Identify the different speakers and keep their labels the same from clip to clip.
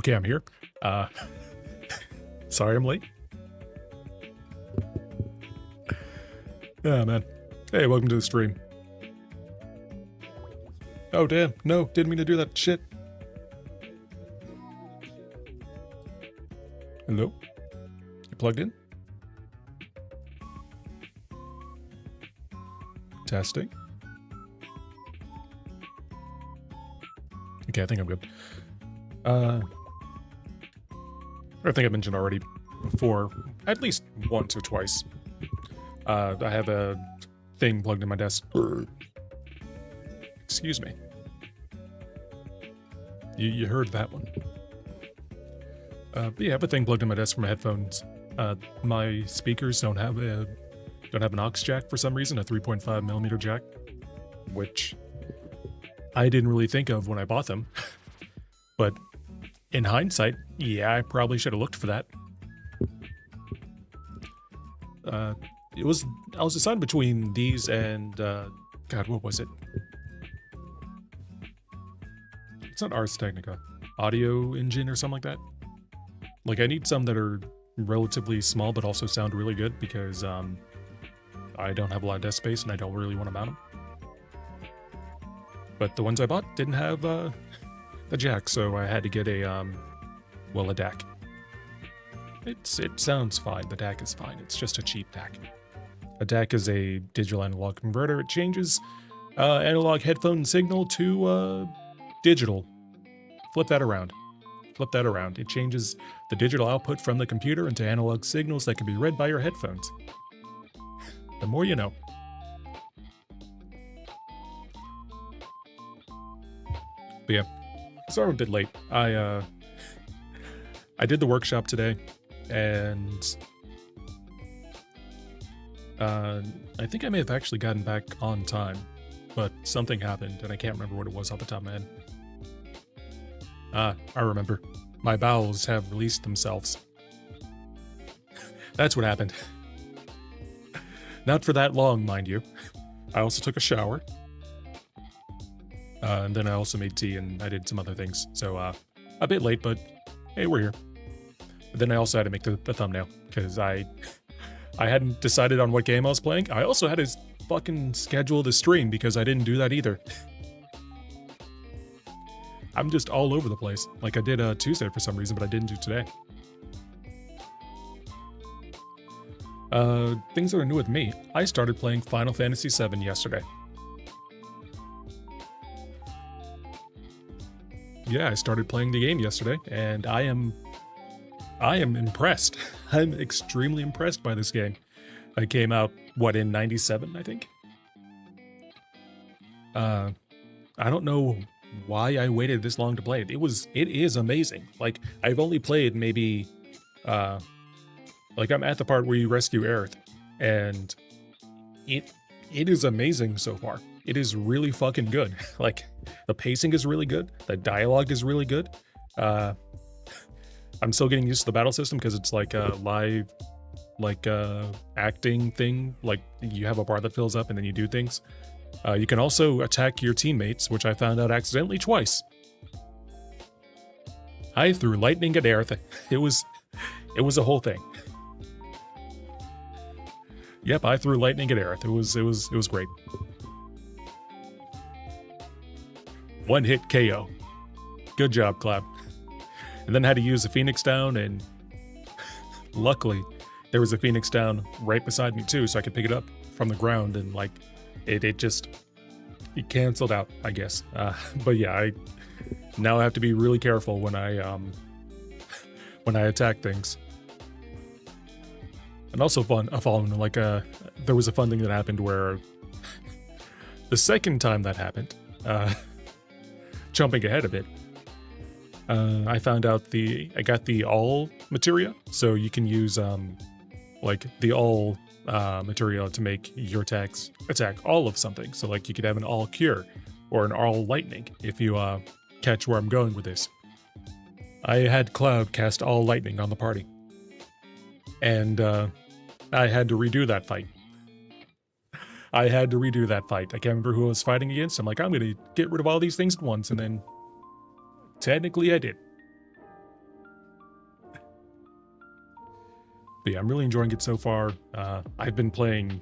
Speaker 1: Okay, I'm here. Sorry I'm late. Yeah, man. Hey, welcome to the stream. Oh, damn. No, didn't mean to do that. Shit. Hello? You plugged in? Testing. Okay, I think I'm good. I think I mentioned already before, at least once or twice. I have a thing plugged in my desk. Excuse me. You heard that one. But yeah, I have a thing plugged in my desk for my headphones. My speakers don't have an aux jack for some reason, a 3.5 millimeter jack, which I didn't really think of when I bought them. But in hindsight, yeah, I probably should have looked for that. I was deciding between these and God, what was it? It's not Ars Technica, Audio Engine or something like that. Like, I need some that are relatively small but also sound really good because I don't have a lot of desk space and I don't really want to mount them. But the ones I bought didn't have the jack, so I had to get a DAC. It sounds fine. The DAC is fine. It's just a cheap DAC. A DAC is a digital analog converter. It changes analog headphone signal to digital. Flip that around. Flip that around. It changes the digital output from the computer into analog signals that can be read by your headphones. The more you know. But yeah, sorry I'm a bit late. I did the workshop today, and I think I may have actually gotten back on time, but something happened, and I can't remember what it was off the top of my head. I remember. My bowels have released themselves. That's what happened. Not for that long, mind you. I also took a shower. And then I also made tea and I did some other things. So, a bit late, but hey, we're here. But then I also had to make the thumbnail because I hadn't decided on what game I was playing. I also had to fucking schedule the stream because I didn't do that either. I'm just all over the place. Like I did Tuesday for some reason, but I didn't do today. Things that are new with me. I started playing Final Fantasy VII yesterday. Yeah, I started playing the game yesterday, and I am impressed. I'm extremely impressed by this game. It came out, what, in 97, I think? I don't know why I waited this long to play it. It is amazing. Like, I've only played maybe, like I'm at the part where you rescue Aerith, and it is amazing so far. It is really fucking good. Like, the pacing is really good. The dialogue is really good. I'm still getting used to the battle system because it's like a live, like acting thing. Like you have a bar that fills up and then you do things. You can also attack your teammates, which I found out accidentally twice. I threw lightning at Aerith. It was a whole thing. Yep, I threw lightning at Aerith. It was great. One hit KO. Good job, Clap. And then had to use the Phoenix Down, and luckily there was a Phoenix Down right beside me too, so I could pick it up from the ground, and like it canceled out, I guess. But yeah, I now have to be really careful when I attack things. And also there was a fun thing that happened where the second time that happened, jumping ahead a bit, I found out I got the all materia, so you can use like the all materia to make your attacks attack all of something. So like you could have an all cure or an all lightning if you catch where I'm going with this. I had Cloud cast all lightning on the party, and I had to redo that fight. I can't remember who I was fighting against. I'm like, I'm gonna get rid of all these things at once, and then technically I did. But yeah, I'm really enjoying it so far. I've been playing,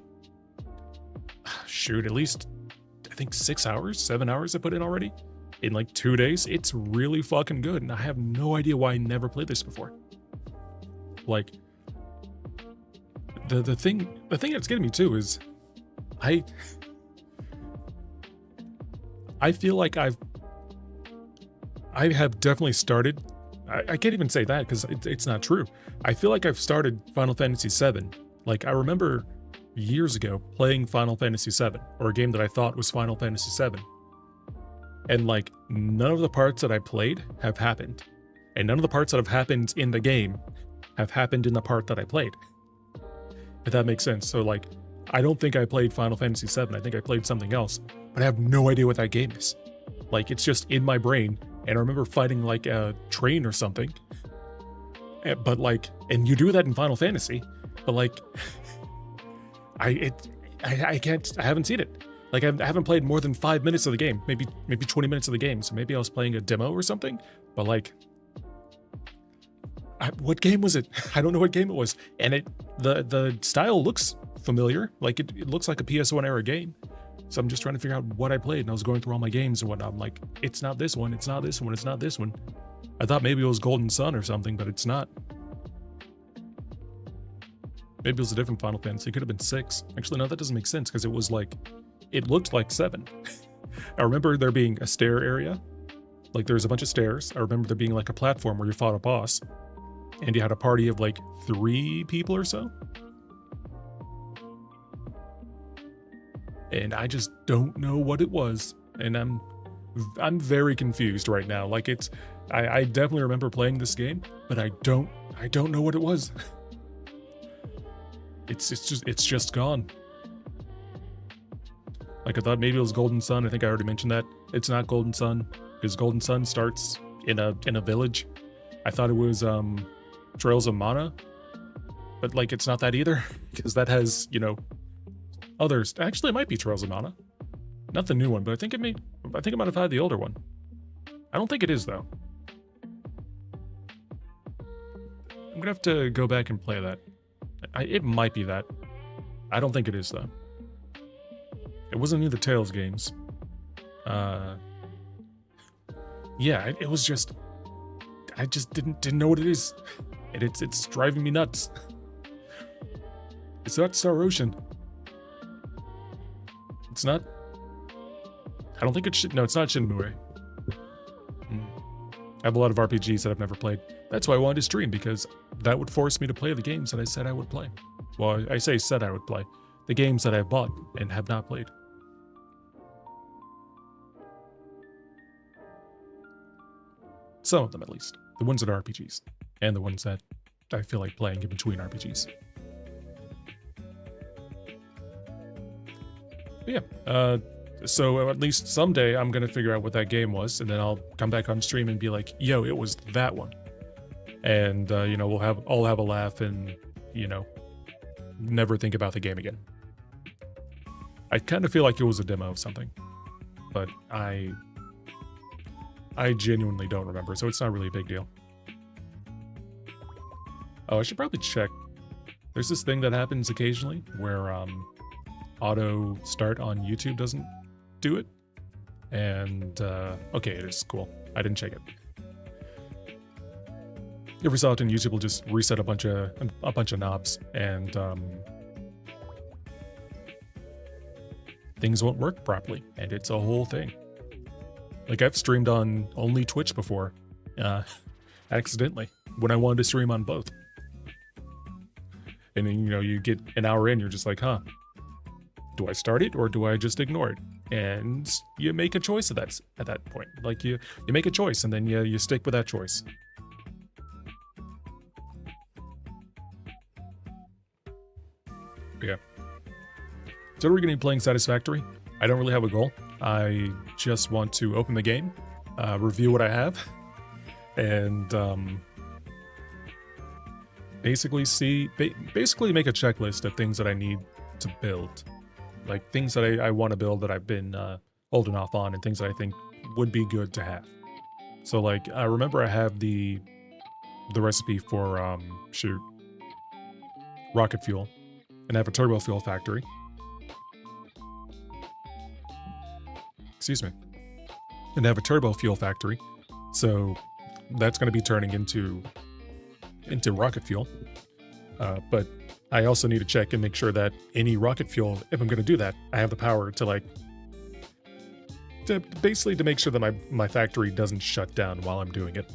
Speaker 1: shoot, at least, I think 6 hours, 7 hours I put in already in like 2 days. It's really fucking good. And I have no idea why I never played this before. Like, the thing that's getting me too is I feel like I have definitely started. I can't even say that because it's not true. I feel like I've started Final Fantasy VII. Like, I remember years ago playing Final Fantasy VII, or a game that I thought was Final Fantasy VII. And like, none of the parts that I played have happened. And none of the parts that have happened in the game have happened in the part that I played. If that makes sense. So like, I don't think I played Final Fantasy VII. I think I played something else. But I have no idea what that game is. Like, it's just in my brain. And I remember fighting like a train or something. But like, and you do that in Final Fantasy. But like, I haven't seen it. Like, I haven't played more than 5 minutes of the game. Maybe 20 minutes of the game. So maybe I was playing a demo or something. But like, what game was it? I don't know what game it was. And the style looks familiar. Like, it looks like a PS1 era game. So I'm just trying to figure out what I played, and I was going through all my games and whatnot. I'm like, it's not this one, it's not this one, it's not this one. I thought maybe it was Golden Sun or something, but it's not. Maybe it was a different Final Fantasy. It could have been 6. Actually, no, that doesn't make sense because it was like, it looked like 7. I remember there being a stair area. Like, there's a bunch of stairs. I remember there being like a platform where you fought a boss, and you had a party of like 3 people or so. And I just don't know what it was, and I'm very confused right now. Like, I definitely remember playing this game, but I don't know what it was. It's just gone. Like, I thought maybe it was Golden Sun. I think I already mentioned that. It's not Golden Sun, because Golden Sun starts in a village. I thought it was Trails of Mana, but like, it's not that either, because that has, you know, others. Actually, it might be Trails of Mana. Not the new one, but I think it might have had the older one. I don't think it is, though. I'm gonna have to go back and play that. It might be that. I don't think it is, though. It wasn't any of the Tales games. Yeah, it was just... I just didn't know what it is. And it's driving me nuts. It's not Star Ocean. It's not... I don't think it's... No, it's not Shenmue. I have a lot of RPGs that I've never played. That's why I wanted to stream, because that would force me to play the games that I said I would play. Well, I say said I would play. The games that I've bought and have not played. Some of them, at least. The ones that are RPGs. And the ones that I feel like playing in between RPGs. But yeah, so at least someday I'm gonna figure out what that game was, and then I'll come back on stream and be like, yo, it was that one. And, you know, we'll all have a laugh and, you know, never think about the game again. I kind of feel like it was a demo of something, but I genuinely don't remember, so it's not really a big deal. Oh, I should probably check. There's this thing that happens occasionally where, auto start on YouTube doesn't do it. And, okay, it is cool. I didn't check it. Every so often, YouTube will just reset a bunch of knobs, and, things won't work properly, and it's a whole thing. Like, I've streamed on only Twitch before, accidentally, when I wanted to stream on both. And then, you know, you get an hour in, you're just like, huh, do I start it or do I just ignore it? And you make a choice at that point. Like, you make a choice, and then you stick with that choice. But yeah. So we're going to be playing Satisfactory. I don't really have a goal. I just want to open the game, review what I have, and basically make a checklist of things that I need to build. Like, things that I want to build that I've been holding off on, and things that I think would be good to have. So, like, I remember I have the recipe for, shoot. rocket fuel and have a turbo fuel factory. Excuse me. And have a turbo fuel factory. So that's going to be turning into rocket fuel. But I also need to check and make sure that any rocket fuel, if I'm going to do that, I have the power to basically to make sure that my factory doesn't shut down while I'm doing it.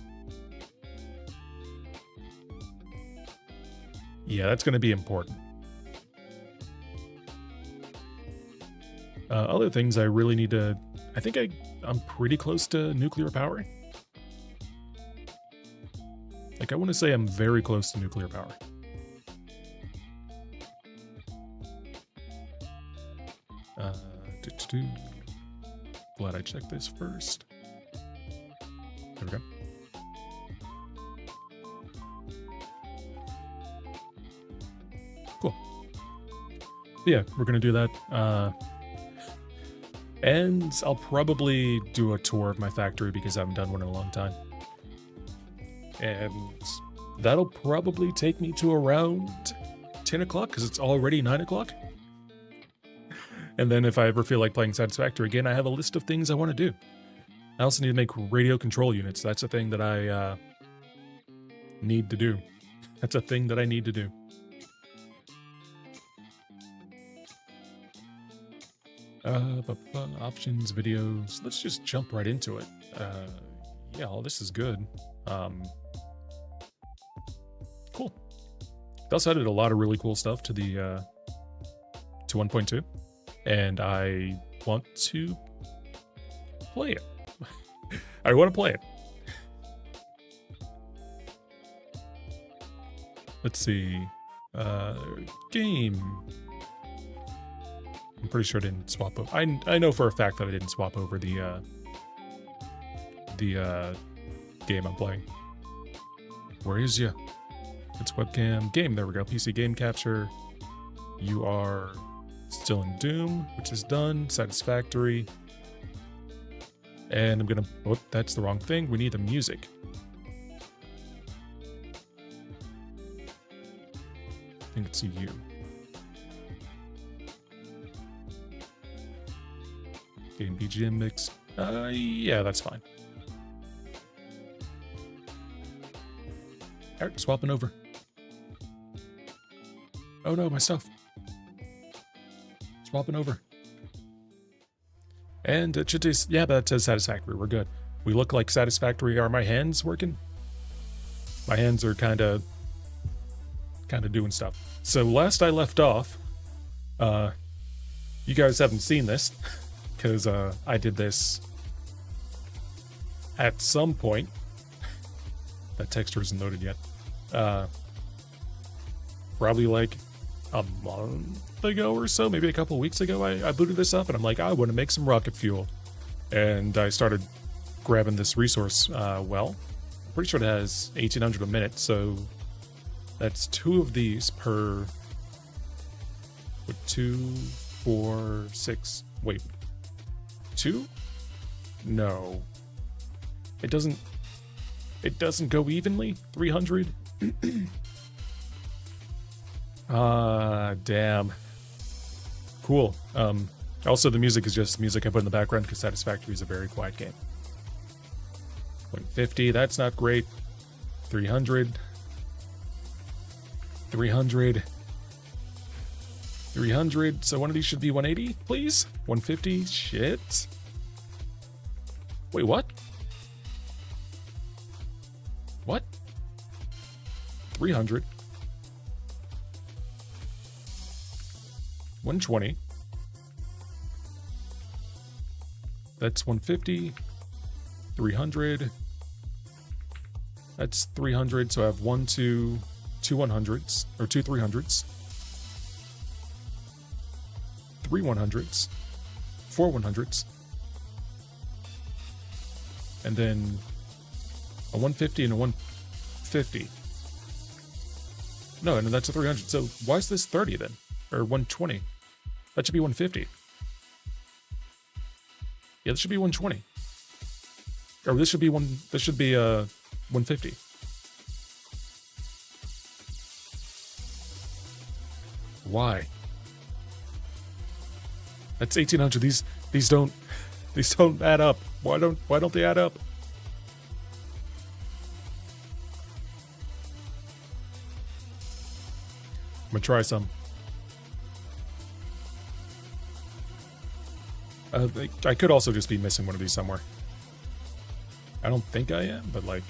Speaker 1: Yeah, that's going to be important. Other things I really need to... I think I'm pretty close to nuclear power. I want to say I'm very close to nuclear power. Glad I checked this first. There we go. Cool. Yeah, we're gonna do that. And I'll probably do a tour of my factory because I haven't done one in a long time. And that'll probably take me to around 10 o'clock because it's already 9 o'clock. And then if I ever feel like playing Satisfactory again, I have a list of things I want to do. I also need to make radio control units. That's a thing that I need to do. That's a thing that I need to do. Options, videos. Let's just jump right into it. Yeah, all this is good. Cool. They also added a lot of really cool stuff to the to 1.2, and I want to play it. I want to play it. Let's see. Game. I'm pretty sure I didn't swap over. I know for a fact that I didn't swap over the game I'm playing. Where is ya? It's webcam. Game, there we go. PC game capture. You are still in Doom, which is done. Satisfactory. And I'm gonna... Oh, that's the wrong thing. We need the music. I think it's you. Game BGM mix. Yeah, that's fine. Alright, swapping over. Oh no, my stuff. Swapping over. And it should just, yeah, that says Satisfactory. We're good. We look like Satisfactory. Are my hands working? My hands are kind of doing stuff. So last I left off, you guys haven't seen this because I did this at some point. That texture isn't loaded yet. Probably like a month ago or so, maybe a couple weeks ago, I booted this up and I'm like, I want to make some rocket fuel. And I started grabbing this resource well. I'm pretty sure it has 1800 a minute, so that's 2 of these per... With 2, 4, 6... Wait. 2? No. It doesn't go evenly? 300? Damn. Cool. Also, the music is just music I put in the background because Satisfactory is a very quiet game. 150, that's not great. 300. 300. 300, so one of these should be 180, please? 150, shit. Wait, what? What? 300. 120. That's 150. 300. That's 300, so I have 2 100s, or 2 300s. 3 100s. 4 100s. And then a 150 and a 150. No, that's a 300. So why is this 30 then? Or 120? That should be 150. Yeah, this should be 120. Or this should be 150. Why? That's 1800. These don't add up. Why don't they add up? I'm gonna try some. I could also just be missing one of these somewhere. I don't think I am, but like,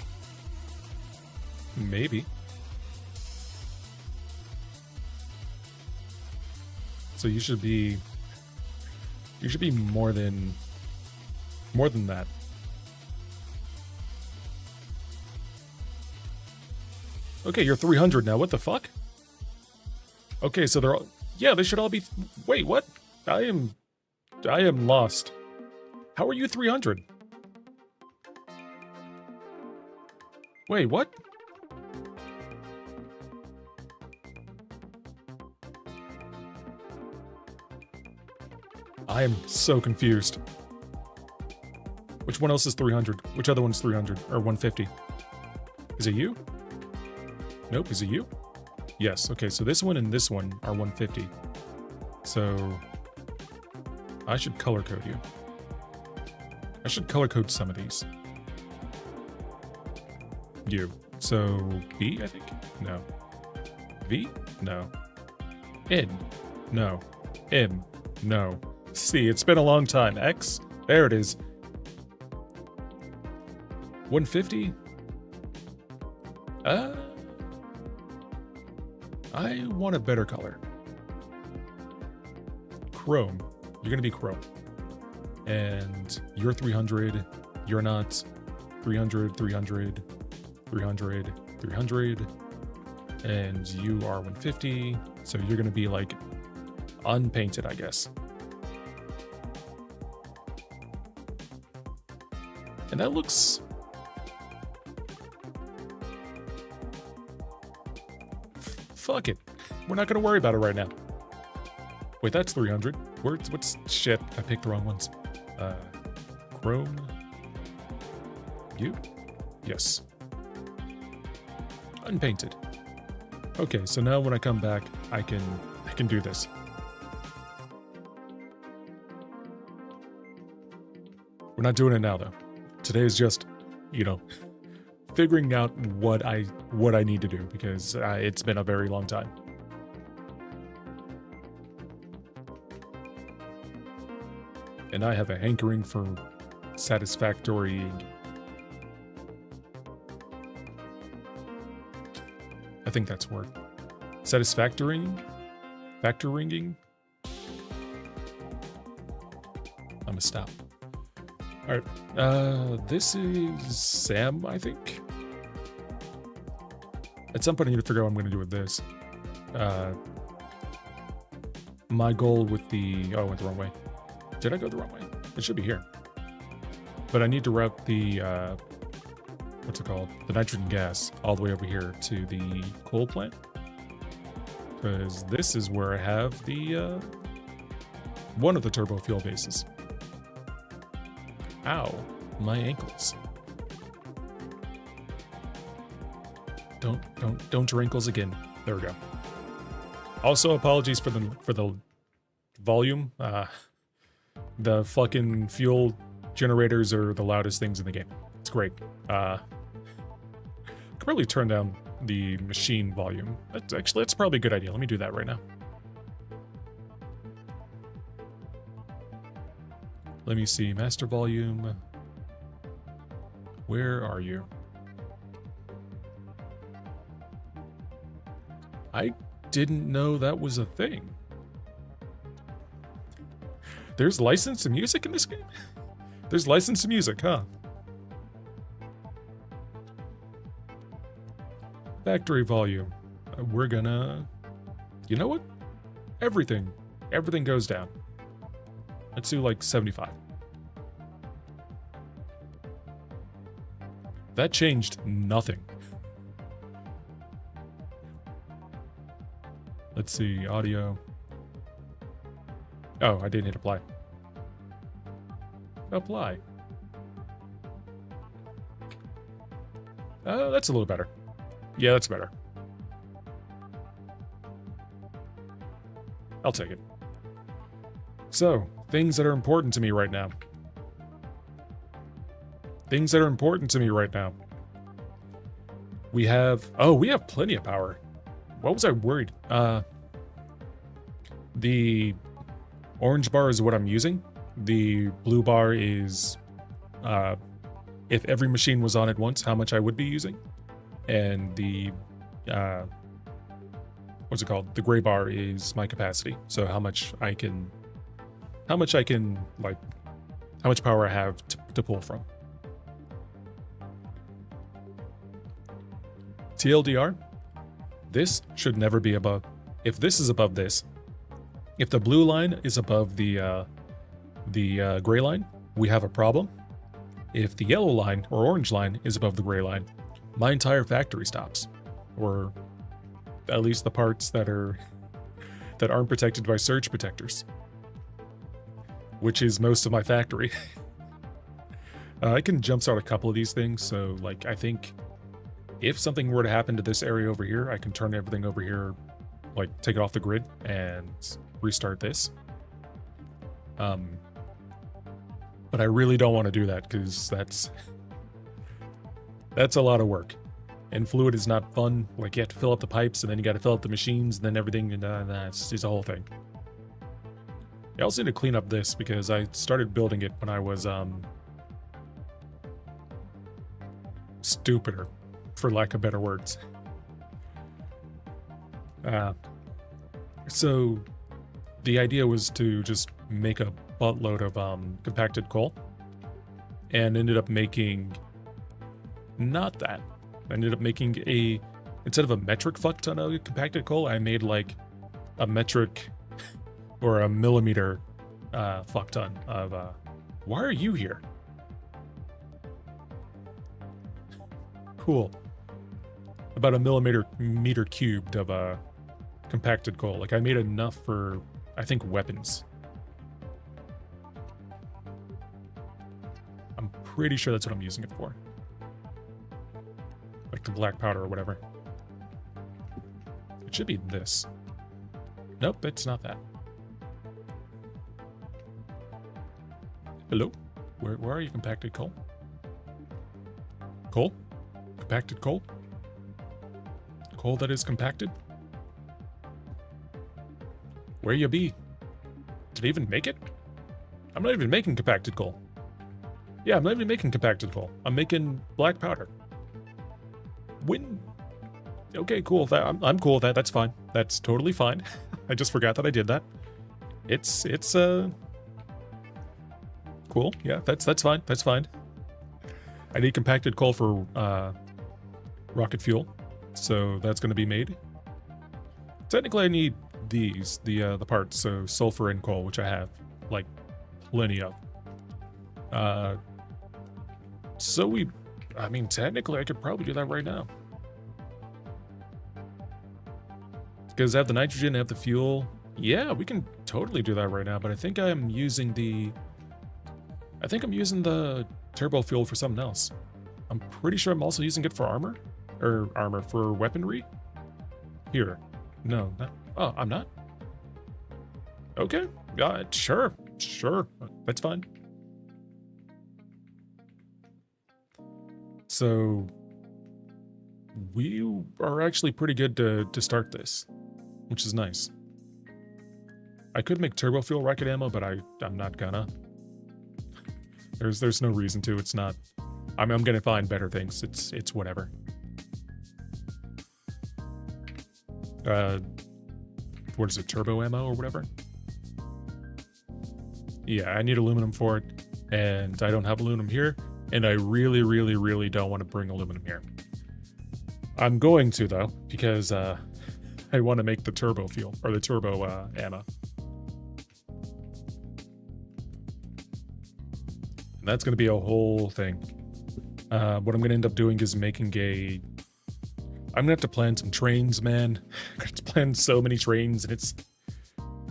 Speaker 1: maybe. So you should be more than that. Okay, you're 300 now. What the fuck? Okay, so they're all, yeah, they should all be, wait, what? I am lost. How are you 300? Wait, what? I am so confused. Which one else is 300? Which other one's 300? Or 150? Is it you? Nope, is it you? Yes, okay, so this one and this one are 150. So I should color code you. I should color code some of these. You. So B, I think? No. V? No. N? No. M? No. C, it's been a long time. X? There it is. 150? I want a better color. Chrome. You're gonna be chrome. And you're 300. You're not 300, 300, 300, 300. And you are 150. So you're gonna be like unpainted, I guess. And that looks... Fuck it. We're not gonna worry about it right now. Wait, that's 300. What's... Shit, I picked the wrong ones. Chrome. You? Yes. Unpainted. Okay, so now when I come back, I can do this. We're not doing it now, though. Today is just, you know, figuring out what I need to do, because it's been a very long time. And I have a hankering for satisfactory... I think that's word. Satisfactoring? Factoringing? I'm gonna stop. Alright, this is Sam, I think. At some point I need to figure out what I'm going to do with this. My goal with the... Oh, I went the wrong way. Did I go the wrong way? It should be here. But I need to route the, what's it called? The nitrogen gas all the way over here to the coal plant. Because this is where I have the, one of the turbo fuel bases. Ow, my ankles. Don't your ankles again. There we go. Also, apologies for the volume. The fucking fuel generators are the loudest things in the game. It's great. I could probably turn down the machine volume. That's probably a good idea. Let me do that right now. Let me see, master volume. Where are you? I didn't know that was a thing. There's licensed music in this game? There's licensed music, huh? Factory volume. We're gonna... You know what? Everything goes down. Let's do like 75. That changed nothing. Let's see, audio. Oh, I didn't hit apply. Apply. Oh, that's a little better. Yeah, that's better. I'll take it. So, things that are important to me right now. Things that are important to me right now. We have plenty of power. What was I worried? The orange bar is what I'm using. The blue bar is if every machine was on at once, how much I would be using. And the what's it called? The gray bar is my capacity. So how much I can like, how much power I have to pull from. TLDR, this should never be above. If this is above this, if the blue line is above the gray line, we have a problem. If the yellow line or orange line is above the gray line, my entire factory stops, or at least the parts that aren't protected by surge protectors, which is most of my factory. I can jumpstart a couple of these things, so like I think if something were to happen to this area over here, I can turn everything over here, like take it off the grid and restart this. But I really don't want to do that because that's a lot of work. And fluid is not fun. Like, you have to fill up the pipes, and then you got to fill up the machines, and then everything, and that's a whole thing. I also need to clean up this because I started building it when I was stupider, for lack of better words. So the idea was to just make a buttload of compacted coal, and ended up making not that. I ended up making instead of a metric fuck ton of compacted coal, I made like a metric or a millimeter fuck ton of why are you here? Cool. About a meter cubed of compacted coal. Like, I made enough for, I think, weapons. I'm pretty sure that's what I'm using it for. Like the black powder or whatever. It should be this. Nope, it's not that. Hello? Where are you, compacted coal? Coal? Compacted coal? Coal that is compacted? Where you be? Did it even make it? I'm not even making compacted coal. Yeah, I'm not even making compacted coal. I'm making black powder. When? Okay, cool. I'm cool with that. That's fine. That's totally fine. I just forgot that I did that. It's cool. Yeah, that's fine. That's fine. I need compacted coal for rocket fuel, so that's going to be made. Technically, I need these, the parts, so sulfur and coal, which I have like plenty of. I mean, technically, I could probably do that right now. Because I have the nitrogen, I have the fuel. Yeah, we can totally do that right now, but I think I'm using the turbo fuel for something else. I'm pretty sure I'm also using it for armor? Or armor, for weaponry? Here. No, oh, I'm not? Okay, sure, that's fine. So, we are actually pretty good to start this, which is nice. I could make turbo fuel rocket ammo, but I'm not gonna. There's no reason to. It's not. I'm gonna find better things. It's whatever. What is it? Turbo ammo or whatever? Yeah, I need aluminum for it, and I don't have aluminum here, and I really, really, really don't want to bring aluminum here. I'm going to, though, because I want to make the turbo fuel, or the turbo ammo. And that's going to be a whole thing. What I'm going to end up doing is making I'm going to have to plan some trains, man. I'm going to plan so many trains, and it's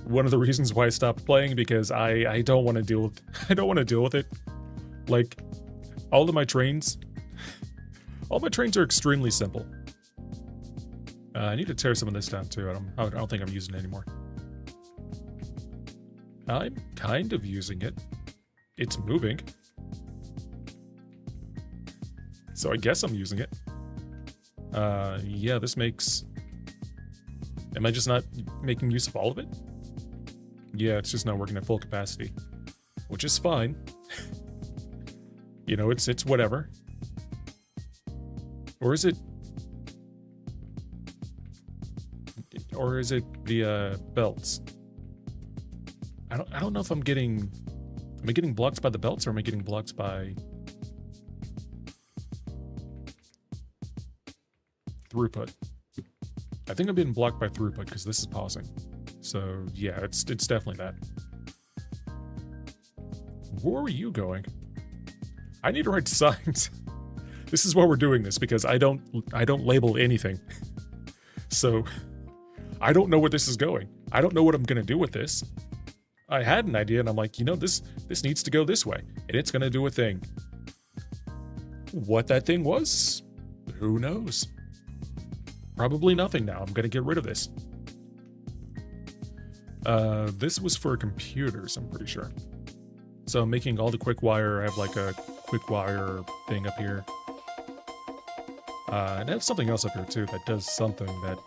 Speaker 1: one of the reasons why I stopped playing, because I don't want to deal with it. Like, all my trains are extremely simple. I need to tear some of this down too. I don't think I'm using it anymore. I'm kind of using it. It's moving. So I guess I'm using it. Yeah, this makes... Am I just not making use of all of it? Yeah, it's just not working at full capacity. Which is fine. You know, it's whatever. Or is it... Or is it the belts? I don't know if I'm getting... Am I getting blocked by the belts or am I getting blocked by... throughput? I think I'm being blocked by throughput because this is pausing. So yeah, it's definitely that. Where are you going? I need to write signs. This is why we're doing this, because I don't label anything. So I don't know where this is going. I don't know what I'm gonna do with this. I had an idea and I'm like, you know, this needs to go this way, and it's gonna do a thing. What that thing was, who knows? Probably nothing now. I'm gonna get rid of this. This was for computers, I'm pretty sure. So I'm making all the quick wire. I have like a quick wire thing up here. And I have something else up here too that does something that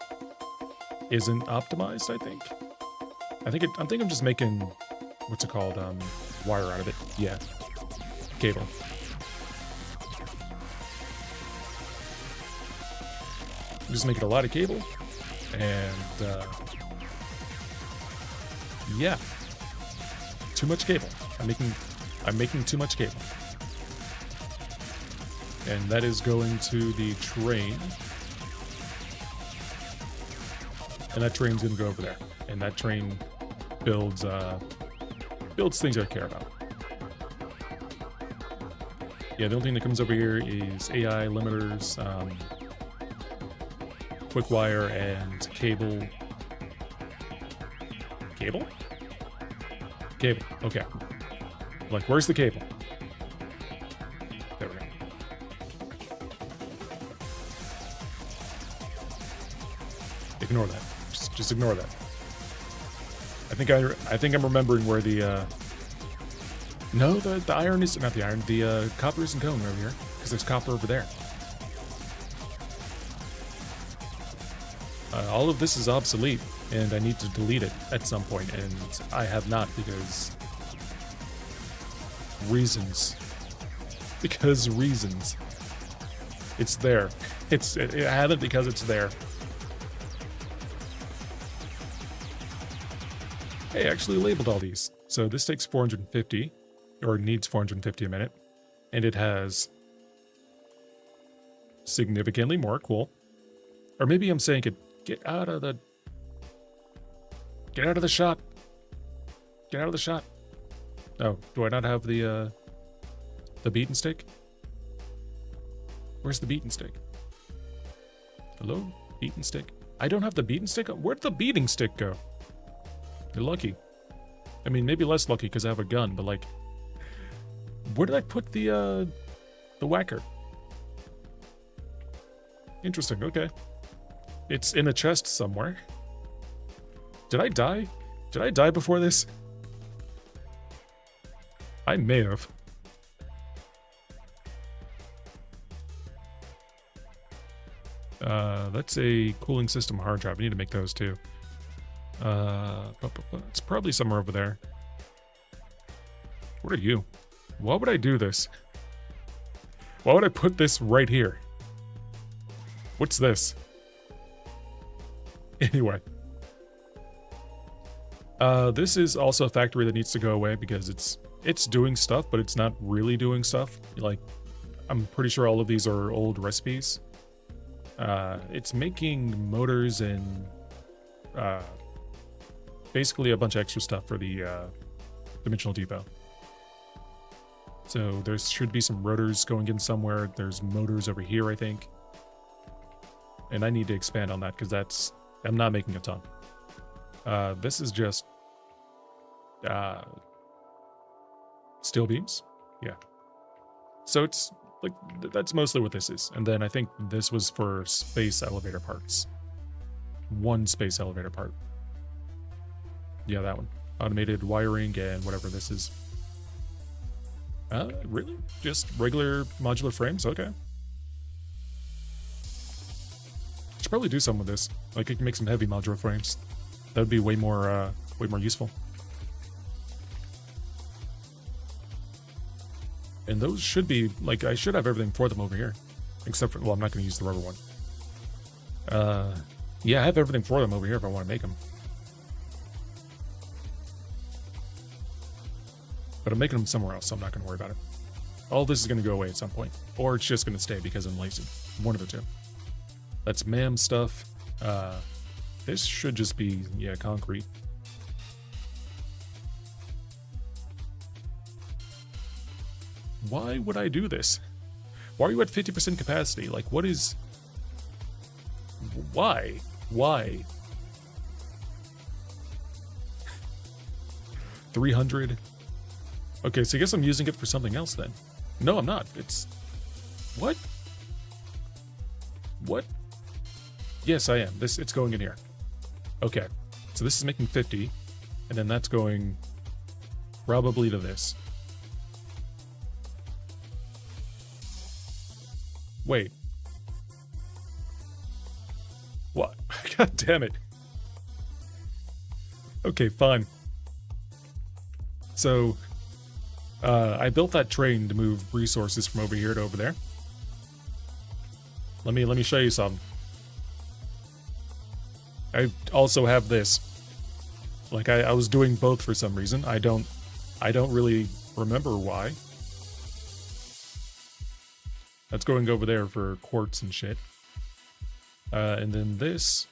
Speaker 1: isn't optimized, I think. I think I'm just making, what's it called, wire out of it. Yeah, cable. I'm just making a lot of cable, and yeah, too much cable. I'm making too much cable, and that is going to the train, and that train's gonna go over there, and that train builds things I care about. Yeah, the only thing that comes over here is AI limiters, quick wire, and cable. Cable? Cable, okay. Like, where's the cable? There we go. Ignore that. Just ignore that. I think I'm remembering where the no, the iron is not the iron. The copper isn't going over here because there's copper over there. All of this is obsolete, and I need to delete it at some point, and I have not because reasons. Because reasons. It's there. I haven't because it's there. Hey, I actually labeled all these. So this takes 450, or needs 450 a minute, and it has significantly more. Cool. Or maybe I'm saying it. Get out of the shot. Get out of the shot. Oh, do I not have the beaten stick? Where's the beaten stick? Hello? Beaten stick? I don't have the beaten stick? Where'd the beating stick go? You're lucky. I mean, maybe less lucky because I have a gun, but like... Where did I put the whacker? Interesting, okay. It's in a chest somewhere. Did I die? Did I die before this? I may have. That's a cooling system hard drive. I need to make those too. It's probably somewhere over there. What are you? Why would I do this? Why would I put this right here? What's this? Anyway. This is also a factory that needs to go away because it's doing stuff, but it's not really doing stuff. Like, I'm pretty sure all of these are old recipes. It's making motors and basically a bunch of extra stuff for the Dimensional Depot. So there should be some rotors going in somewhere. There's motors over here, I think. And I need to expand on that because I'm not making a ton. This is just steel beams. Yeah. So it's like, that's mostly what this is. And then I think this was for space elevator parts. One space elevator part. Yeah, that one. automated wiring and whatever this is. Really? Just regular modular frames? Okay. Should probably do some with this. Like, I can make some heavy modular frames. That would be way more useful. And those should be, like, I should have everything for them over here. Except for, well, I'm not going to use the rubber one. Yeah, I have everything for them over here if I want to make them. But I'm making them somewhere else, so I'm not going to worry about it. All this is going to go away at some point. Or it's just going to stay because I'm lazy. One of the two. That's MAM stuff. This should just be, yeah, concrete. Why would I do this? Why are you at 50% capacity? Like, what is... Why? Why? 300? Okay, so I guess I'm using it for something else then. No, I'm not. It's... What? What? Yes, I am. It's going in here. Okay. So this is making 50. And then that's going probably to this. Wait. What? God damn it. Okay, fine. So, I built that train to move resources from over here to over there. Let me show you some. I also have this. Like, I was doing both for some reason. I don't really remember why. That's going over there for quartz and shit. And then this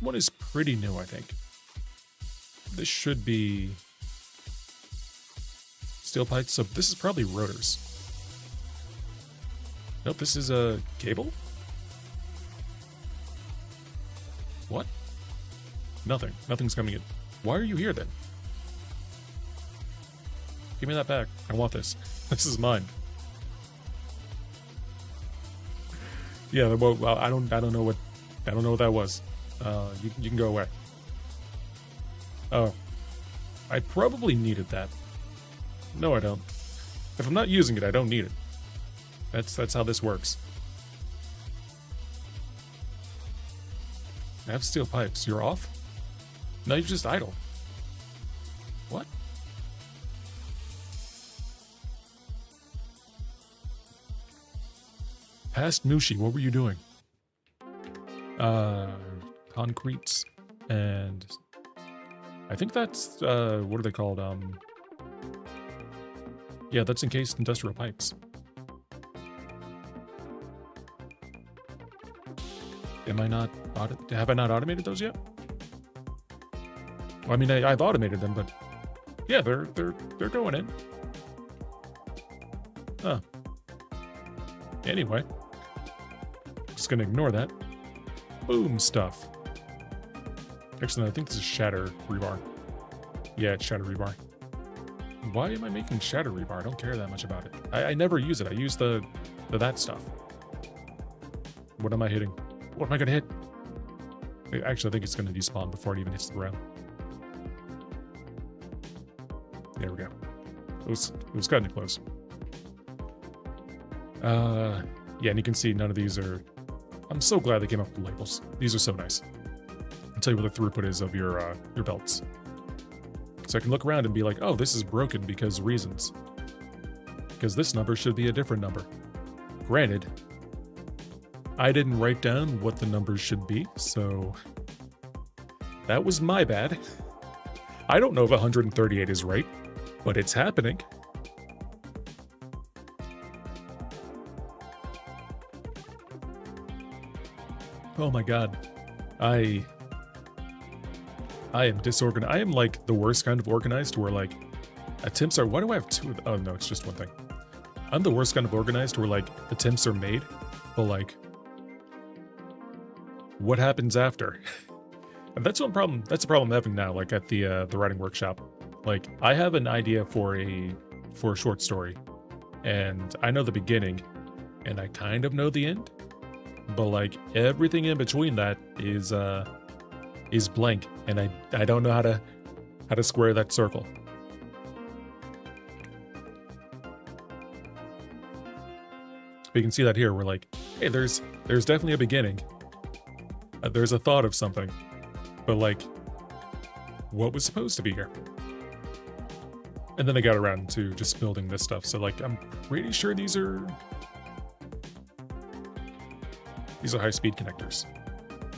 Speaker 1: one is pretty new, I think. This should be steel pipes. So this is probably rotors. Nope, this is a cable? What? Nothing. Nothing's coming in. Why are you here then? Give me that back. I want this. This is mine. Yeah, well, I don't know what that was. You can go away. Oh, I probably needed that. No, I don't. If I'm not using it, I don't need it. That's how this works. I have steel pipes. You're off? No, you're just idle. What? Past Mushi, what were you doing? Concretes, and I think that's, what are they called? Yeah, that's encased industrial pipes. Have I not automated those yet? Well, I mean, I've automated them, but yeah, they're going in. Huh. Anyway, just gonna ignore that. Boom stuff. Actually, no, I think this is shatter rebar. Yeah, it's shatter rebar. Why am I making shatter rebar? I don't care that much about it. I never use it. I use the that stuff. What am I hitting? What am I gonna hit? Actually, I think it's gonna despawn before it even hits the ground. There we go. It was kind of close. Yeah, and you can see none of these are... I'm so glad they came up with labels. These are so nice. I'll tell you what the throughput is of your belts. So I can look around and be like, oh, this is broken because reasons. Because this number should be a different number. Granted, I didn't write down what the numbers should be, so that was my bad. I don't know if 138 is right, but it's happening. Oh my god. I am disorganized. I am like the worst kind of organized where like attempts are... Why do I have two? Oh no, it's just one thing. I'm the worst kind of organized where like attempts are made, but like what happens after? And that's one problem. That's a problem I'm having now, like at the writing workshop. Like I have an idea for a short story, and I know the beginning, and I kind of know the end. But like everything in between that is blank, and I don't know how to how to square that circle. We can see that here. We're like, hey, there's definitely a beginning. There's a thought of something. But like, what was supposed to be here? And then I got around to just building this stuff. So like, I'm pretty sure these are high-speed connectors.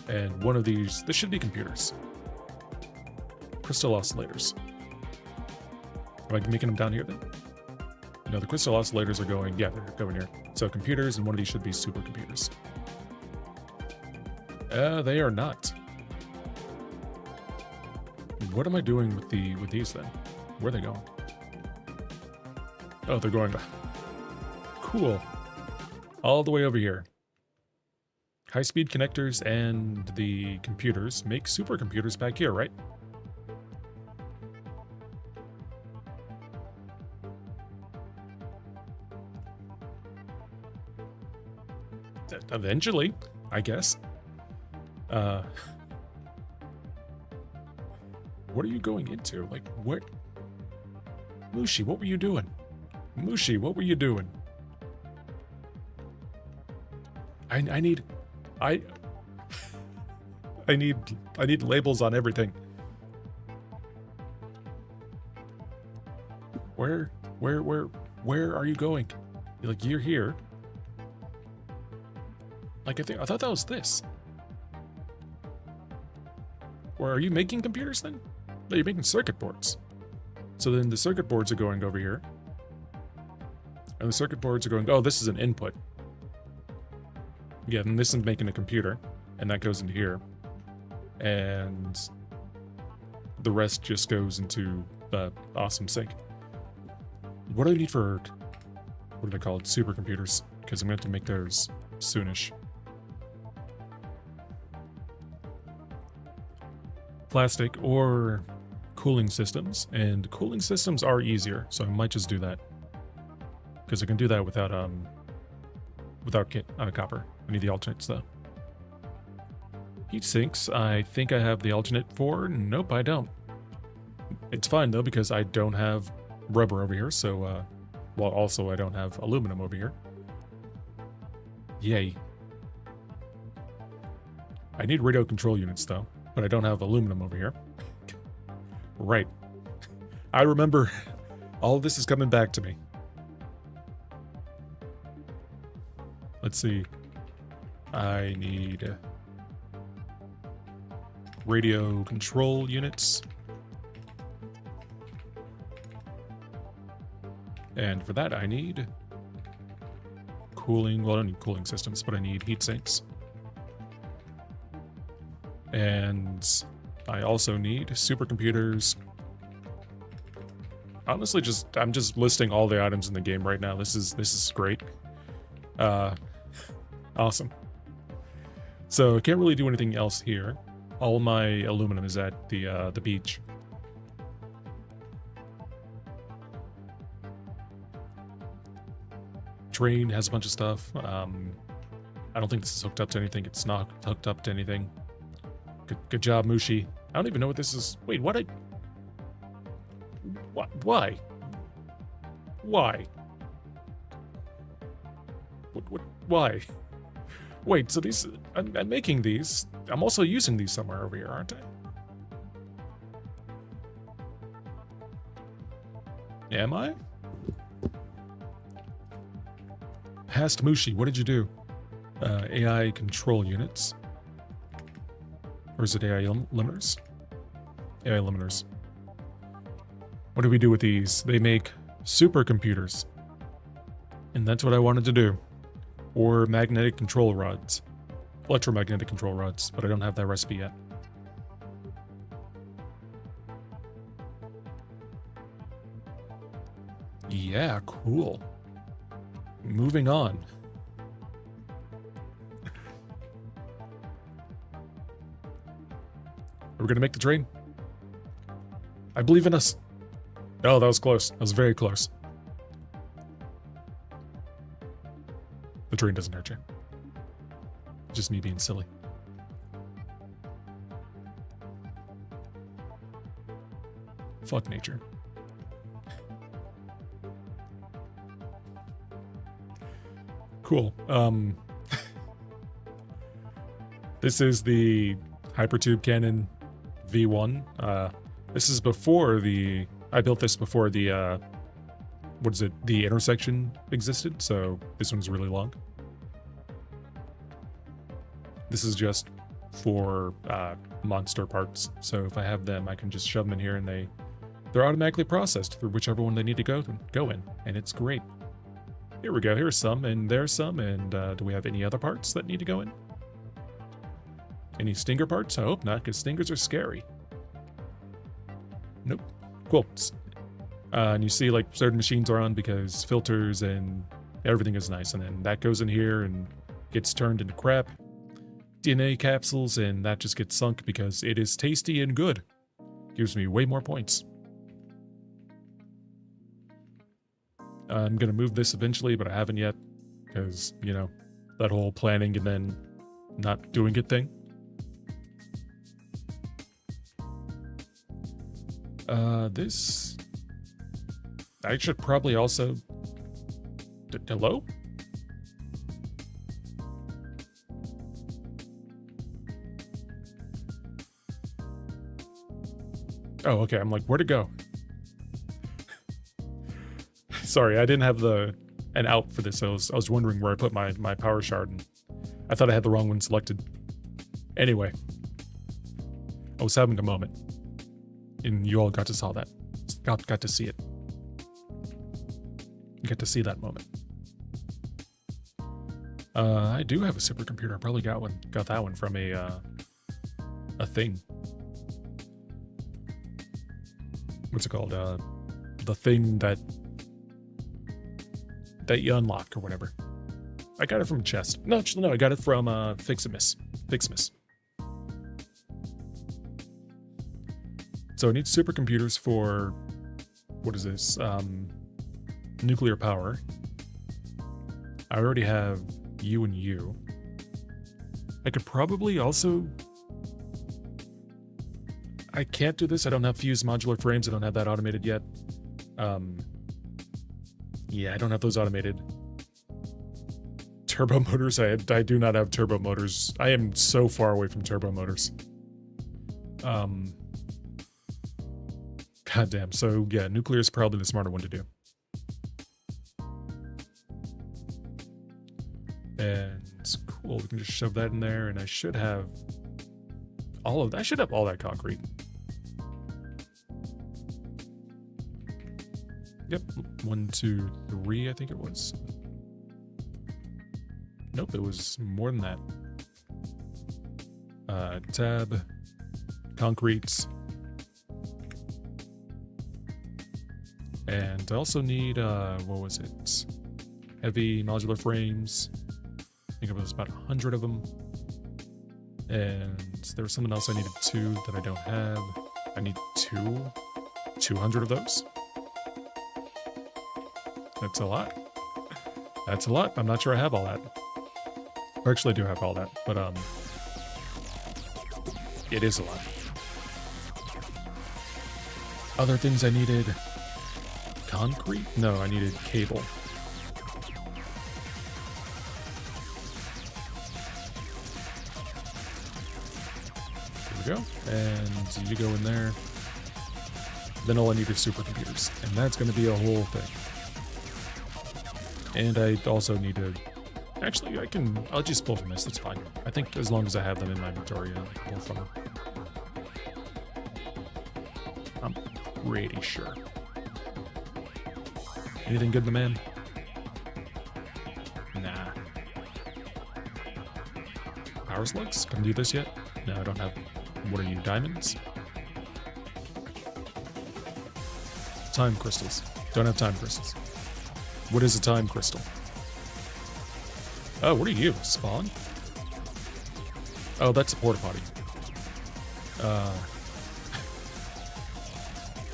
Speaker 1: And one of these should be computers. Crystal oscillators. Am I making them down here then? No, the crystal oscillators are going, yeah, they're going here. So computers, and one of these should be supercomputers. They are not. What am I doing with these then? Where are they going? Oh, they're going cool. All the way over here. High-speed connectors and the computers make supercomputers back here, right? Eventually, I guess. What are you going into? Like, what? Mushi, what were you doing? Mushi, what were you doing? I need labels on everything. Where are you going? Like, you're here. Like, I thought that was this. Or are you making computers then? No, you're making circuit boards. So then the circuit boards are going over here. And the circuit boards are going, oh, this is an input. Yeah, and this is making a computer. And that goes into here. And the rest just goes into the awesome sync. What do I need for, what do they call it? Supercomputers. Because I'm going to have to make those soonish. Plastic or cooling systems, and cooling systems are easier, so I might just do that because I can do that without copper. I need the alternates though. Heat sinks, I think I have the alternate for. Nope, I don't. It's fine though because I don't have rubber over here, so well, also I don't have aluminum over here. Yay. I need radio control units though, but I don't have aluminum over here. Right. I remember all of this is coming back to me. Let's see. I need radio control units. And for that I need cooling, well I don't need cooling systems, but I need heat sinks. And I also need supercomputers. Honestly, I'm just listing all the items in the game right now. This is great. Awesome. So I can't really do anything else here. All my aluminum is at the beach. Train has a bunch of stuff. I don't think this is hooked up to anything. It's not hooked up to anything. Good job, Mushi. I don't even know what this is. Wait, what? Why? Why? Why? Wait, so these... I'm making these. I'm also using these somewhere over here, aren't I? Am I? Past Mushi, what did you do? AI control units. Or is it AI limiters? AI limiters. What do we do with these? They make supercomputers. And that's what I wanted to do. Or magnetic control rods. Electromagnetic control rods, but I don't have that recipe yet. Yeah, cool. Moving on. We're gonna make the train. I believe in us. Oh, that was close. That was very close. The train doesn't hurt you. Just me being silly. Fuck nature. Cool. This is the Hypertube Cannon V1. This is before I built this before the, the intersection existed, so this one's really long. This is just for monster parts, so if I have them, I can just shove them in here and they're automatically processed through whichever one they need to go in, and it's great. Here we go, here's some, and there's some, and do we have any other parts that need to go in? Any stinger parts? I hope not, because stingers are scary. Nope. Cool. And you see, like, certain machines are on because filters and everything is nice, and then that goes in here and gets turned into crap. DNA capsules, and that just gets sunk because it is tasty and good. Gives me way more points. I'm gonna move this eventually, but I haven't yet, because, you know, that whole planning and then not doing it thing. This... I should probably also... Hello? Oh, okay, I'm like, where'd it go? Sorry, I didn't have an out for this. I was wondering where I put my power shard, and I thought I had the wrong one selected. Anyway, I was having a moment, and you all got to saw that. Got to see it. You got to see that moment. I do have a supercomputer. I probably got that one from a thing. What's it called? The thing that you unlock or whatever. I got it from a chest. No, I got it from Fixamus. So I need supercomputers for, what is this? Nuclear power. I already have you and you. I could probably also... I can't do this. I don't have fused modular frames. I don't have that automated yet. Yeah, I don't have those automated. Turbo motors. I do not have turbo motors. I am so far away from turbo motors. Goddamn. So yeah, nuclear is probably the smarter one to do. And it's cool. We can just shove that in there, and I should have all of that. I should have all that concrete. Yep, 1, 2, 3, I think it was. Nope, it was more than that. Tab, concretes. And I also need, what was it? Heavy modular frames. I think it was about 100 of them. And there was something else I needed 2 that I don't have. I need 200 of those. That's a lot. That's a lot. I'm not sure I have all that. Or actually, I do have all that, but it is a lot. Other things I needed... Concrete? No, I needed cable. There we go. And you go in there. Then all I need is supercomputers. And that's going to be a whole thing. And I also need to... Actually, I'll just pull from this, that's fine. I think as long as I have them in my inventory, I'll pull from them. I'm pretty sure. Anything good in the man? Nah. Power slugs? Can I do this yet? No, I don't have... What are you, diamonds? Time crystals. Don't have time crystals. What is a time crystal? Oh, what are you? Spawn? Oh, that's a porta potty.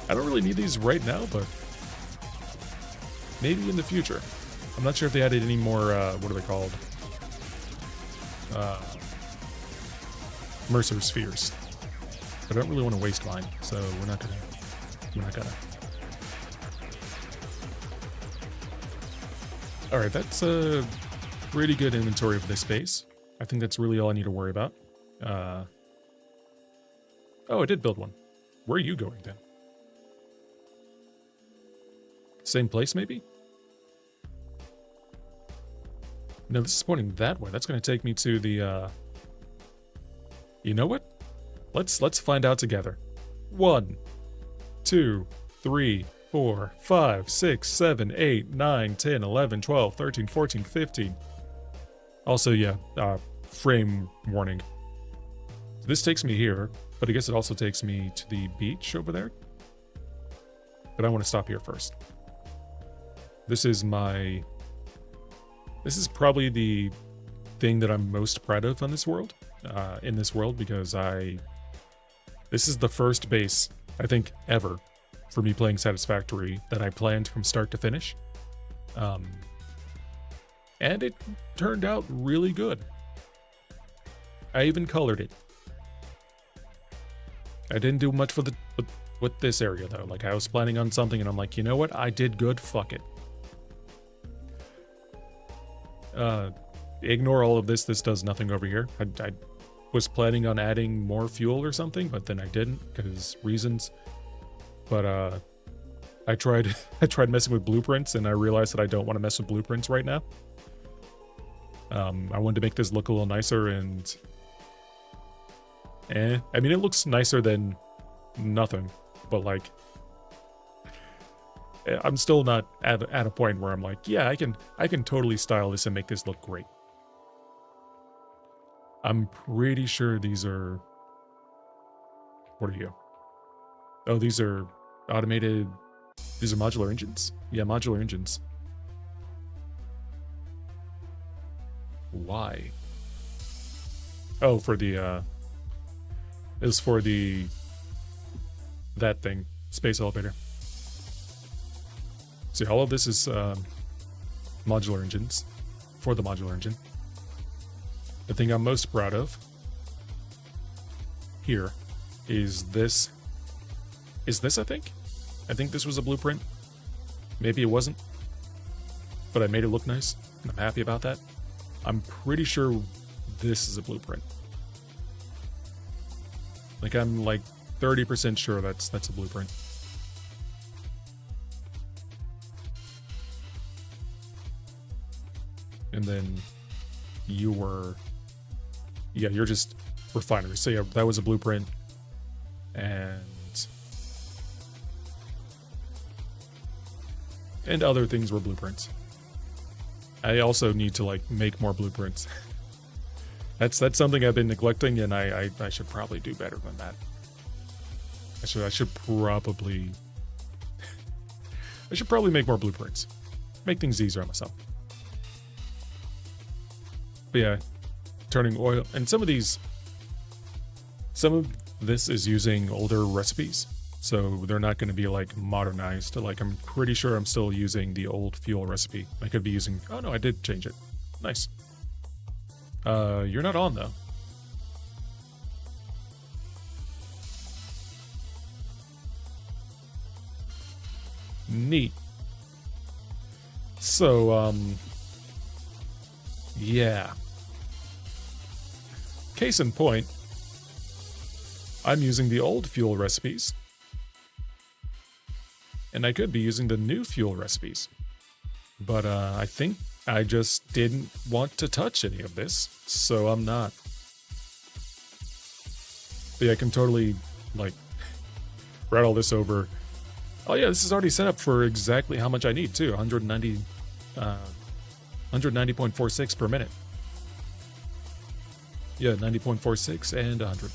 Speaker 1: I don't really need these right now, but maybe in the future. I'm not sure if they added any more, what are they called? Mercer spheres. I don't really want to waste mine, so we're not gonna We're not gonna. Alright, that's a pretty good inventory of this space. I think that's really all I need to worry about. Oh, I did build one. Where are you going then? Same place, maybe? No, this is pointing that way. That's going to take me to the, You know what? Let's find out together. 1, 2, 3, 4, 5, 6, 7, 8, 9, 10, 11, 12, 13, 14, 15. Also, yeah, frame warning. This takes me here, but I guess it also takes me to the beach over there. But I want to stop here first. This is probably the thing that I'm most proud of on this world, because this is the first base, I think, ever for me playing Satisfactory that I planned from start to finish. And it turned out really good. I even colored it. I didn't do much with this area though. Like, I was planning on something and I'm like, you know what? I did good, fuck it. Ignore all of this. This does nothing over here. I was planning on adding more fuel or something, but then I didn't because reasons. But I tried messing with blueprints and I realized that I don't want to mess with blueprints right now. I wanted to make this look a little nicer and I mean, it looks nicer than nothing, but like, I'm still not at a point where I'm like, yeah, I can totally style this and make this look great. I'm pretty sure these are, what are you? Oh, these are automated, these are modular engines? Yeah, modular engines. Why? Oh, for the, is for that thing, space elevator. See, all of this is modular engines, for the modular engine. The thing I'm most proud of here is this. Is this, I think? I think this was a blueprint. Maybe it wasn't, but I made it look nice, and I'm happy about that. I'm pretty sure this is a blueprint. Like, I'm like 30% sure that's a blueprint. And then you're just refinery. So yeah, that was a blueprint. And other things were blueprints. I also need to like make more blueprints. That's something I've been neglecting, and I should probably do better than that. I should probably make more blueprints. Make things easier on myself. But yeah, turning oil, and some of this is using older recipes, so they're not going to be like modernized. Like, I'm pretty sure I'm still using the old fuel recipe. I could be using, oh no, I did change it. Nice. You're not on though. Neat. So, yeah. Case in point, I'm using the old fuel recipes, and I could be using the new fuel recipes, but I think I just didn't want to touch any of this, so I'm not. But yeah, I can totally, like, rattle this over. Oh yeah, this is already set up for exactly how much I need too, 190.46 per minute. Yeah, 90.46 and 100.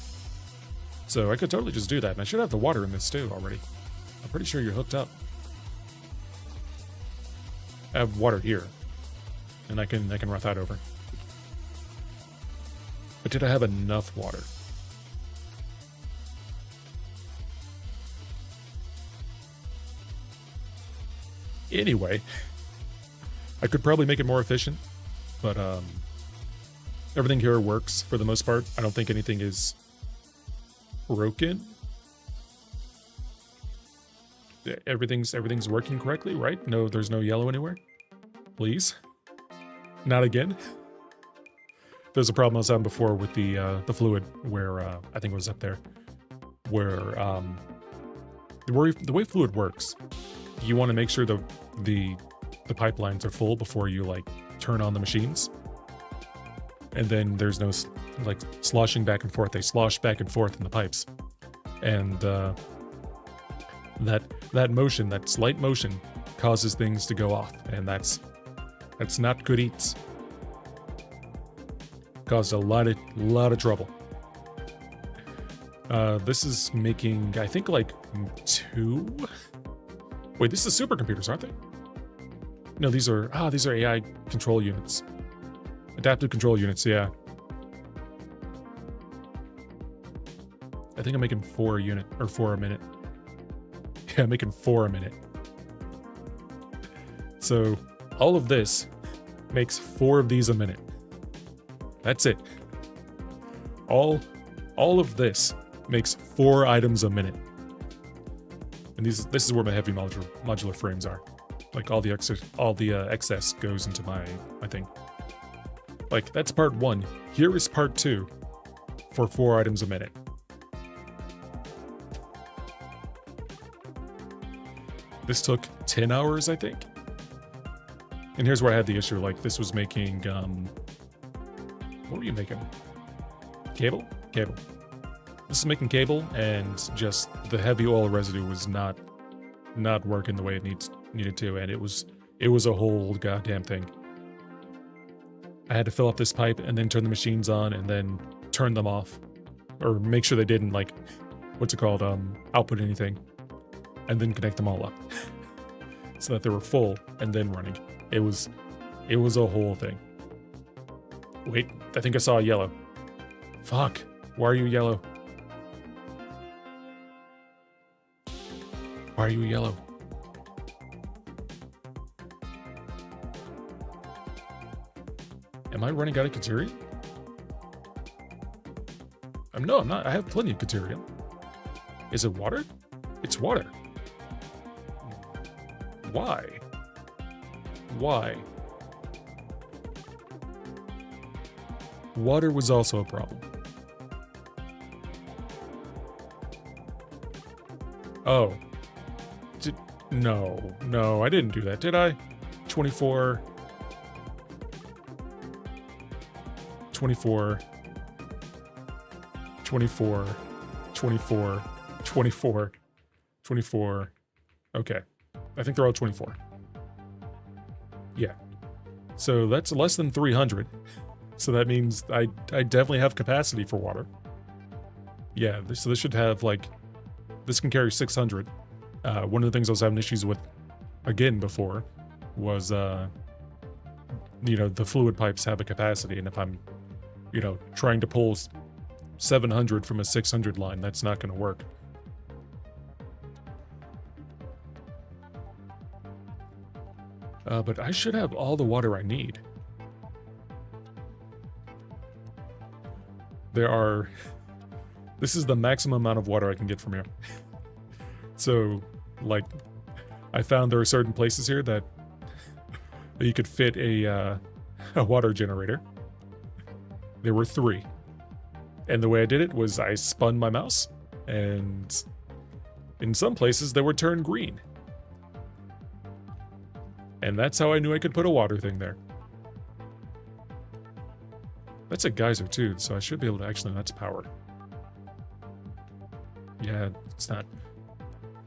Speaker 1: So I could totally just do that, and I should have the water in this too already. I'm pretty sure you're hooked up. I have water here, and I can route that over. But did I have enough water? Anyway, I could probably make it more efficient, but everything here works for the most part. I don't think anything is broken. everything's working correctly, right? No, there's no yellow anywhere. Please, not again. There's a problem I was having before with the fluid, where I think it was up there, where the way fluid works, you want to make sure the pipelines are full before you like turn on the machines, and then there's no like sloshing back and forth. They slosh back and forth in the pipes, and that motion, that slight motion, causes things to go off, and that's not good eats. Caused a lot of trouble. This is making, I think, like 2. Wait, this is supercomputers, aren't they? No, these are AI control units. Adaptive control units, yeah. I think I'm making 4 a unit, or 4 a minute. Yeah, I'm making 4 a minute. So all of this makes 4 of these a minute. That's it. All of this makes 4 items a minute. And this is where my heavy modular frames are. Like all the excess goes into my thing. Like that's part 1. Here is part 2 for 4 items a minute. This took 10 hours, I think. And here's where I had the issue. Like this was making what were you making? Cable? Cable. This is making cable, and just the heavy oil residue was not working the way it needed to, and it was a whole goddamn thing. I had to fill up this pipe and then turn the machines on and then turn them off, or make sure they didn't like output anything, and then connect them all up so that they were full and then running. It was a whole thing. Wait, I think I saw a yellow. Fuck. Why are you yellow? Why are you yellow? Am I running out of Kateria? No, I'm not. I have plenty of Kateria. Is it water? It's water. Why? Why? Water was also a problem. Oh. No, I didn't do that, did I? 24. 24. 24. 24. 24. 24. Okay. I think they're all 24. Yeah. So that's less than 300. So that means I definitely have capacity for water. Yeah, so this should have this can carry 600. One of the things I was having issues with again before was, the fluid pipes have a capacity, and if I'm, trying to pull 700 from a 600 line, that's not going to work. But I should have all the water I need. This is the maximum amount of water I can get from here. So, I found there are certain places here that you could fit a water generator. There were 3. And the way I did it was I spun my mouse, and in some places they would turn green. And that's how I knew I could put a water thing there. That's a geyser too, so I should be able to actually, that's power. Yeah, it's not.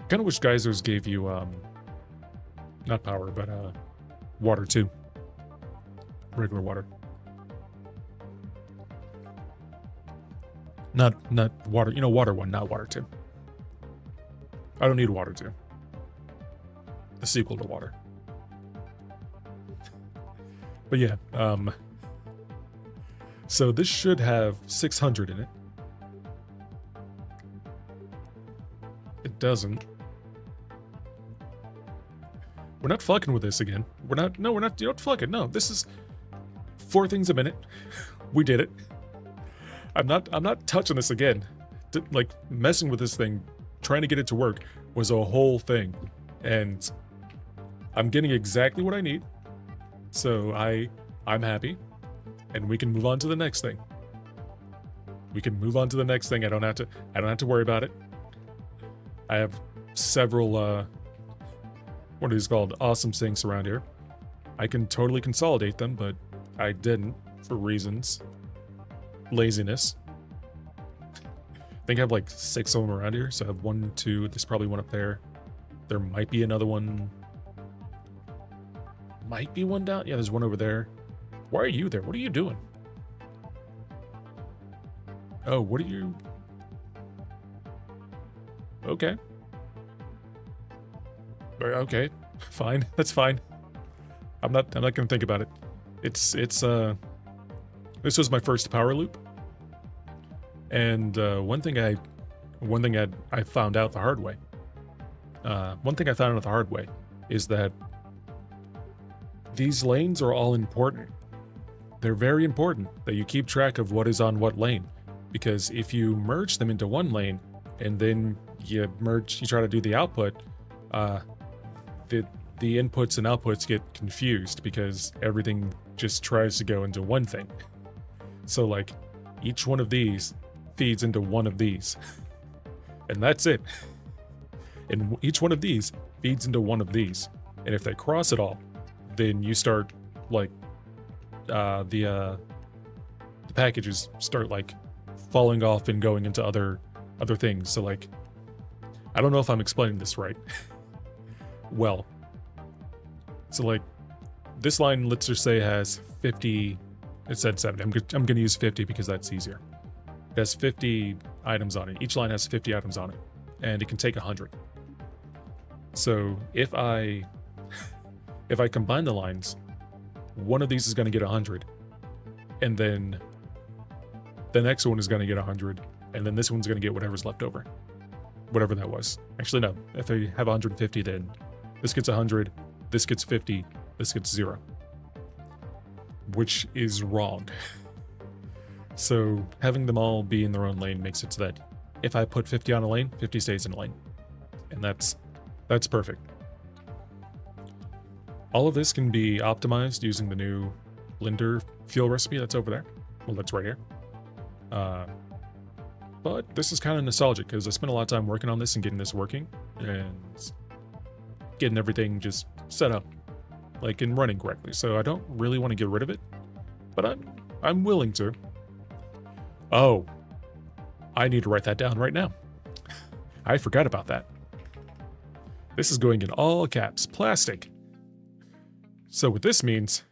Speaker 1: Kind of wish geysers gave you, not power, but water too. Regular water. Not water, water 1, not water 2. I don't need water 2. The sequel to water. But yeah, so this should have 600 in it. It doesn't. We're not fucking with this again. We're not, you don't fuck it. No, this is 4 things a minute. We did it. I'm not touching this again. Messing with this thing, trying to get it to work was a whole thing. And I'm getting exactly what I need. So I'm happy. And we can move on to the next thing. We can move on to the next thing. I don't have to worry about it. I have several what are these called? Awesome sinks around here. I can totally consolidate them, but I didn't for reasons. Laziness. I think I have like 6 of them around here. So I have 1, 2, there's probably one up there. There might be another one. Might be one down. Yeah, there's one over there. Why are you there? What are you doing? Oh, what are you? Okay. Okay, fine. That's fine. I'm not gonna think about it. It's this was my first power loop. And one thing I found out the hard way. One thing I found out the hard way is that these lanes are all important. They're very important that you keep track of what is on what lane, because if you merge them into one lane and then you try to do the output, the inputs and outputs get confused because everything just tries to go into one thing. So like each one of these feeds into one of these, and that's it. And each one of these feeds into one of these, and if they cross it all, then you start like the packages start like falling off and going into other things. So like, I don't know if I'm explaining this right. Well, so like this line, let's just say has 50. It said 70. I'm gonna use 50 because that's easier. It has 50 items on it. Each line has 50 items on it, and it can take 100. So if I combine the lines, one of these is going to get 100, and then the next one is going to get 100, and then this one's going to get whatever's left over, whatever that was. Actually, no. If I have 150, then this gets 100, this gets 50, this gets 0, which is wrong. So having them all be in their own lane makes it so that if I put 50 on a lane, 50 stays in a lane, and that's perfect. All of this can be optimized using the new Blender fuel recipe that's over there. Well, that's right here. But this is kind of nostalgic because I spent a lot of time working on this and getting this working and getting everything just set up, like, and running correctly. So I don't really want to get rid of it, but I'm willing to. Oh, I need to write that down right now. I forgot about that. This is going in all caps, plastic. So what this means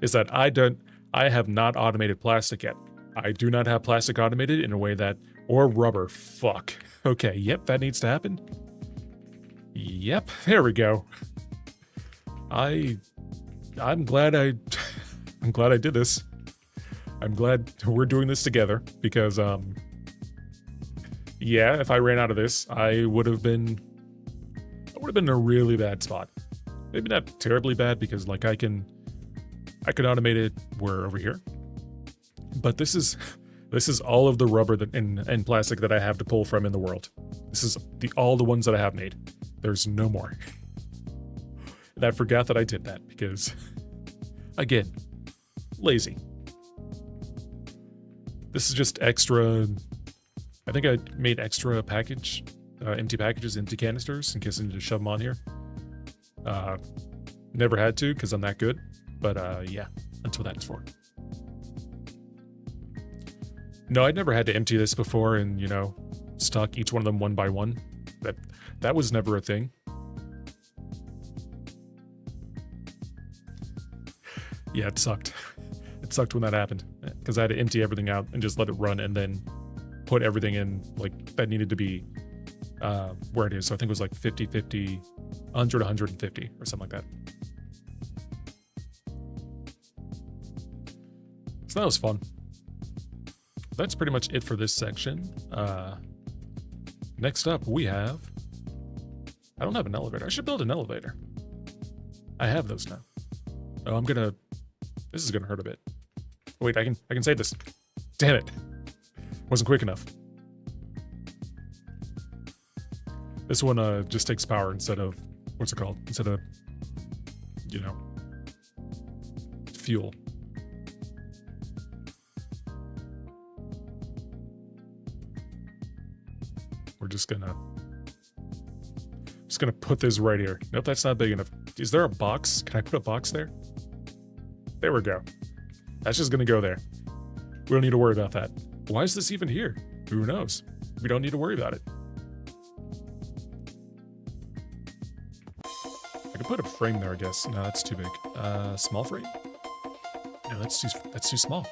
Speaker 1: is that I have not automated plastic yet. I do not have plastic automated in a way that, or rubber, fuck. Okay, yep, that needs to happen. Yep, there we go. I'm glad I did this. I'm glad we're doing this together because, yeah, if I ran out of this, I would have been in a really bad spot. Maybe not terribly bad because like I could automate it where over here. But this is all of the rubber and plastic that I have to pull from in the world. This is all the ones that I have made. There's no more. And I forgot that I did that because, again, lazy. This is just extra. I think I made extra empty packages, empty canisters in case I need to shove them on here. Never had to because I'm that good, but yeah, that's what that's for. No, I'd never had to empty this before and, you know, stock each one of them one by one. That was never a thing. Yeah, it sucked. It sucked when that happened because I had to empty everything out and just let it run and then put everything in like that needed to be where it is. So I think it was like 50, 50, 100, 150 or something like that. So that was fun. That's pretty much it for this section. Next up, we have... I don't have an elevator. I should build an elevator. I have those now. Oh, this is gonna hurt a bit. Wait, I can save this. Damn it. Wasn't quick enough. This one just takes power instead of, what's it called? Instead of, you know, fuel. We're just gonna put this right here. Nope, that's not big enough. Is there a box? Can I put a box there? There we go. That's just gonna go there. We don't need to worry about that. Why is this even here? Who knows? We don't need to worry about it. I could put a frame there, I guess. No, that's too big. Small frame? No, that's too small.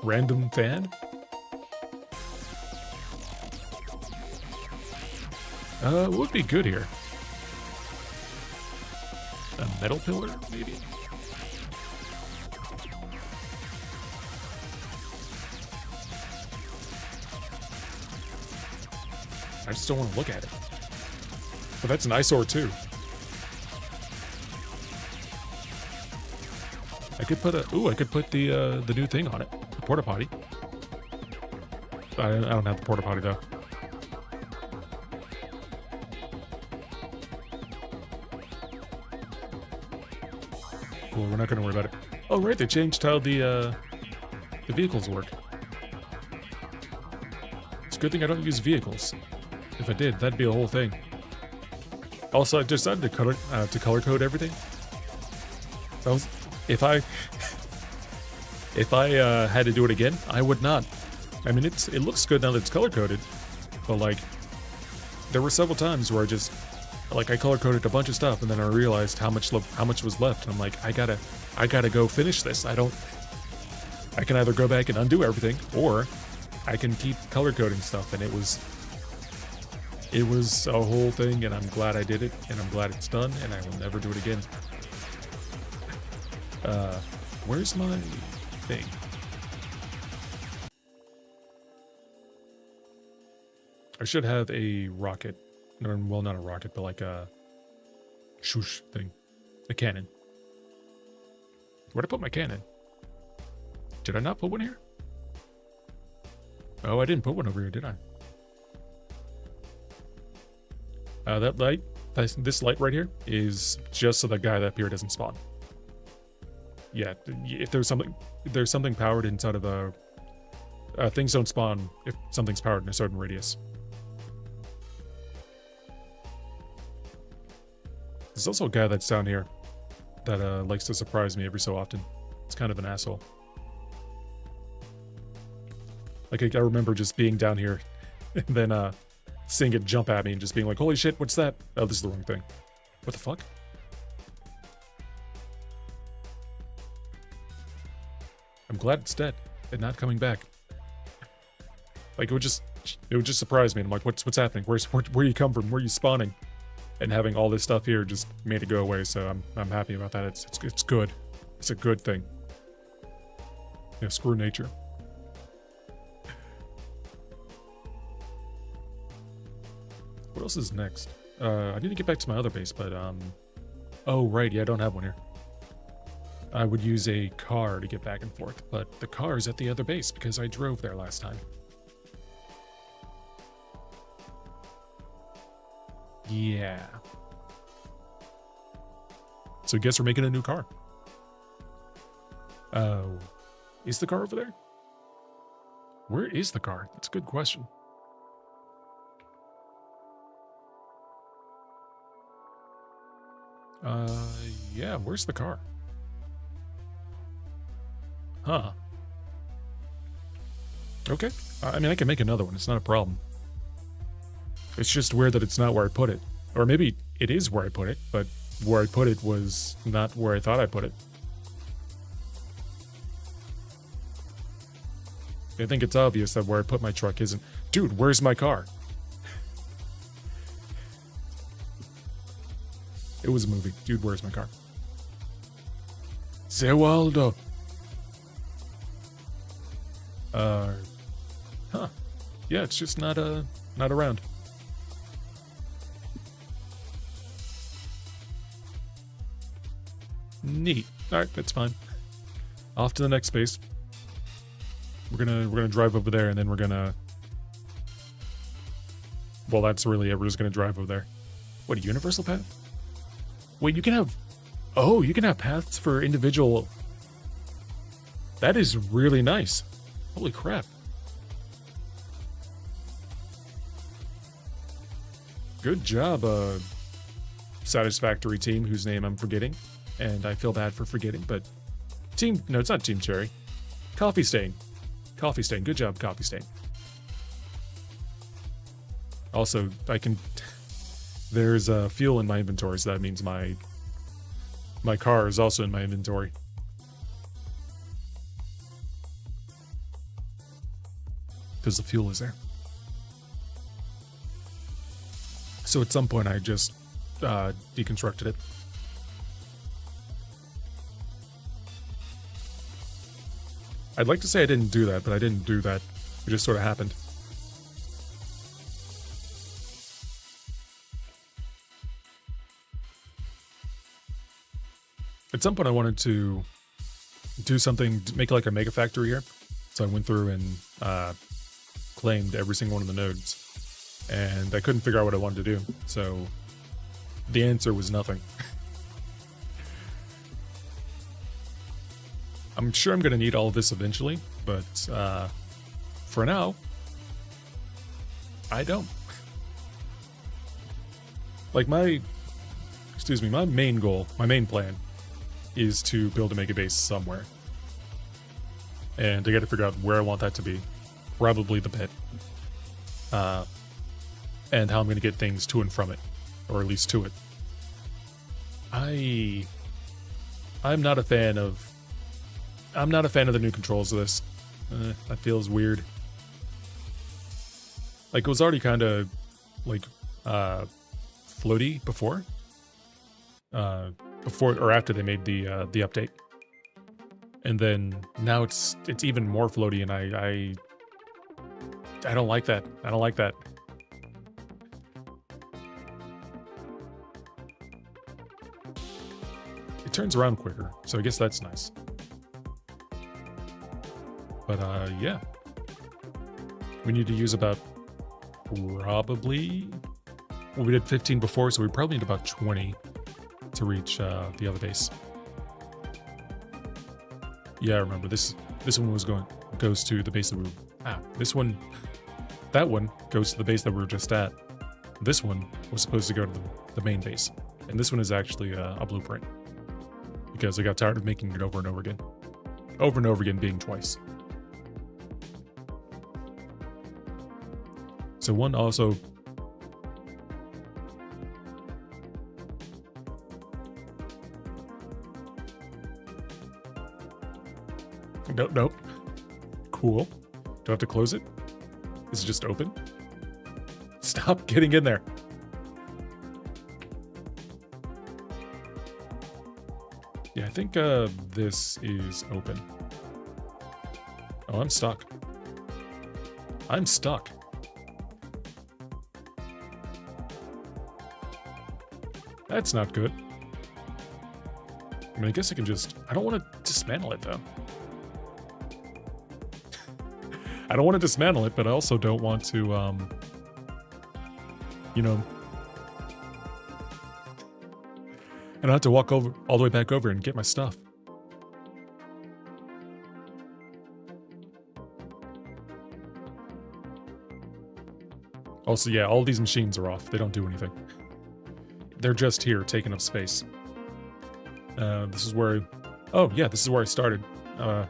Speaker 1: Random fan? What would be good here? A metal pillar, maybe? I just don't want to look at it. But that's an eyesore too. I could put the new thing on it. The porta potty. I don't have the porta potty though. Cool, we're not gonna worry about it. Oh right, they changed how the vehicles work. It's a good thing I don't use vehicles. If I did, that'd be a whole thing. Also, I decided to color code everything. If I had to do it again, I would not. I mean, it looks good now that it's color coded, but like, there were several times where I color coded a bunch of stuff, and then I realized how much was left, and I'm like, I gotta go finish this. I can either go back and undo everything, or I can keep color coding stuff, and it was a whole thing, and I'm glad I did it, and I'm glad it's done, and I will never do it again. Where's my thing? I should have a rocket. No, well, not a rocket, but like a shoosh thing. A cannon. Where'd I put my cannon? Did I not put one here? Oh, I didn't put one over here, did I? That light, this light right here, is just so the guy that up here doesn't spawn. Yeah, if there's something powered inside of a... things don't spawn if something's powered in a certain radius. There's also a guy that's down here that likes to surprise me every so often. It's kind of an asshole. Like, I remember just being down here and then seeing it jump at me and just being like, holy shit, what's that? Oh, this is the wrong thing. What the fuck? I'm glad it's dead and not coming back. Like, it would just surprise me. And I'm like, what's happening? Where you come from? Where are you spawning? And having all this stuff here just made it go away. So I'm happy about that. It's good. It's a good thing. Yeah, screw nature. What else is next? I need to get back to my other base, but oh right, yeah, I don't have one here. I would use a car to get back and forth, but the car is at the other base because I drove there last time. Yeah. So I guess we're making a new car. Oh, is the car over there? Where is the car? That's a good question. Yeah, where's the car? Huh. Okay. I mean, I can make another one. It's not a problem. It's just weird that it's not where I put it. Or maybe it is where I put it, but where I put it was not where I thought I put it. I think it's obvious that where I put my truck isn't... Dude, where's my car? It was a movie. Dude, where's my car? Zewaldo. Huh. Yeah, it's just not around. Neat. Alright, that's fine. Off to the next base. We're gonna drive over there, and then we're gonna Well, that's really it. We're just gonna drive over there. What, a universal path? Wait, you can have... Oh, you can have paths for individual... That is really nice. Holy crap. Good job, Satisfactory team, whose name I'm forgetting. And I feel bad for forgetting, but... Team... No, it's not Team Cherry. Coffee Stain. Coffee Stain. Good job, Coffee Stain. Also, I can... There's fuel in my inventory, so that means my car is also in my inventory. Because the fuel is there. So at some point I just deconstructed it. I'd like to say I didn't do that, but I didn't do that. It just sort of happened. At some point I wanted to do something, make like a mega factory here. So I went through and claimed every single one of the nodes. And I couldn't figure out what I wanted to do. So the answer was nothing. I'm sure I'm going to need all of this eventually, but for now, I don't. Like my main goal, my main plan is to build a mega base somewhere. And I got to figure out where I want that to be. Probably the pit. And how I'm going to get things to and from it. Or at least to it. I'm not a fan of the new controls of this. That feels weird. Like, it was already kind of, like, floaty before. Before or after they made the update. And then now it's even more floaty, and I don't like that. I don't like that. It turns around quicker, so I guess that's nice. But yeah. We need to use about probably... Well, we did 15 before, so we probably need about 20 to reach the other base. Yeah, I remember this one goes to the base that we were... that one goes to the base that we were just at. This one was supposed to go to the main base. And this one is actually a blueprint. Because I got tired of making it over and over again. Over and over again being twice. So one also... Nope. Cool. Do I have to close it? Is it just open? Stop getting in there. Yeah, I think this is open. Oh, I'm stuck. I'm stuck. That's not good. I mean, I guess I can just... I don't want to dismantle it, though. I don't want to dismantle it, but I also don't want to, you know... I don't have to walk over all the way back over and get my stuff. Also, yeah, all these machines are off. They don't do anything. They're just here, taking up space. This is where... Oh, yeah, this is where I started. The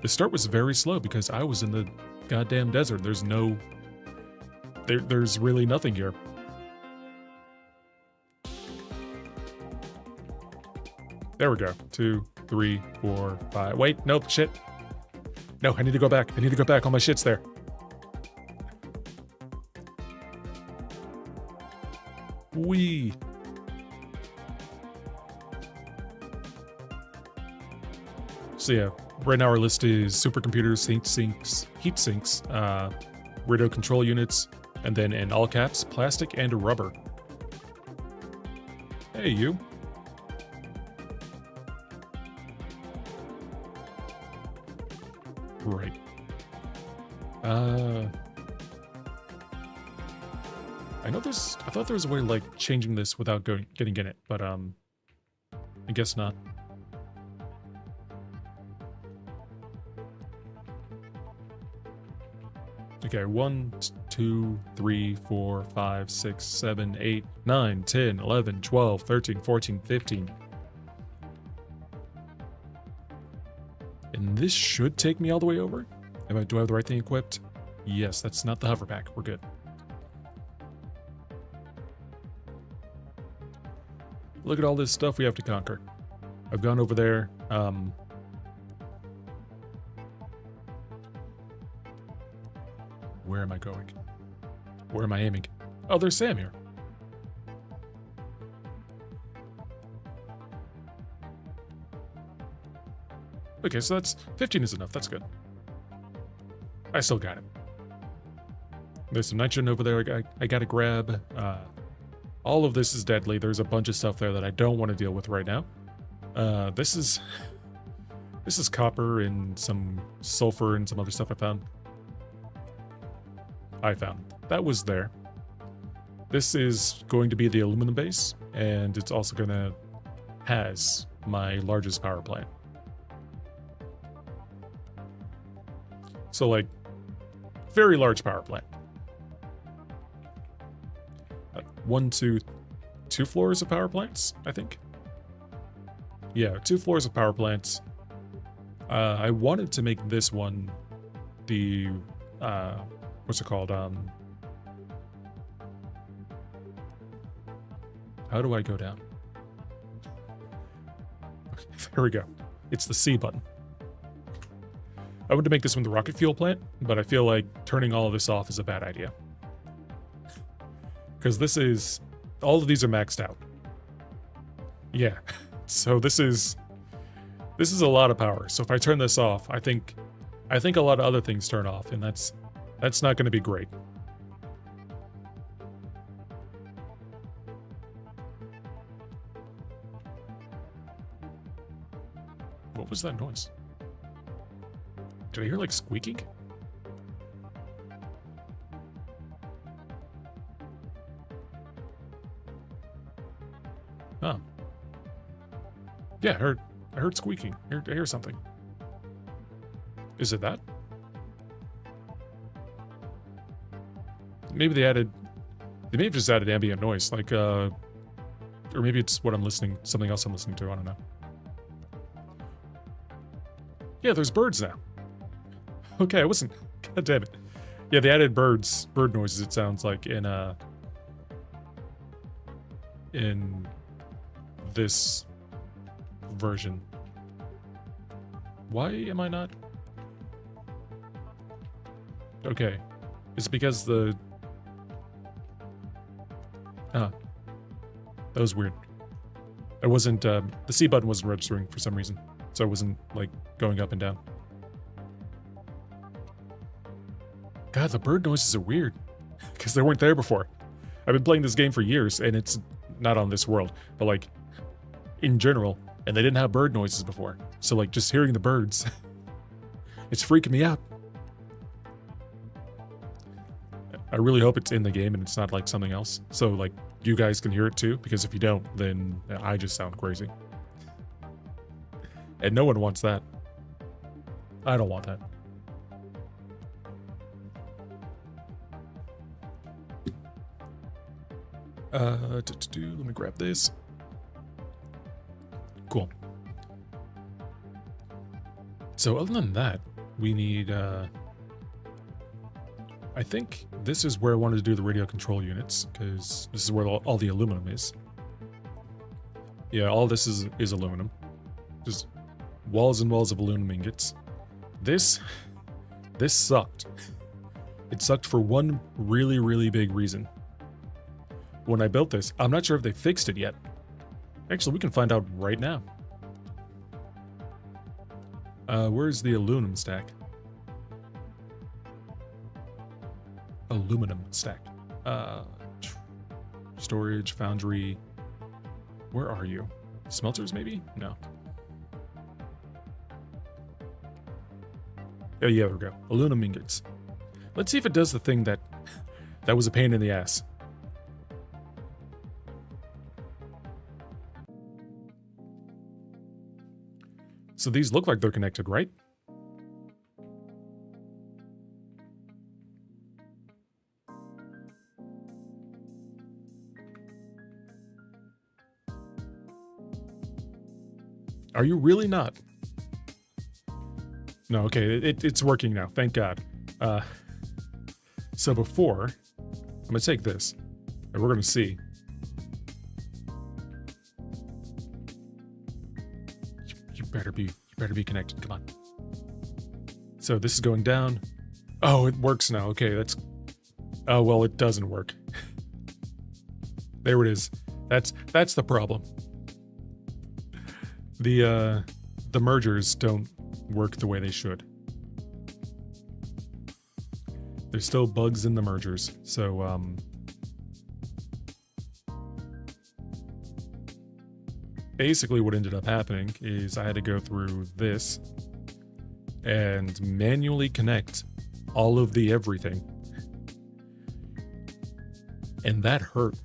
Speaker 1: start was very slow because I was in the goddamn desert. There's no... There's really nothing here. There we go. 2, 3, 4, 5. Wait, nope, shit. No, I need to go back. I need to go back. All my shit's there. Wee. So yeah, right now our list is supercomputers, heat sinks, radio control units, and then in all caps, plastic and rubber. Hey, you. Right. I thought there was a way to, like, changing this without getting in it, but, I guess not. Okay, 1, 2, 3, 4, 5, 6, 7, 8, 9, 10, 11, 12, 13, 14, 15. And this should take me all the way over? Do I have the right thing equipped? Yes, that's not the hoverback. We're good. Look at all this stuff we have to conquer. I've gone over there. Where am I going? Where am I aiming? Oh, there's Sam here. Okay, so that's 15 is enough. That's good. I still got it. There's some nitrogen over there I gotta grab. All of this is deadly. There's a bunch of stuff there that I don't want to deal with right now. This is copper and some sulfur and some other stuff I found. That was there. This is going to be the aluminum base, and it's also gonna has my largest power plant. So, like, very large power plant. 1, 2, 2 floors of power plants, I think. Yeah, 2 floors of power plants. I wanted to make this one the what's it called? How do I go down? Okay, there we go. It's the C button. I wanted to make this one the rocket fuel plant, but I feel like turning all of this off is a bad idea. Because all of these are maxed out. Yeah, so this is a lot of power. So if I turn this off, I think a lot of other things turn off, and that's not going to be great. What was that noise? Did I hear, like, squeaking? Oh. Yeah, I heard squeaking. I hear something. Is it that? Maybe they may have just added ambient noise, like, or maybe it's something else I'm listening to, I don't know. Yeah, there's birds now. Okay, I wasn't, god damn it. Yeah, they added bird noises, it sounds like, in this version. Why am I not? Okay. Is it because that was weird. It wasn't, the C button wasn't registering for some reason. So it wasn't, like, going up and down. God, the bird noises are weird. Because they weren't there before. I've been playing this game for years, and it's not on this world, but, like, in general, and they didn't have bird noises before. So, like, just hearing the birds, it's freaking me out. I really hope it's in the game and it's not, like, something else. So, like, you guys can hear it too, because if you don't, then I just sound crazy. And no one wants that. I don't want that. Let me grab this. Cool. So other than that, we need, I think this is where I wanted to do the radio control units, because this is where all the aluminum is. Yeah, all this is aluminum. Just walls and walls of aluminum ingots. This sucked. It sucked for one really, really big reason. When I built this, I'm not sure if they fixed it yet. Actually, we can find out right now. Where's the aluminum stack? Aluminum stack. Storage, foundry. Where are you? Smelters, maybe? No. Oh, yeah, there we go. Aluminum ingots. Let's see if it does the thing that was a pain in the ass. So these look like they're connected, right? Are you really not? No, okay, it's working now, thank God. So before, I'm gonna take this, and we're gonna see. You better be connected, come on. So this is going down. Oh, it works now, okay, that's... Oh, well, it doesn't work. There it is. That's the problem. The mergers don't work the way they should. There's still bugs in the mergers, so basically what ended up happening is I had to go through this and manually connect all of the everything. And that hurt.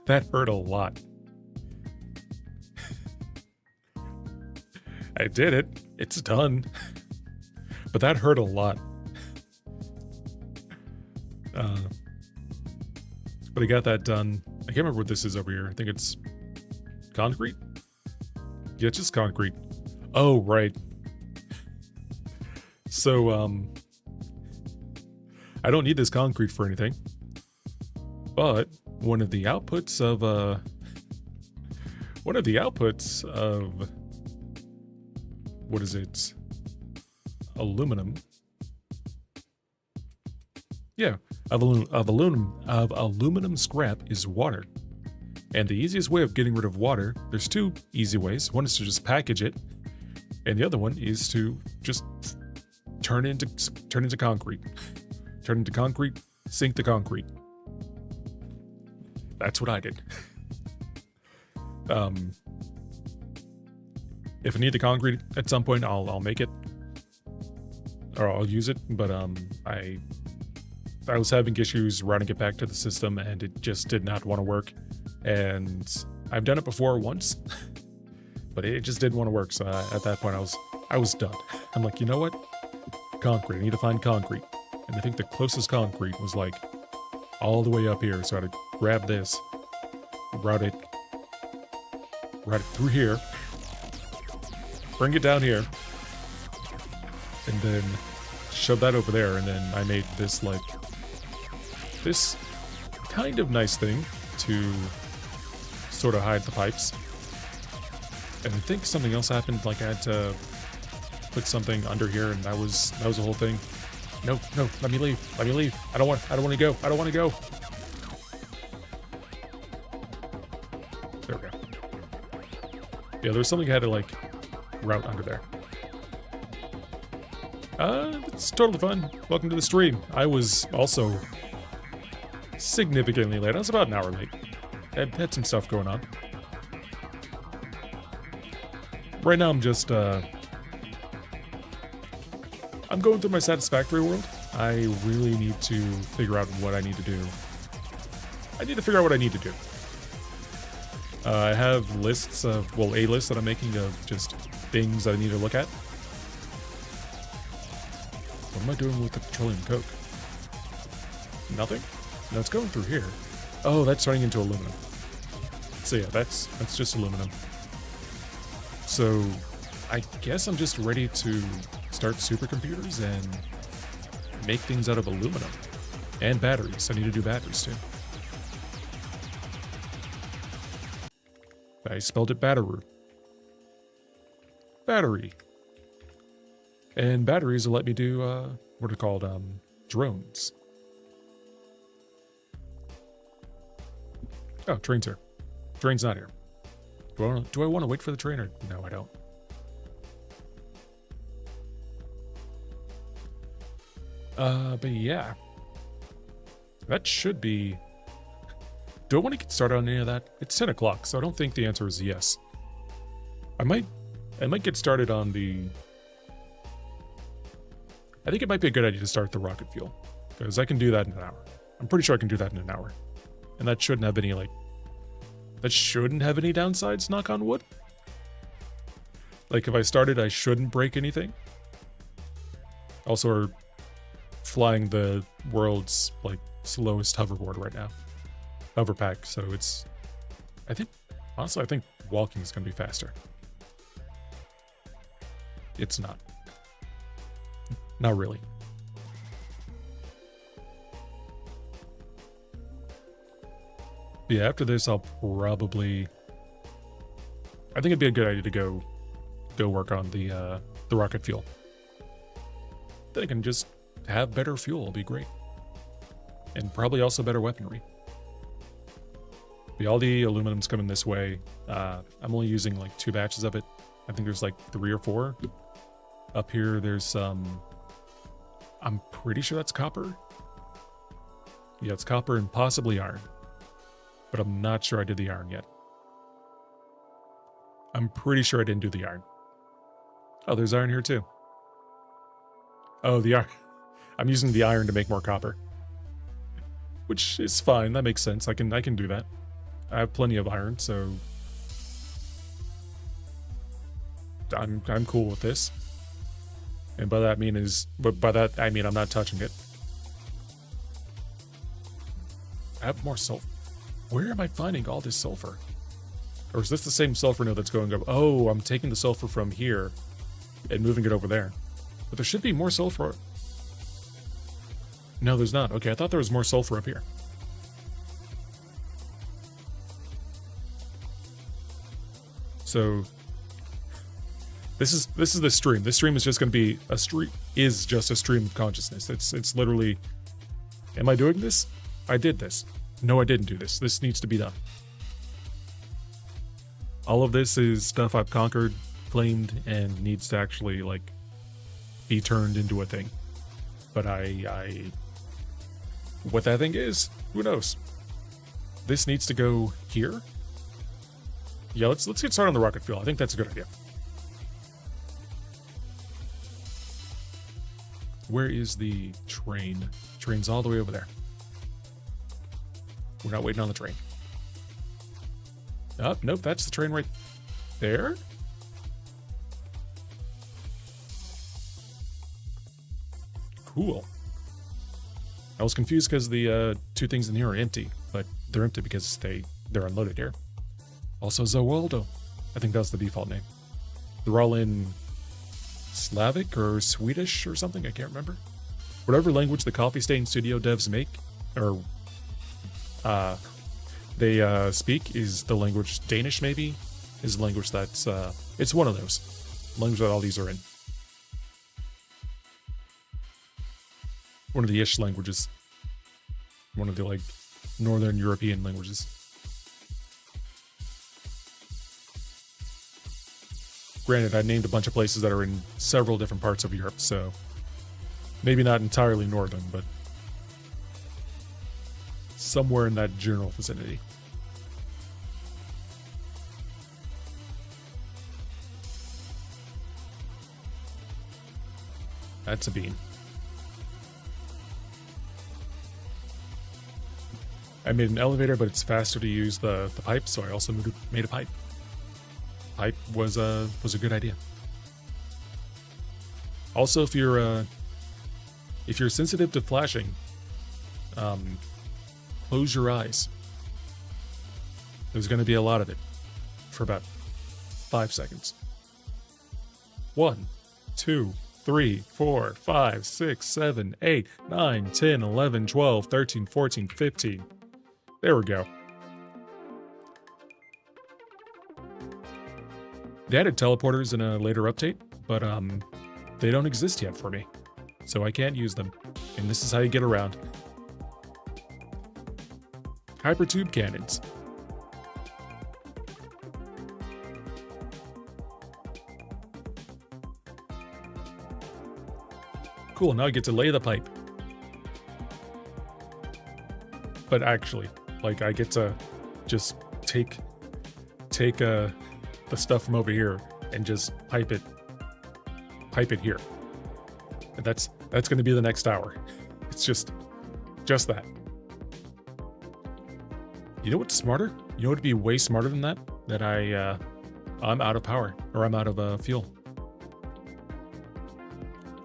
Speaker 1: That hurt a lot. I did it. It's done. But that hurt a lot. But I got that done. I can't remember what this is over here. I think it's concrete? Yeah, it's just concrete. Oh, right. So, I don't need this concrete for anything. But one of the outputs of what is it? Aluminum. Yeah, of aluminum scrap is water. And the easiest way of getting rid of water, there's two easy ways. One is to just package it, and the other one is to just turn into concrete. Turn into concrete, sink the concrete. That's what I did. If I need the concrete at some point, I'll make it, or I'll use it. But I was having issues routing it back to the system, and it just did not want to work. And I've done it before once, but it just didn't want to work. So at that point, I was done. I'm like, you know what? Concrete. I need to find concrete. And I think the closest concrete was like all the way up here. So I had to grab this, route it through here, bring it down here, and then shove that over there. And then I made this like this kind of nice thing to sort of hide the pipes. And I think something else happened, like I had to put something under here, and that was the whole thing. No, let me leave. I don't want to go. There we go. Yeah, there's something I had to like route under there. It's totally fun. Welcome to the stream. I was also significantly late. I was about an hour late. I had some stuff going on. Right now I'm just, I'm going through my satisfactory world. I really need to figure out what I need to do. I have lists of, well, a list that I'm making of just things that I need to look at. What am I doing with the petroleum coke? Nothing? No, it's going through here. Oh, that's turning into aluminum. So yeah, that's just aluminum. So I guess I'm just ready to start supercomputers and make things out of aluminum. And batteries. I need to do batteries too. I spelled it battery. Battery. And batteries will let me do, what are called, drones. Oh, train's here. Train's not here. Do I want to wait for the train, or no, I don't. But yeah. That should be... Do I want to get started on any of that? It's 10 o'clock, so I don't think the answer is yes. I might get started on the... I think it might be a good idea to start the rocket fuel, because I can do that in an hour. I'm pretty sure I can do that in an hour. And that shouldn't have any, like... That shouldn't have any downsides, knock on wood. Like if I started, I shouldn't break anything. Also, we're flying the world's like slowest hoverboard right now. Hoverpack, so it's... honestly, I think walking is going to be faster. It's not. Not really. Yeah, after this, I'll probably... I think it'd be a good idea to go work on the rocket fuel. Then I can just have better fuel. It'll be great. And probably also better weaponry. All the aluminum's coming this way. I'm only using like 2 batches of it. I think there's like 3 or 4. Up here, there's I'm pretty sure that's copper. Yeah, it's copper and possibly iron. But I'm not sure I did the iron yet. I'm pretty sure I didn't do the iron. Oh, there's iron here too. Oh, the iron. I'm using the iron to make more copper. Which is fine, that makes sense. I can do that. I have plenty of iron, so I'm cool with this. And by that I mean I'm not touching it. I have more sulfur. Where am I finding all this sulfur? Or is this the same sulfur node that's going up? Oh, I'm taking the sulfur from here and moving it over there. But there should be more sulfur. No, there's not. Okay, I thought there was more sulfur up here. So this is the stream. This stream is just going to be a stream. Is just a stream of consciousness. It's literally. Am I doing this? I did this. No, I didn't do this. This needs to be done. All of this is stuff I've conquered, claimed, and needs to actually like be turned into a thing. But what that thing is, who knows? This needs to go here. Yeah, let's get started on the rocket fuel. I think that's a good idea. Where is the train? Train's all the way over there. We're not waiting on the train. Oh, nope, that's the train right there. Cool. I was confused because the 2 things in here are empty, but they're empty because they're unloaded here. Also Zowaldo. I think that's the default name. They're all in Slavic or Swedish or something, I can't remember. Whatever language the Coffee Stain Studio devs make, or they speak, is the language Danish, maybe? Is the language that's, it's one of those. Language that all these are in. One of the ish languages. One of the, like, Northern European languages. Granted, I named a bunch of places that are in several different parts of Europe, so maybe not entirely northern, but somewhere in that general vicinity. That's a bean. I made an elevator, but it's faster to use the pipe, so I also made a pipe. Pipe was a good idea. Also, if you're sensitive to flashing, close your eyes. There's going to be a lot of it for about 5 seconds. 1, 2, 3, 4, 5, 6, 7, 8, 9, 10, 11, 12, 13, 14, 15. There we go. They added teleporters in a later update, but they don't exist yet for me, so I can't use them. And this is how you get around. Hypertube cannons. Cool, now I get to lay the pipe. But actually, like, I get to just take the stuff from over here and just pipe it here. And that's going to be the next hour. It's just that. You know what's smarter? You know what would be way smarter than that? That I'm out of power, or I'm out of fuel.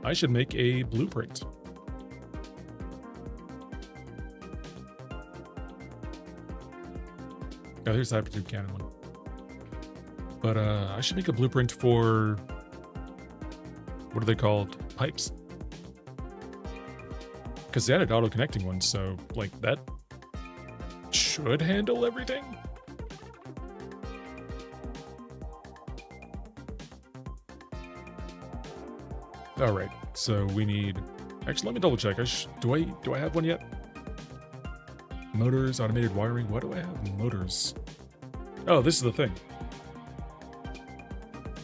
Speaker 1: I should make a blueprint. Oh, there's the hypertube cannon one. But I should make a blueprint for, what are they called? Pipes. Because they added auto-connecting ones, so like that should handle everything. All right, so we need. Actually, let me double check. Do I have one yet? Motors, automated wiring. Why do I have motors? Oh, this is the thing.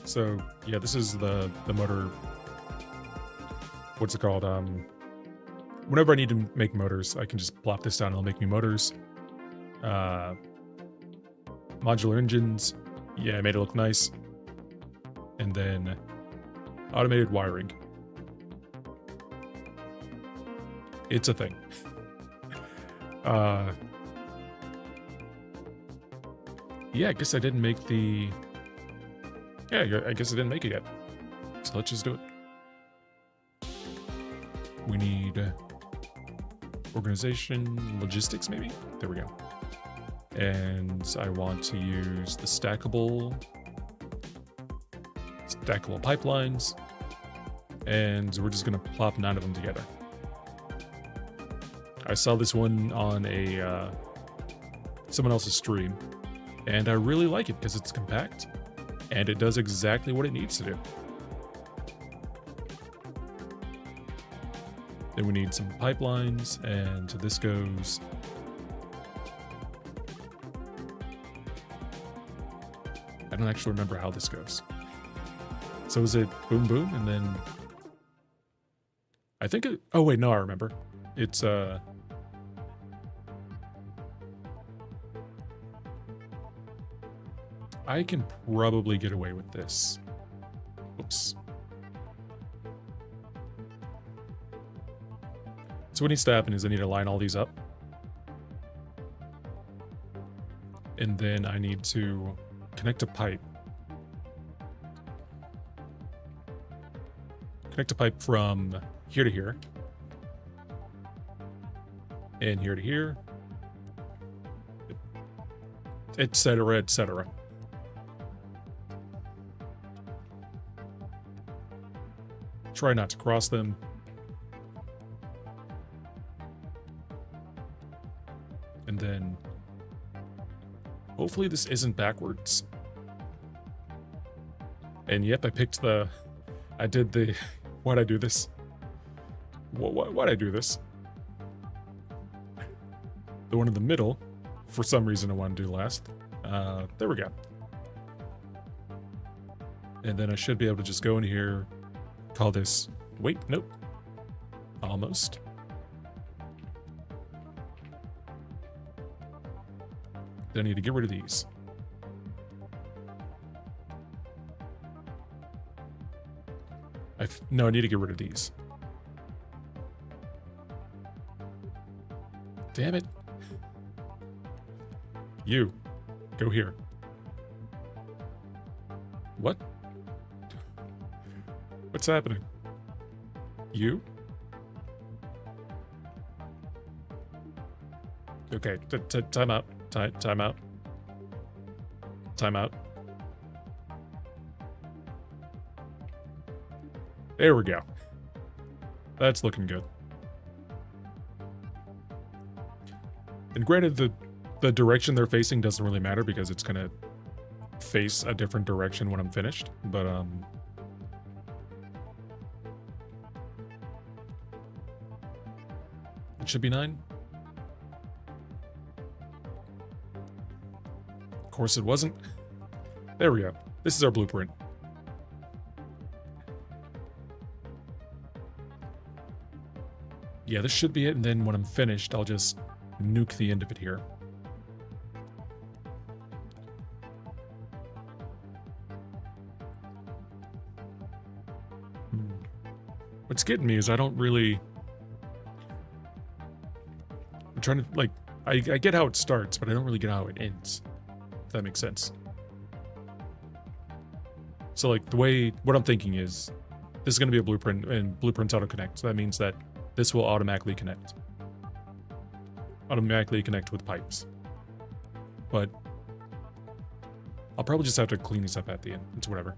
Speaker 1: So yeah, this is the motor. What's it called? Whenever I need to make motors, I can just plop this down and it'll make me motors. Modular engines. Yeah, I made it look nice. And then automated wiring. It's a thing. Yeah, I guess I didn't make the... Yeah, I guess I didn't make it yet. So let's just do it. We need organization, logistics maybe? There we go. And I want to use the stackable pipelines. And we're just gonna plop 9 of them together. I saw this one on a someone else's stream, and I really like it because it's compact, and it does exactly what it needs to do. Then we need some pipelines, and this goes... I don't actually remember how this goes. So is it boom boom, and then... I think it... Oh wait, no, I remember. It's I can probably get away with this. Oops. So what needs to happen is I need to line all these up. And then I need to connect a pipe. Connect a pipe from here to here. And here to here. Etc., etc. Try not to cross them. And then hopefully this isn't backwards. And yep, I picked the... I did the... Why'd I do this? Why'd I do this? The one in the middle, for some reason I want to do last. There we go. And then I should be able to just go in here, call this... Wait, nope. Almost. Then I need to get rid of these. No, I need to get rid of these. Damn it. You. Go here. What? What's happening? You? Okay, time out. Time out. Time out. There we go. That's looking good. And granted, the direction they're facing doesn't really matter because it's gonna face a different direction when I'm finished, but it should be 9. Of course it wasn't. There we go. This is our blueprint. Yeah, this should be it, and then when I'm finished, I'll just nuke the end of it here. What's getting me is I don't really... I'm trying to, like... I get how it starts, but I don't really get how it ends. If that makes sense. So like what I'm thinking is, this is going to be a blueprint, and blueprints auto connect. So that means that this will automatically connect. Automatically connect with pipes. But I'll probably just have to clean these up at the end. It's whatever.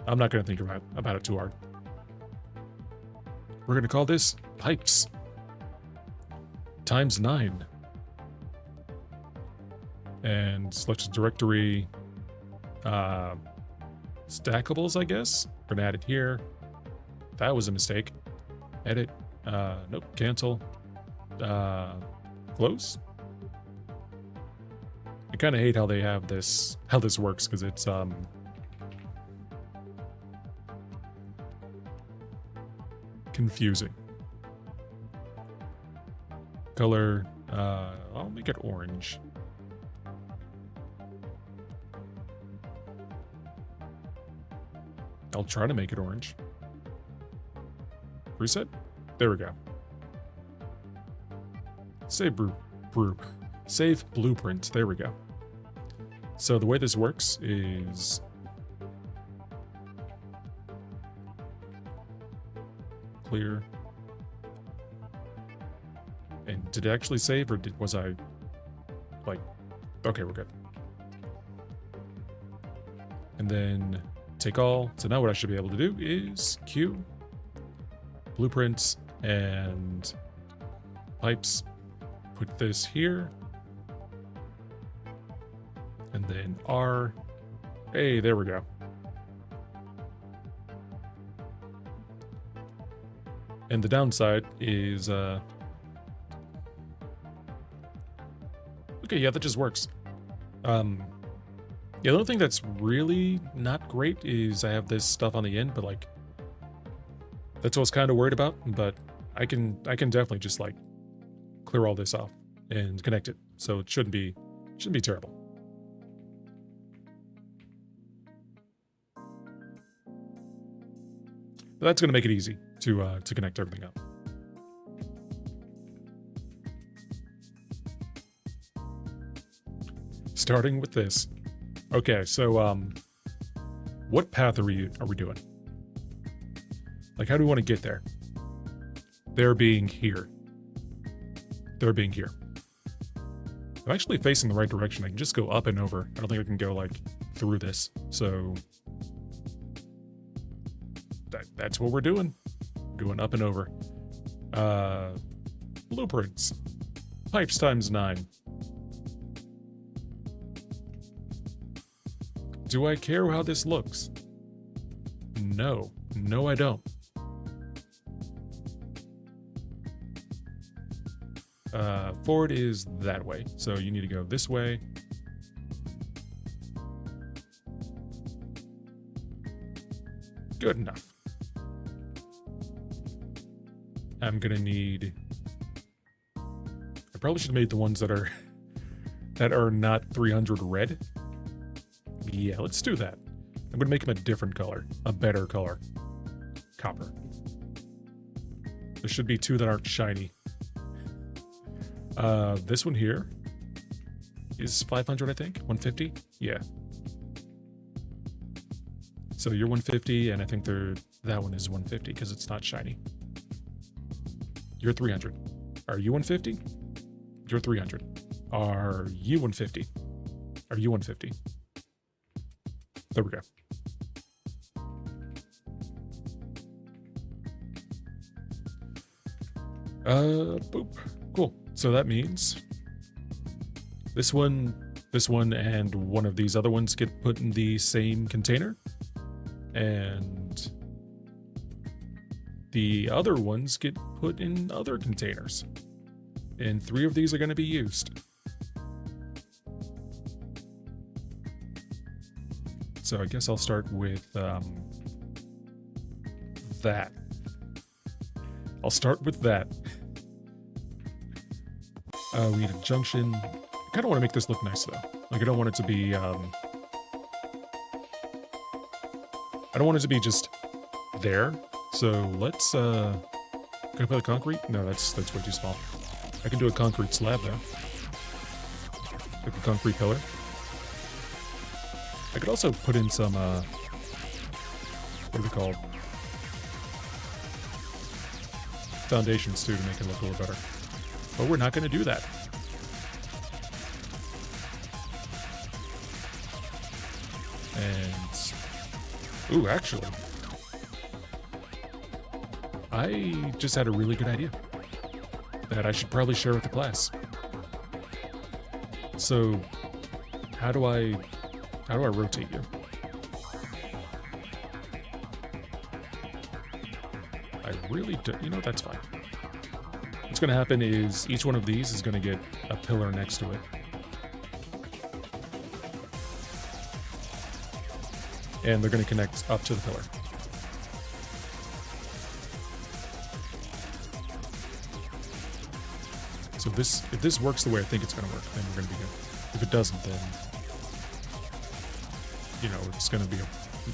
Speaker 1: I'm not going to think about it too hard. We're going to call this pipes times 9. And select directory, stackables, I guess. We're gonna add it here. That was a mistake. Edit, nope, cancel, close. I kind of hate how they have this, how this works, because it's, confusing. Color, I'll make it orange. I'll try to make it orange. Reset? There we go. Save Save blueprint. There we go. So the way this works is clear. And did it actually save, or was I like, okay, we're good. And then take all. So now what I should be able to do is Q, blueprints, and pipes. Put this here. And then R. Hey, there we go. And the downside is, okay, yeah, that just works. The other thing that's really not great is I have this stuff on the end, but like, that's what I was kind of worried about, but I can definitely just like clear all this off and connect it. So it shouldn't be terrible. But that's going to make it easy to connect everything up. Starting with this. Okay, so what path are we doing? Like, how do we want to get there? There being here. There being here. I'm actually facing the right direction. I can just go up and over. I don't think I can go like through this. So that's what we're doing. Going up and over. Blueprints. Pipes times 9. Do I care how this looks? No. No, I don't. Forward is that way, so you need to go this way. Good enough. I'm gonna need... I probably should have made the ones that are not 300 red. Yeah, let's do that. I'm gonna make them a different color, a better color. Copper. There should be 2 that aren't shiny. This one here is 500, I think. 150? Yeah. So you're 150, and I think that one is 150 because it's not shiny. You're 300. Are you 150? You're 300. Are you 150? Are you 150? There we go. Boop. Cool. So that means this one, and one of these other ones get put in the same container. And the other ones get put in other containers. And 3 of these are going to be used. So I guess I'll start with that. I'll start with that. We need a junction. I kind of want to make this look nice though. Like, I don't want it to be I don't want it to be just there. So let's can I put a concrete? No, that's way too small. I can do a concrete slab though. Like a concrete pillar. I could also put in some what are they called? Foundations too, to make it look a little better. But we're not going to do that. And, ooh, actually, I just had a really good idea that I should probably share with the class. So, how do I rotate you? I really do, you know, that's fine. What's going to happen is each one of these is going to get a pillar next to it. And they're going to connect up to the pillar. So if this works the way I think it's going to work, then we're going to be good. If it doesn't, then, you know, it's going to be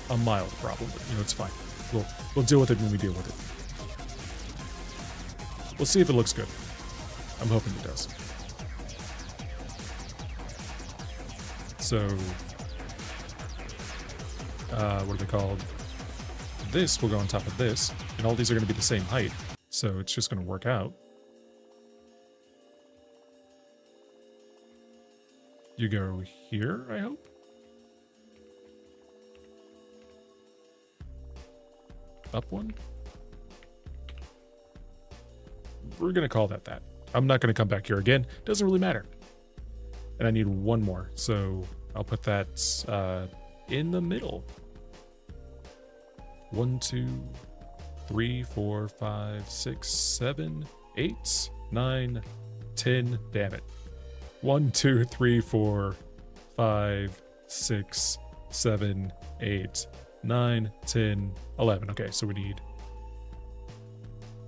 Speaker 1: a mild problem, but, you know, it's fine. We'll deal with it when we deal with it. We'll see if it looks good. I'm hoping it does. So, what are they called? This will go on top of this, and all these are going to be the same height, so it's just going to work out. You go here, I hope? Up one? We're going to call that that. I'm not going to come back here again. Doesn't really matter. And I need one more, so I'll put that in the middle. 1, 2, 3, 4, 5, 6, 7, 8, 9, 10. Damn it. 1, 2, 3, 4, 5, 6, 7, 8, 9, 10, 11. Okay, so we need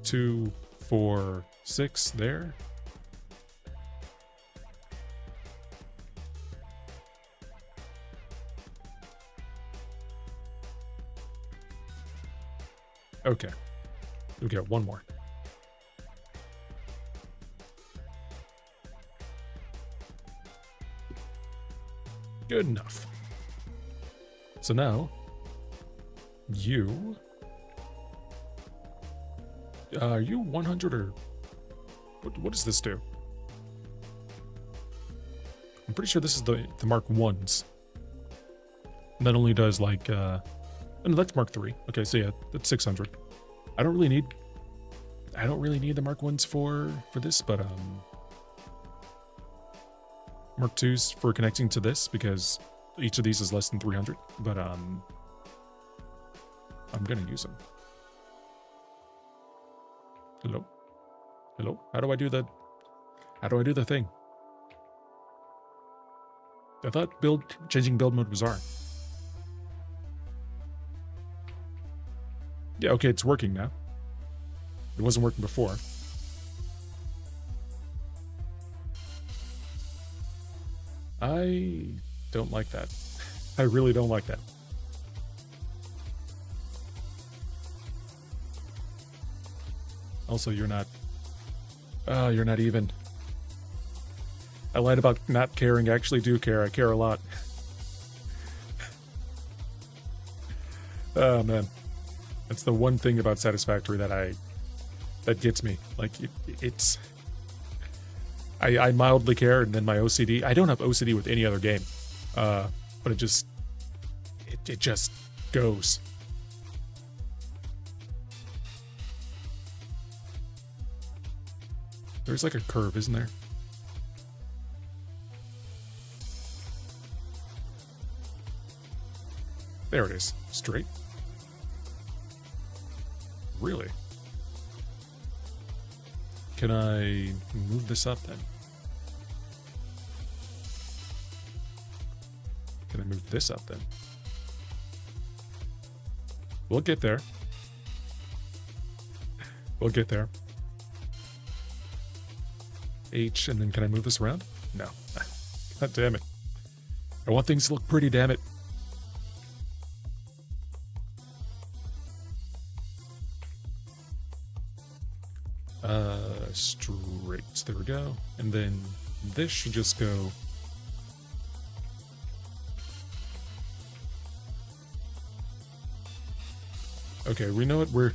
Speaker 1: 2, 4, 6 there. Okay. We got one more. Good enough. So now, you... are you 100 or... What does this do? I'm pretty sure this is the Mark 1s. And that only does like... no, that's Mark 3. Okay, so yeah, that's 600. I don't really need the Mark 1s for this, but Mark 2s for connecting to this, because each of these is less than 300, but I'm gonna use them. Hello? Hello? How do I do the thing? I thought changing build mode was R. Yeah, okay, it's working now. It wasn't working before. I don't like that. I really don't like that. Also, you're not even. I lied about not caring. I actually do care. I care a lot. Oh, man. That's the one thing about Satisfactory that gets me. Like, it's... I mildly care, and then my OCD... I don't have OCD with any other game. But it just goes. There's like a curve, isn't there? There it is. Straight. Really? Can I move this up then? Can I move this up then? We'll get there. We'll get there. H, and then can I move this around? No. God damn it. I want things to look pretty, damn it. Straight. There we go. And then this should just go... Okay, we know what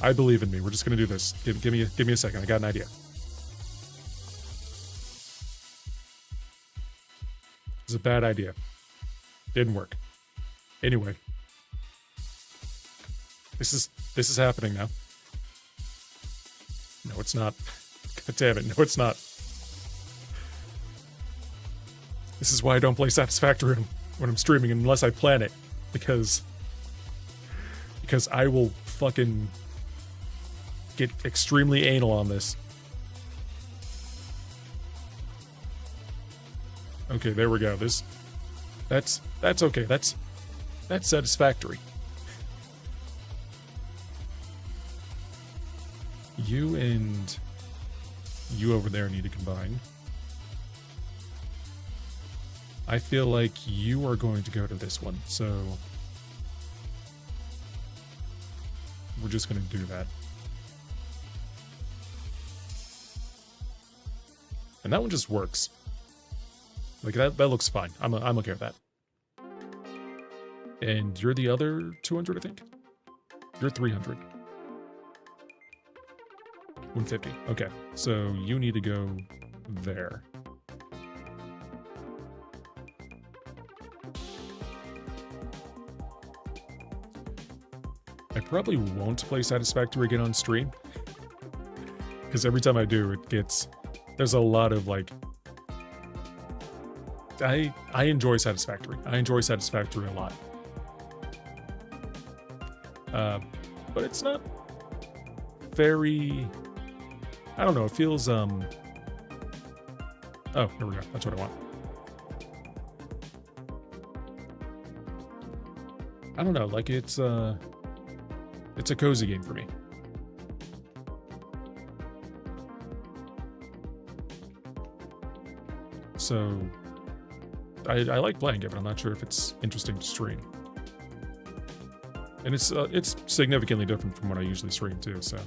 Speaker 1: I believe in me. We're just gonna do this. Give me a second. I got an idea. It's a bad idea. Didn't work. Anyway. This is happening now. No, it's not. God damn it. No, it's not. This is why I don't play Satisfactory when I'm streaming unless I plan it. Because I will fucking get extremely anal on this. Okay, there we go. That's okay. That's satisfactory. You and you over there need to combine. I feel like you are going to go to this one, so we're just going to do that. And that one just works. Like, that looks fine. I'm okay with that. And you're the other 200, I think? You're 300. 150. Okay, so you need to go there. I probably won't play Satisfactory again on stream. Because every time I do, there's a lot of, like... I enjoy Satisfactory. I enjoy Satisfactory a lot. But it's not very... I don't know, it feels, Oh, there we go. That's what I want. I don't know, like, it's a cozy game for me. So, I like playing it, but I'm not sure if it's interesting to stream. And it's significantly different from what I usually stream too, so...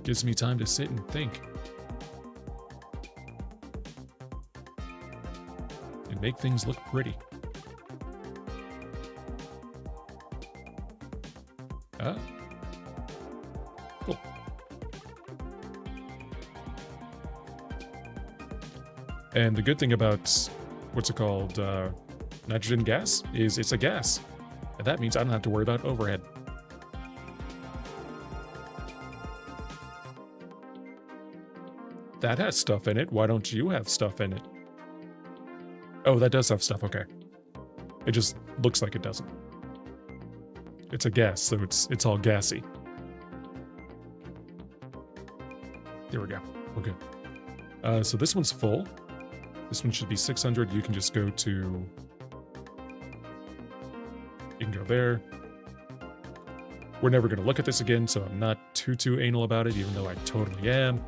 Speaker 1: Gives me time to sit and think. And make things look pretty. Cool. And the good thing about, what's it called, nitrogen gas, is it's a gas. And that means I don't have to worry about overhead. That has stuff in it. Why don't you have stuff in it? Oh, that does have stuff. Okay. It just looks like it doesn't. It's a gas, so it's all gassy. There we go. We're good. So this one's full. This one should be 600. You can just go to... You can go there. We're never going to look at this again, so I'm not too anal about it, even though I totally am.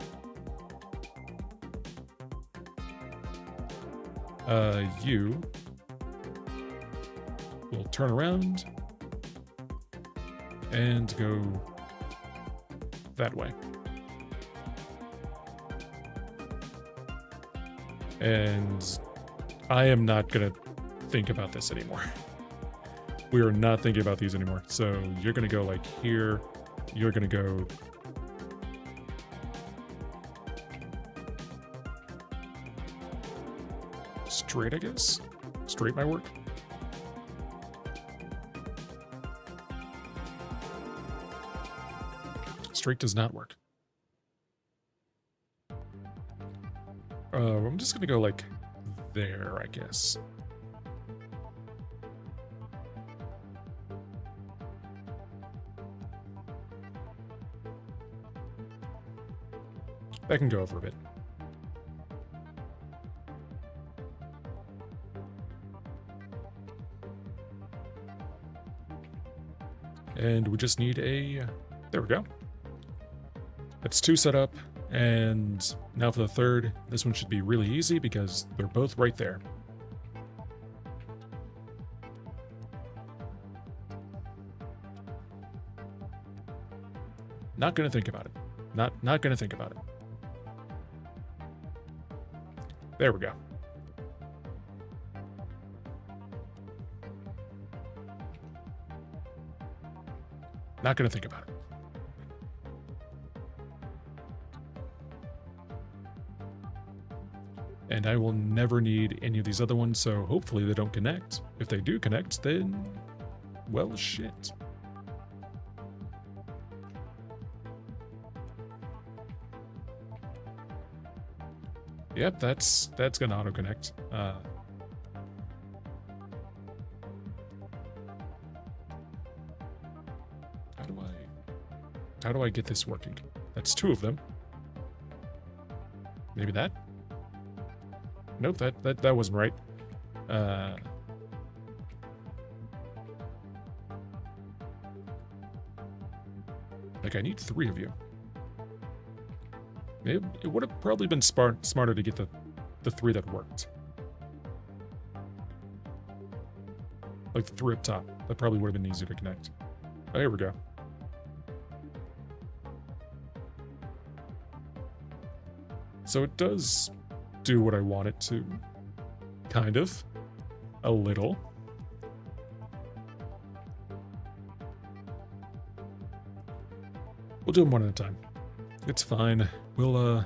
Speaker 1: You will turn around and go that way. And I am not gonna think about this anymore. We are not thinking about these anymore. So you're gonna go like here. You're gonna go... straight, I guess? Straight might work. Straight does not work. I'm just gonna go like there, I guess. That can go over a bit. And we just need a... There we go. That's 2 set up. And now for the third. This one should be really easy because they're both right there. Not gonna think about it. Not gonna think about it. There we go. Not gonna think about it. And I will never need any of these other ones, so hopefully they don't connect. If they do connect, then, well, shit. Yep, that's gonna auto-connect. How do I get this working? That's 2 of them. Maybe that? Nope, that wasn't right. Like, I need 3 of you. It would have probably been smarter to get the 3 that worked. Like the 3 up top. That probably would have been easier to connect. Oh, here we go. So it does do what I want it to. Kind of. A little. We'll do them one at a time. It's fine. We'll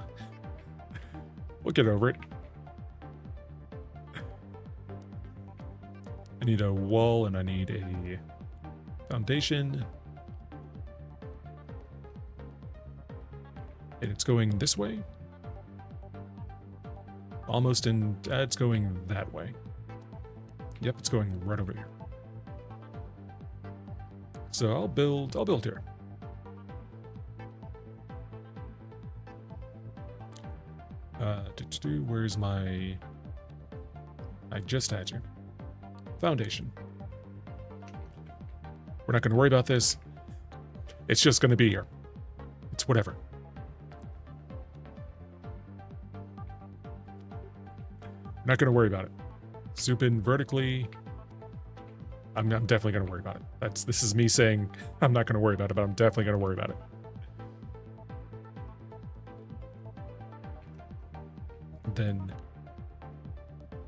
Speaker 1: get over it. I need a wall and I need a foundation. And it's going this way. Almost in, it's going that way. Yep, it's going right over here. So I'll build here. Where's my... I just had you. Foundation. We're not going to worry about this. It's just going to be here. It's whatever. Not going to worry about it. Soup in vertically. I'm definitely going to worry about it. This is me saying I'm not going to worry about it, but I'm definitely going to worry about it. Then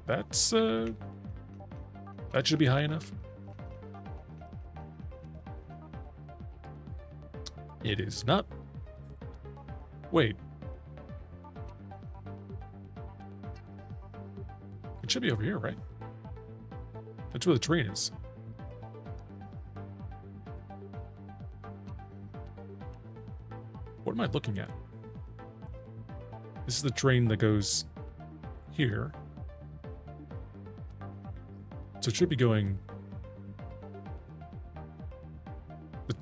Speaker 1: that's that should be high enough. It is not. Wait. It should be over here, right? That's where the train is. What am I looking at? This is the train that goes here. So it should be going...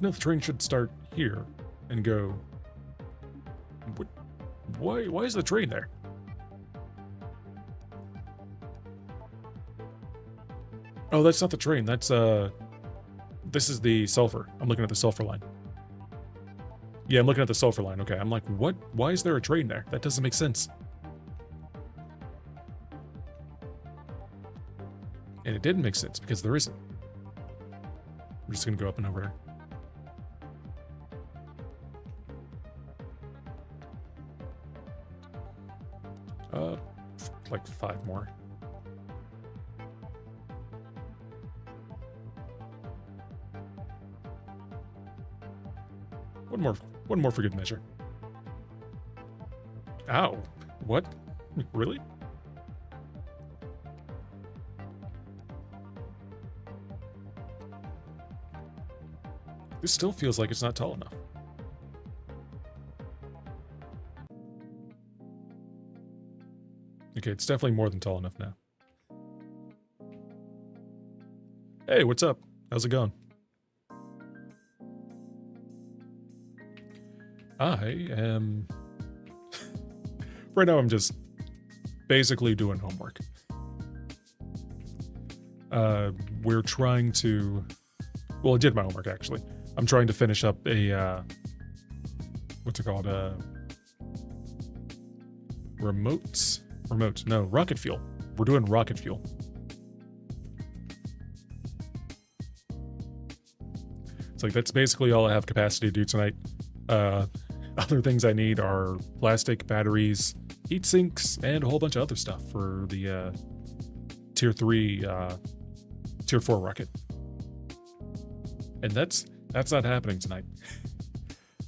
Speaker 1: No, the train should start here and go... Why is the train there? Oh, that's not the train. That's, this is the sulfur. I'm looking at the sulfur line. Yeah, I'm looking at the sulfur line. Okay, I'm like, what? Why is there a train there? That doesn't make sense. And it didn't make sense because there isn't. We're just gonna go up and over here. Like 5 more. One more for good measure. Ow. What? Really? This still feels like it's not tall enough. Okay, it's definitely more than tall enough now. Hey, what's up? How's it going? I am... Right now I'm just basically doing homework. We're trying to... Well, I did my homework, actually. I'm trying to finish up a, what's it called? No, rocket fuel. We're doing rocket fuel. It's like, that's basically all I have capacity to do tonight. Other things I need are plastic, batteries, heat sinks, and a whole bunch of other stuff for the, Tier 4 rocket. And that's That's not happening tonight.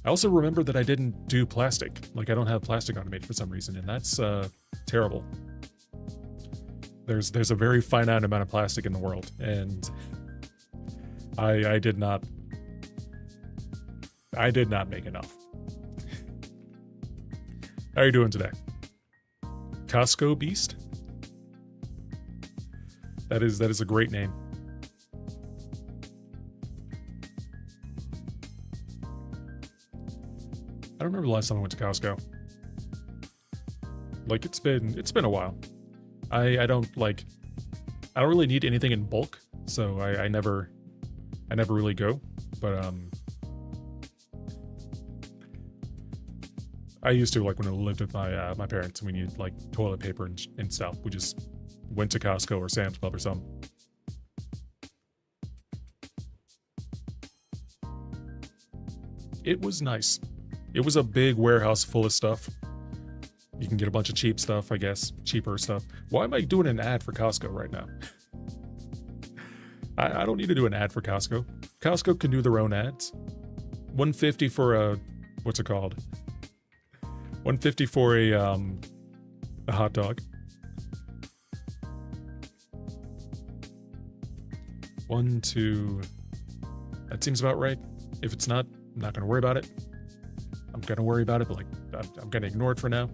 Speaker 1: I also remember that I didn't do plastic. Like, I don't have plastic automated for some reason, and that's terrible. There's a very finite amount of plastic in the world, and I did not make enough. How are you doing today? Costco Beast? That is a great name. I don't remember the last time I went to Costco. Like, it's been a while. I don't really need anything in bulk, so I never really go. But I used to, like, when I lived with my parents and we needed like toilet paper and stuff. We just went to Costco or Sam's Club or something. It was nice. It was a big warehouse full of stuff. You can get a bunch of cheap stuff, I guess. Cheaper stuff. Why am I doing an ad for Costco right now? I don't need to do an ad for Costco. Costco can do their own ads. $150 for a... What's it called? $150 for a hot dog. 1, 2... That seems about right. If it's not, I'm not going to worry about it. I'm going to worry about it, but like, I'm going to ignore it for now.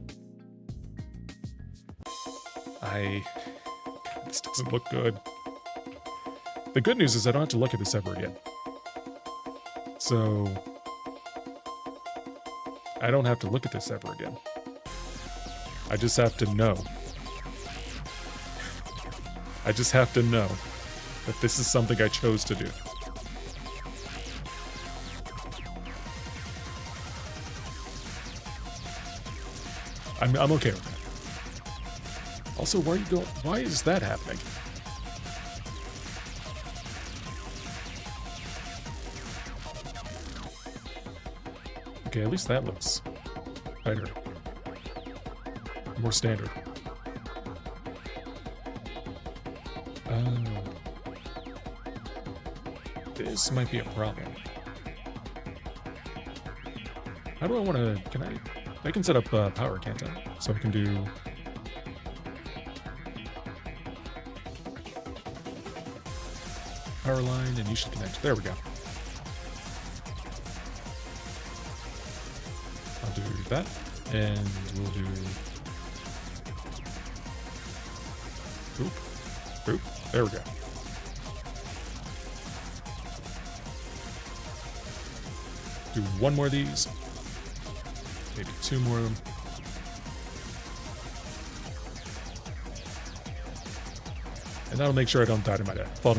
Speaker 1: This doesn't look good. The good news is I don't have to look at this ever again. So, I don't have to look at this ever again. I just have to know. I just have to know that this is something I chose to do. I'm okay with that. Also, why is that happening? Okay, at least that looks better. More standard. This might be a problem. How do I want to... I can set up power, can't I? So I can do... Power line, and you should connect. There we go. I'll do that, and we'll do... Oop. There we go. Do one more of these. Maybe 2 more of them. And that'll make sure I don't fall to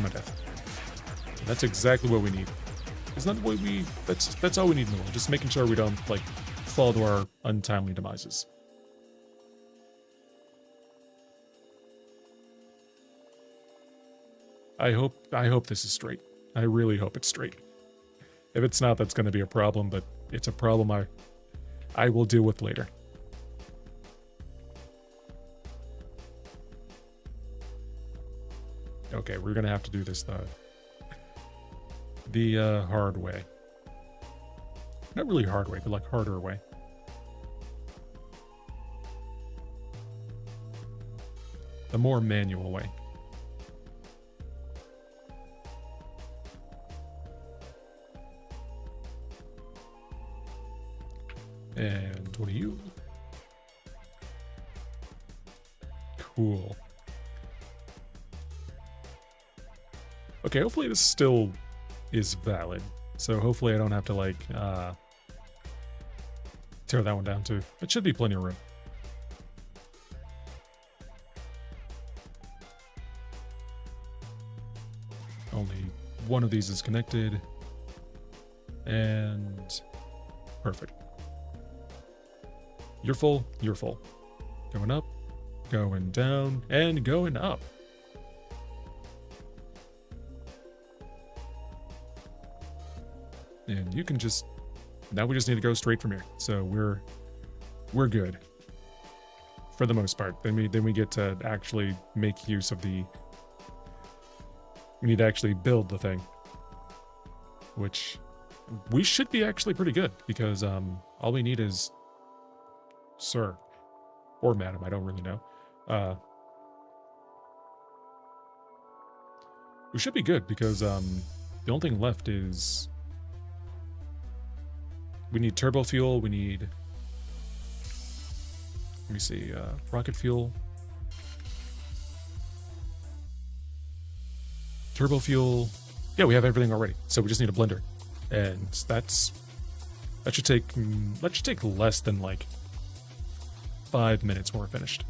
Speaker 1: my death. And that's exactly what we need. Isn't that what that's all we need in the world. Just making sure we don't, like, fall to our untimely demises. I hope this is straight. I really hope it's straight. If it's not, that's going to be a problem, but it's a problem I will deal with later. Okay, we're going to have to do this the hard way. Not really hard way, but like harder way. The more manual way. And what are you? Cool. Okay, hopefully this still is valid. So hopefully I don't have to, like, tear that one down too. It should be plenty of room. Only one of these is connected. And perfect. You're full, you're full. Going up, going down, and going up. And you can just... Now we just need to go straight from here. So we're good. For the most part. Then we get to actually make use of the... We need to actually build the thing. Which we should be actually pretty good because all we need is sir or madam, I don't really know. We should be good because the only thing left is we need turbo fuel, we need, let me see, rocket fuel, turbo fuel. Yeah, we have everything already, so we just need a blender, and that should take less than like 5 minutes when we're finished.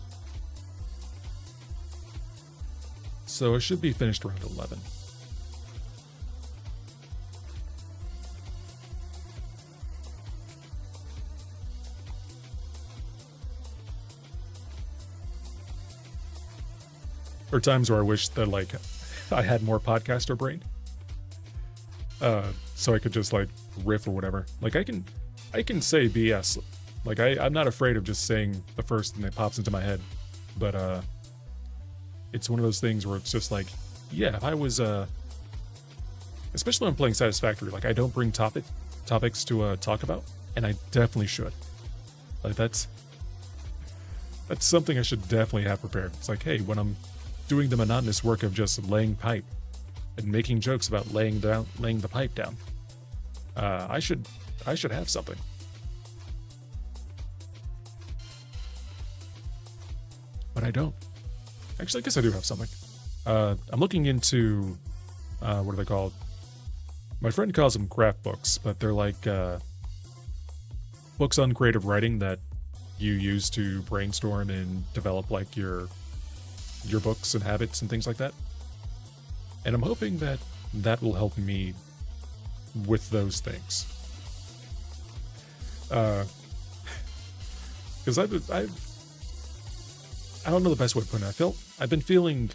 Speaker 1: So it should be finished around 11. There are times where I wish that like I had more podcaster brain, so I could just like riff or whatever. Like I can say BS. Like I'm not afraid of just saying the first thing that pops into my head, but it's one of those things where it's just like, yeah, if I was especially when I'm playing Satisfactory, like I don't bring topics to talk about, and I definitely should. Like that's something I should definitely have prepared. It's like, hey, when I'm doing the monotonous work of just laying pipe and making jokes about laying the pipe down, I should have something. But I don't. Actually, I guess I do have something. I'm looking into what are they called? My friend calls them craft books, but they're like books on creative writing that you use to brainstorm and develop like your books and habits and things like that. And I'm hoping that will help me with those things. Because I don't know the best way to put it. I've been feeling,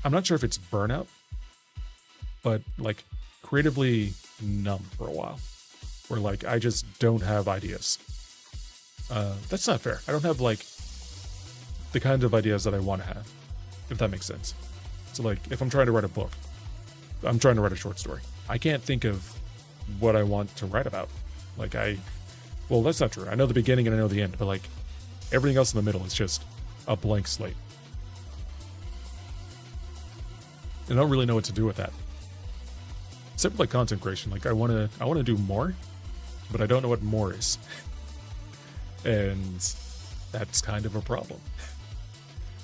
Speaker 1: I'm not sure if it's burnout, but like creatively numb for a while, where like I just don't have ideas. That's not fair. I don't have like the kind of ideas that I want to have, if that makes sense. So like if I'm trying to write a book, I'm trying to write a short story, I can't think of what I want to write about. Like well, that's not true. I know the beginning and I know the end, but like everything else in the middle is just a blank slate. I don't really know what to do with that. Except for like content creation. Like I want to do more, but I don't know what more is. And that's kind of a problem.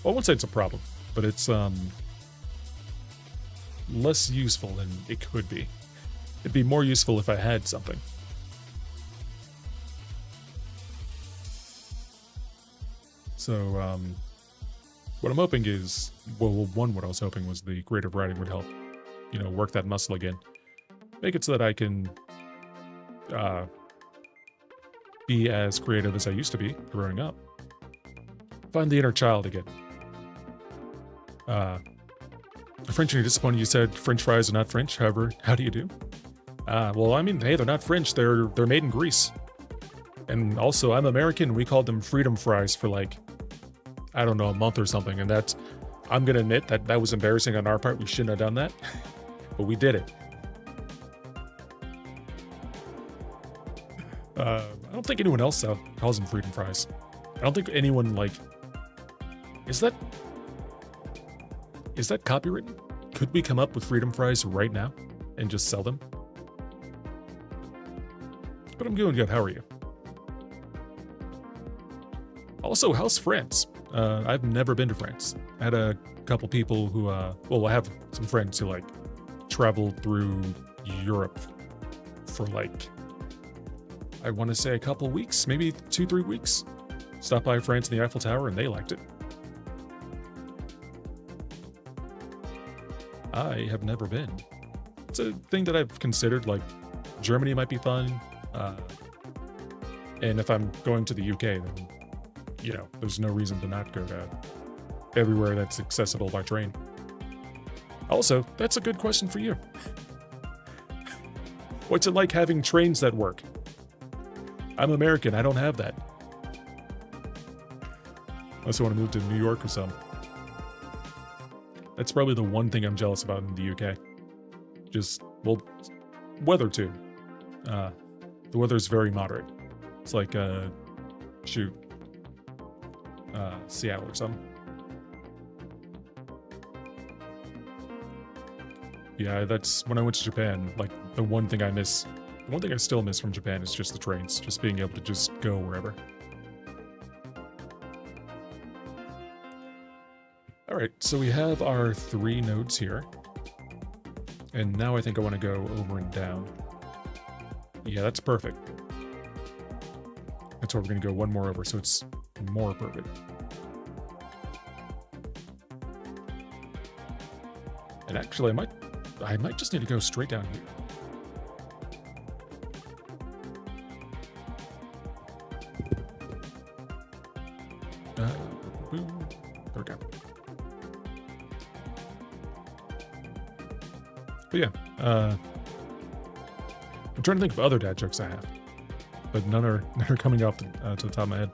Speaker 1: Well, I won't say it's a problem, but it's less useful than it could be. It'd be more useful if I had something. So, what I'm hoping is, well, what I was hoping was the creative writing would help, work that muscle again. Make it so that I can be as creative as I used to be growing up. Find the inner child again. French, you're disappointed you said French fries are not French. However, how do you do? Well, I mean, hey, they're not French. They're made in Greece. And also, I'm American. We called them freedom fries for like, I don't know, a month or something. And I'm going to admit that was embarrassing on our part. We shouldn't have done that. But we did it. I don't think anyone else calls them freedom fries. I don't think anyone like... Is that copywritten? Could we come up with freedom fries right now and just sell them? But I'm doing good. How are you? Also, how's France? I've never been to France. I had a couple people who, I have some friends who like traveled through Europe for like, I want to say a couple weeks, maybe 2-3 weeks. Stopped by France and the Eiffel Tower and they liked it. I have never been. It's a thing that I've considered, like Germany might be fun. And if I'm going to the UK, then, there's no reason to not go to everywhere that's accessible by train. Also, that's a good question for you. What's it like having trains that work? I'm American, I don't have that. Unless I want to move to New York or something. That's probably the one thing I'm jealous about in the UK. weather too. The weather's very moderate. It's like, shoot, Seattle or something. Yeah, that's when I went to Japan. Like, the one thing I still miss from Japan is just the trains, just being able to just go wherever. All right, so we have our 3 nodes here. And now I think I want to go over and down. Yeah, that's perfect. That's why we're going to go one more over, so it's more perfect. And actually, I might just need to go straight down here. Boom. There we go. But yeah, I'm trying to think of other dad jokes I have, but none are coming off to the top of my head.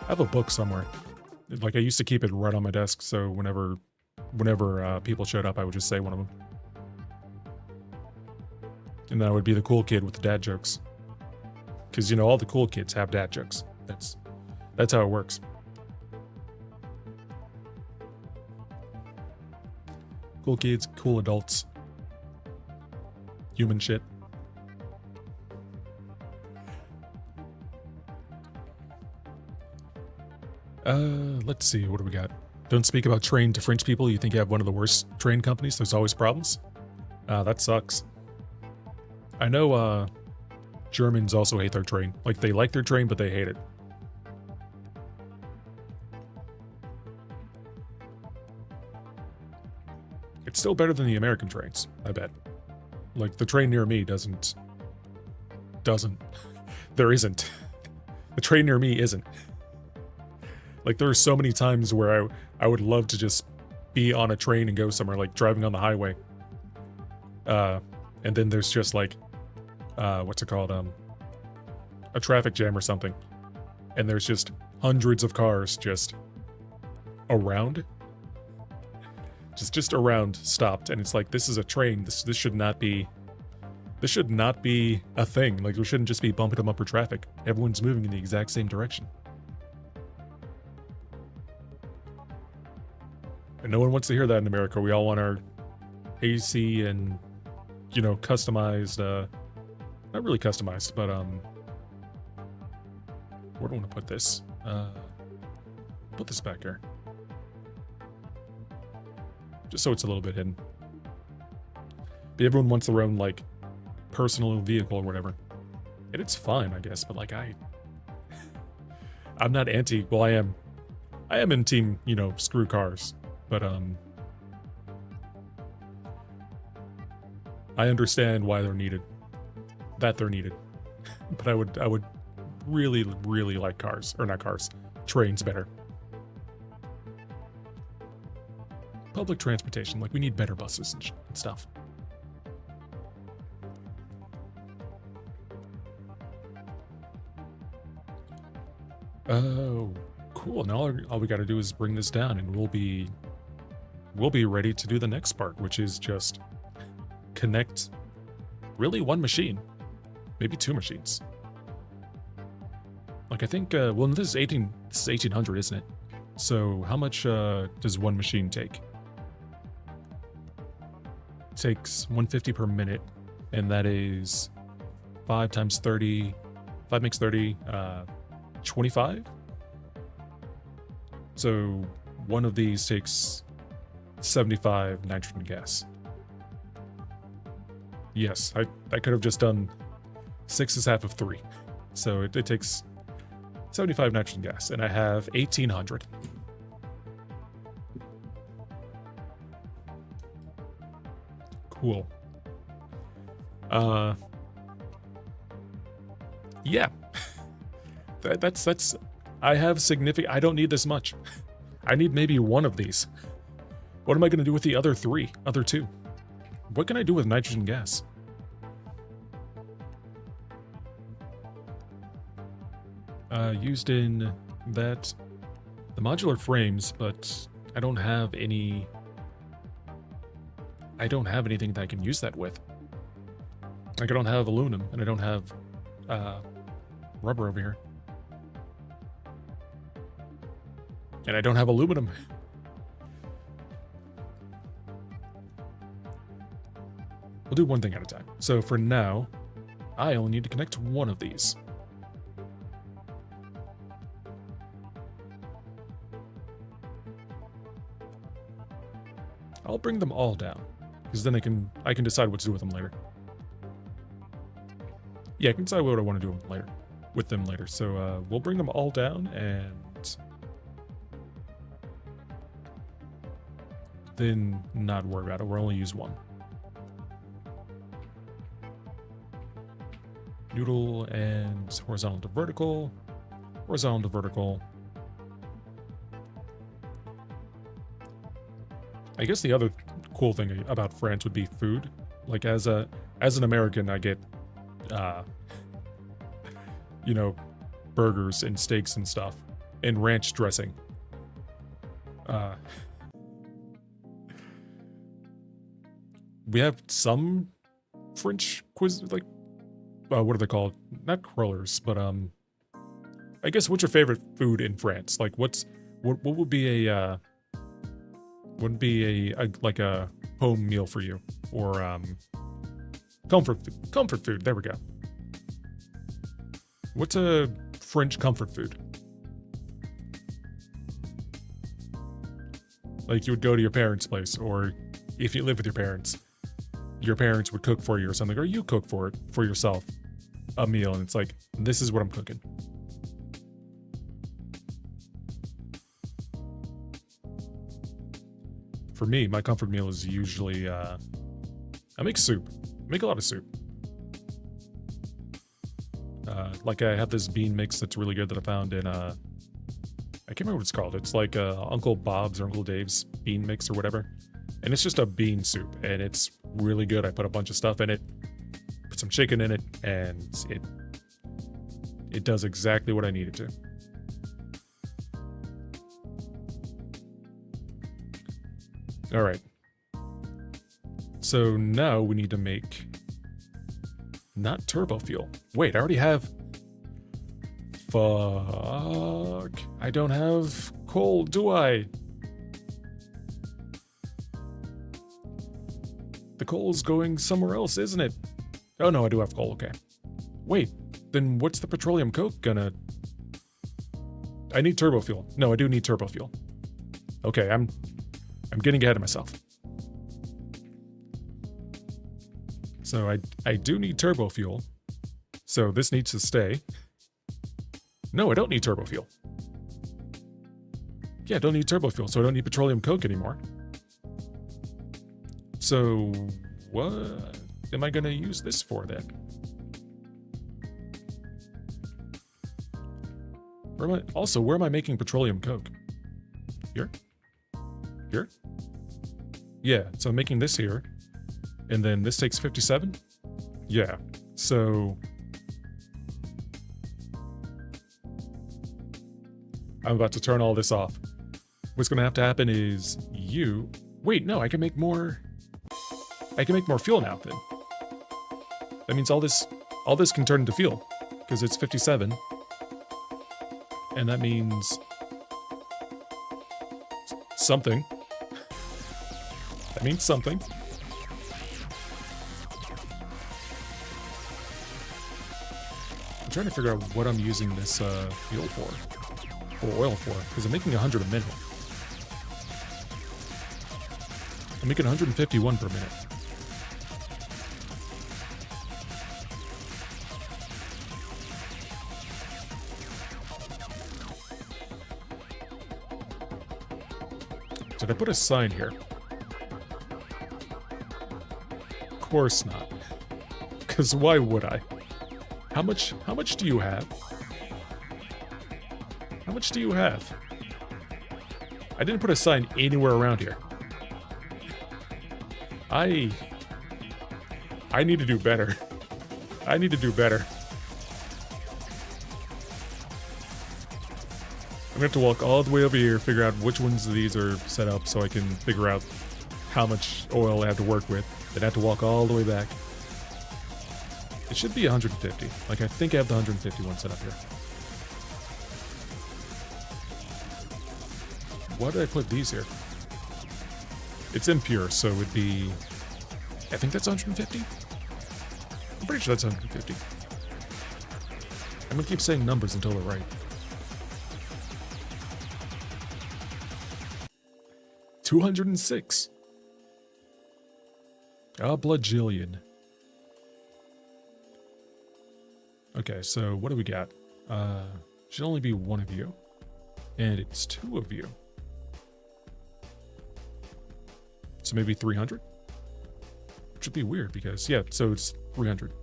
Speaker 1: I have a book somewhere. Like, I used to keep it right on my desk, so whenever people showed up, I would just say one of them. And then I would be the cool kid with the dad jokes. Because, you know, all the cool kids have dad jokes. That's how it works. Cool kids, cool adults. Human shit. Let's see, what do we got? Don't speak about train to French people. You think you have one of the worst train companies? There's always problems. That sucks. I know, Germans also hate their train. Like, they like their train, but they hate it. It's still better than the American trains, I bet. Like, the train near me doesn't. There isn't. The train near me isn't. Like, there are so many times where I would love to just be on a train and go somewhere, like driving on the highway. And then there's just like, what's it called? A traffic jam or something. And there's just hundreds of cars just around. Just around, stopped. And it's like, this is a train. This should not be a thing. Like, we shouldn't just be bumping them up for traffic. Everyone's moving in the exact same direction. And no one wants to hear that in America. We all want our AC and, you know, customized, not really customized, but, where do I want to put this? Put this back here. Just so it's a little bit hidden. But everyone wants their own, like, personal vehicle or whatever. And it's fine, I guess, but, like, I'm not anti, well, I am in team, you know, screw cars. But, I understand why they're needed. That they're needed. But I would really, really like cars. Or not cars. Trains better. Public transportation. Like, we need better buses and stuff. Oh, cool. Now all we gotta do is bring this down and we'll be ready to do the next part, which is just connect really one machine, maybe 2 machines. Like, I think, well, this is 1800, isn't it? So how much does one machine take? It takes 150 per minute, and that is 5 times 30. 5 makes 30, 25? So one of these takes 75 nitrogen gas. Yes, I could have just done 6 is half of 3. So it takes 75 nitrogen gas, and I have 1800. Cool. Yeah. That's I have significant. I don't need this much. I need maybe 1 of these. What am I going to do with the other 2? What can I do with nitrogen gas? Used in the modular frames, but I don't have any. I don't have anything that I can use that with. Like, I don't have aluminum, and I don't have rubber over here. And I don't have aluminum. We'll do one thing at a time. So for now, I only need to connect one of these. I'll bring them all down, because then I can decide what to do with them later. Yeah, I can decide what I want to do with them later. So we'll bring them all down, and then not worry about it. We'll only use one. Noodle and horizontal to vertical, horizontal to vertical. I guess the other cool thing about France would be food. Like, as an American, I get, you know, burgers and steaks and stuff, and ranch dressing. We have some French cuisine, like, what are they called? Not crullers, but I guess, what's your favorite food in France? Like, what would be a like a home meal for you, or comfort food? There we go. What's a French comfort food? Like, you would go to your parents' place, or if you live with your parents would cook for you or something, or you cook for yourself a meal, and it's like, this is what I'm cooking. For me, my comfort meal is usually, I make soup. I make a lot of soup. Like, I have this bean mix that's really good that I found in, I can't remember what it's called. It's like Uncle Bob's or Uncle Dave's bean mix or whatever. And it's just a bean soup, and it's really good. I put a bunch of stuff in it, put some chicken in it, and it does exactly what I need it to. All right. So now we need to make not turbo fuel. Wait, I already have. Fuck. I don't have coal, do I? The coal's going somewhere else, isn't it? Oh no, I do have coal, okay. Wait, then what's the petroleum coke gonna... I need turbo fuel. No, I do need turbo fuel. Okay, I'm getting ahead of myself. So I do need turbo fuel. So this needs to stay. No, I don't need turbo fuel. Yeah, I don't need turbo fuel, so I don't need petroleum coke anymore. So what am I going to use this for then? Where am I making petroleum coke? Here? Here? Yeah, so I'm making this here. And then this takes 57? Yeah, so... I'm about to turn all this off. What's going to have to happen is you... Wait, no, I can make more fuel now, then. That means all this can turn into fuel, because it's 57. And that means... something. That means something. I'm trying to figure out what I'm using this fuel for. Or oil for, because I'm making 100 a minute. I'm making 151 per minute. Did I put a sign here? Of course not. Because why would I? How much do you have? How much do you have? I didn't put a sign anywhere around here. I need to do better. I need to do better. I'm gonna have to walk all the way over here, figure out which ones of these are set up so I can figure out how much oil I have to work with. Then I have to walk all the way back. It should be 150. Like, I think I have the 150 one set up here. Why did I put these here? It's impure, so it would be... I think that's 150? I'm pretty sure that's 150. I'm gonna keep saying numbers until they're right. 206. A bludgeon. Okay, so what do we got? Should only be one of you. And it's two of you. So maybe 300? Which would be weird because, yeah, so it's 300.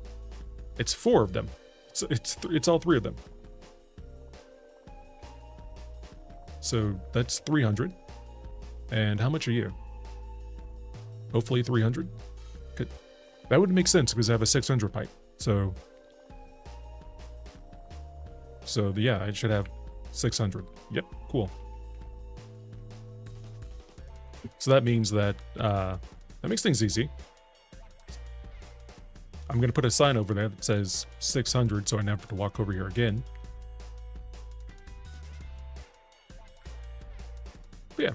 Speaker 1: It's four of them. It's all three of them. So that's 300. And how much are you? Hopefully 300. That would make sense because I have a 600 pipe. So yeah, I should have 600. Yep, cool. So that means that that makes things easy. I'm gonna put a sign over there that says 600, so I never have to walk over here again. But yeah,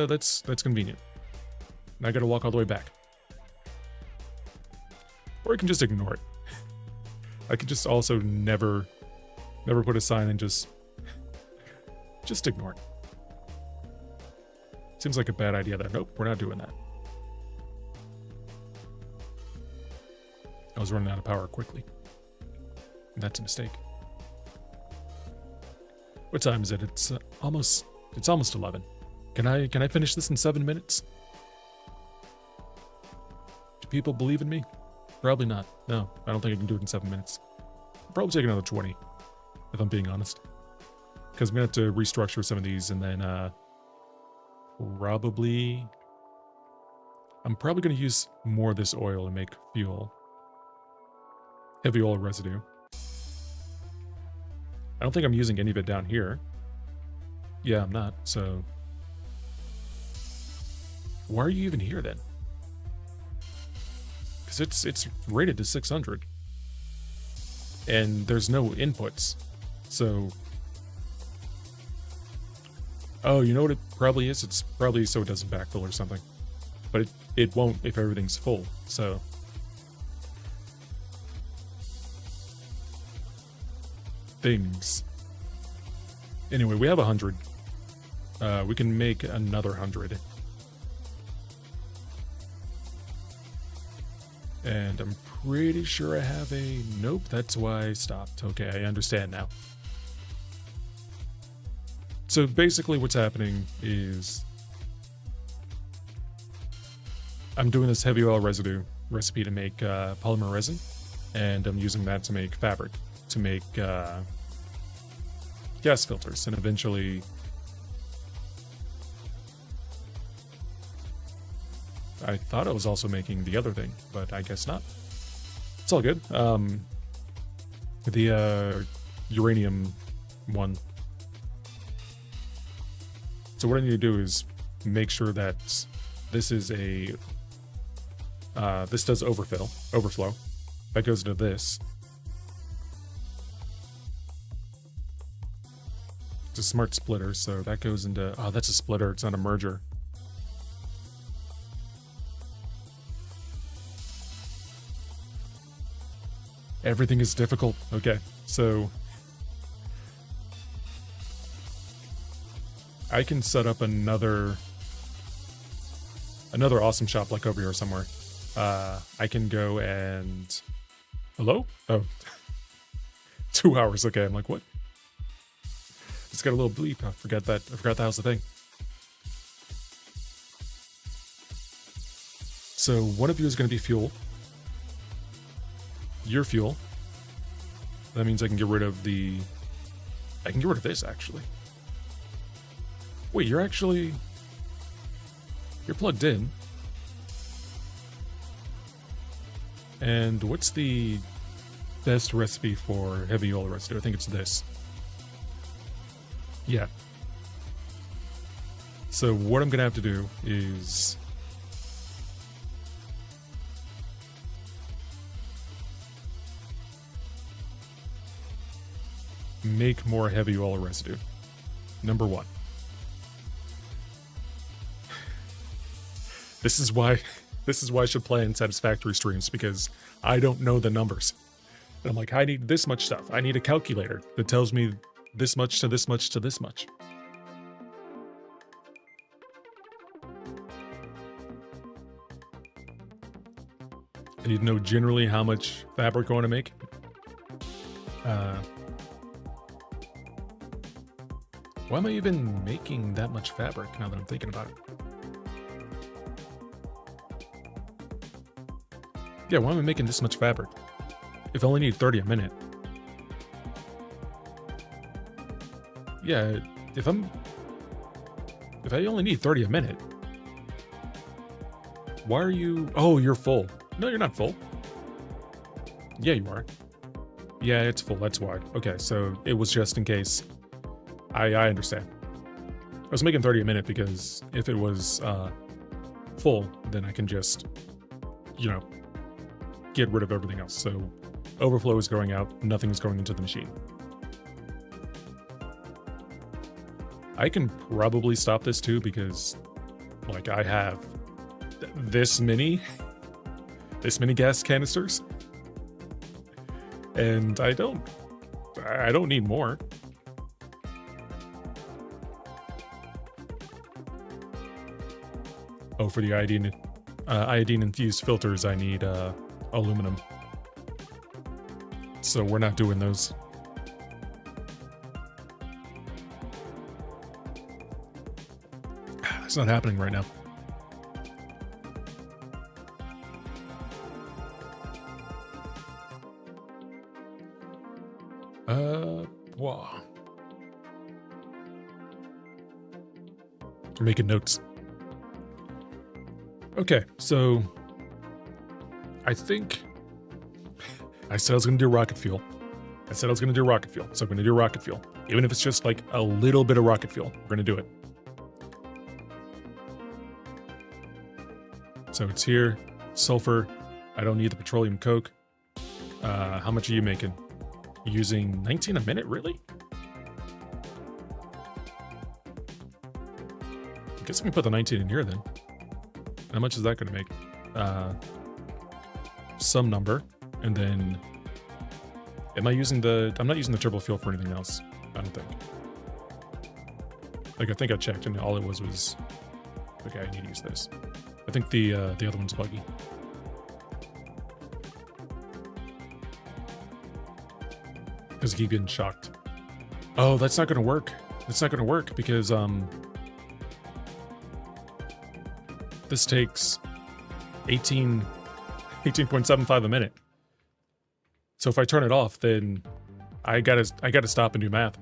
Speaker 1: that's convenient. And I gotta walk all the way back. Or I can just ignore it. I could just also never put a sign and just ignore it. Seems like a bad idea there. Nope, we're not doing that. I was running out of power quickly. And that's a mistake. What time is it? It's almost 11. Can I finish this in 7 minutes? Do people believe in me? Probably not. No, I don't think I can do it in 7 minutes. I'll probably take another 20, if I'm being honest. Because I'm gonna have to restructure some of these and then I'm probably gonna use more of this oil to make fuel. Heavy oil residue. I don't think I'm using any of it down here. Yeah, I'm not, so... Why are you even here, then? Because it's rated to 600. And there's no inputs, so... Oh, you know what it probably is? It's probably so it doesn't backfill or something. But it won't if everything's full, so... Things. Anyway, we have 100. We can make another 100. And I'm pretty sure I have a... Nope, that's why I stopped. Okay, I understand now. So basically what's happening is... I'm doing this heavy oil residue recipe to make polymer resin. And I'm using that to make fabric. To make gas filters, and eventually I thought I was also making the other thing, but I guess not. It's all good. The uranium one. So what I need to do is make sure that this is a this does overflow. That goes into this. A smart splitter, so that goes into... Oh, that's a splitter, it's not a merger. Everything is difficult. Okay, so... I can set up another awesome shop like over here somewhere. I can go and... Hello? Oh. 2 hours, okay, I'm like, what? It's got a little bleep. I forgot that was the thing. So one of you is going to be fuel. Your fuel. That means I can get rid of the... I can get rid of this, actually. Wait, you're plugged in. And what's the best recipe for heavy oil residue? I think it's this. Yeah. So what I'm going to have to do is make more heavy oil residue? Number one. This is why I should play in satisfactory streams, because I don't know the numbers. And I'm like, I need this much stuff. I need a calculator that tells me this much to this much to this much. I need to know generally how much fabric I want to make. Why am I even making that much fabric now that I'm thinking about it? Yeah, why am I making this much fabric? If I only need 30 a minute. Yeah, if I only need 30 a minute. Why are you... Oh, you're full. No, you're not full. Yeah, you are. Yeah, it's full, that's why. Okay, so it was just in case. I understand. I was making 30 a minute because if it was full, then I can just, you know, get rid of everything else. So overflow is going out, nothing is going into the machine. I can probably stop this too because, like, I have this many gas canisters, and I don't need more. Oh, for the iodine infused filters, I need aluminum. So we're not doing those. It's not happening right now. Wow. We're making notes. Okay, so I think I said I was going to do rocket fuel. So I'm going to do rocket fuel. Even if it's just like a little bit of rocket fuel, we're going to do it. So it's here, sulfur. I don't need the petroleum coke. How much are you making? Using 19 a minute, really? I guess I can put the 19 in here then. How much is that going to make? Some number. And then, am I using the... I'm not using the turbo fuel for anything else, I don't think. Like, I think I checked and all it was... Okay, I need to use this. I think the other one's buggy. Because I keep getting shocked. Oh, that's not going to work. That's not going to work because, this takes 18.75 a minute. So if I turn it off, then I gotta stop and do math.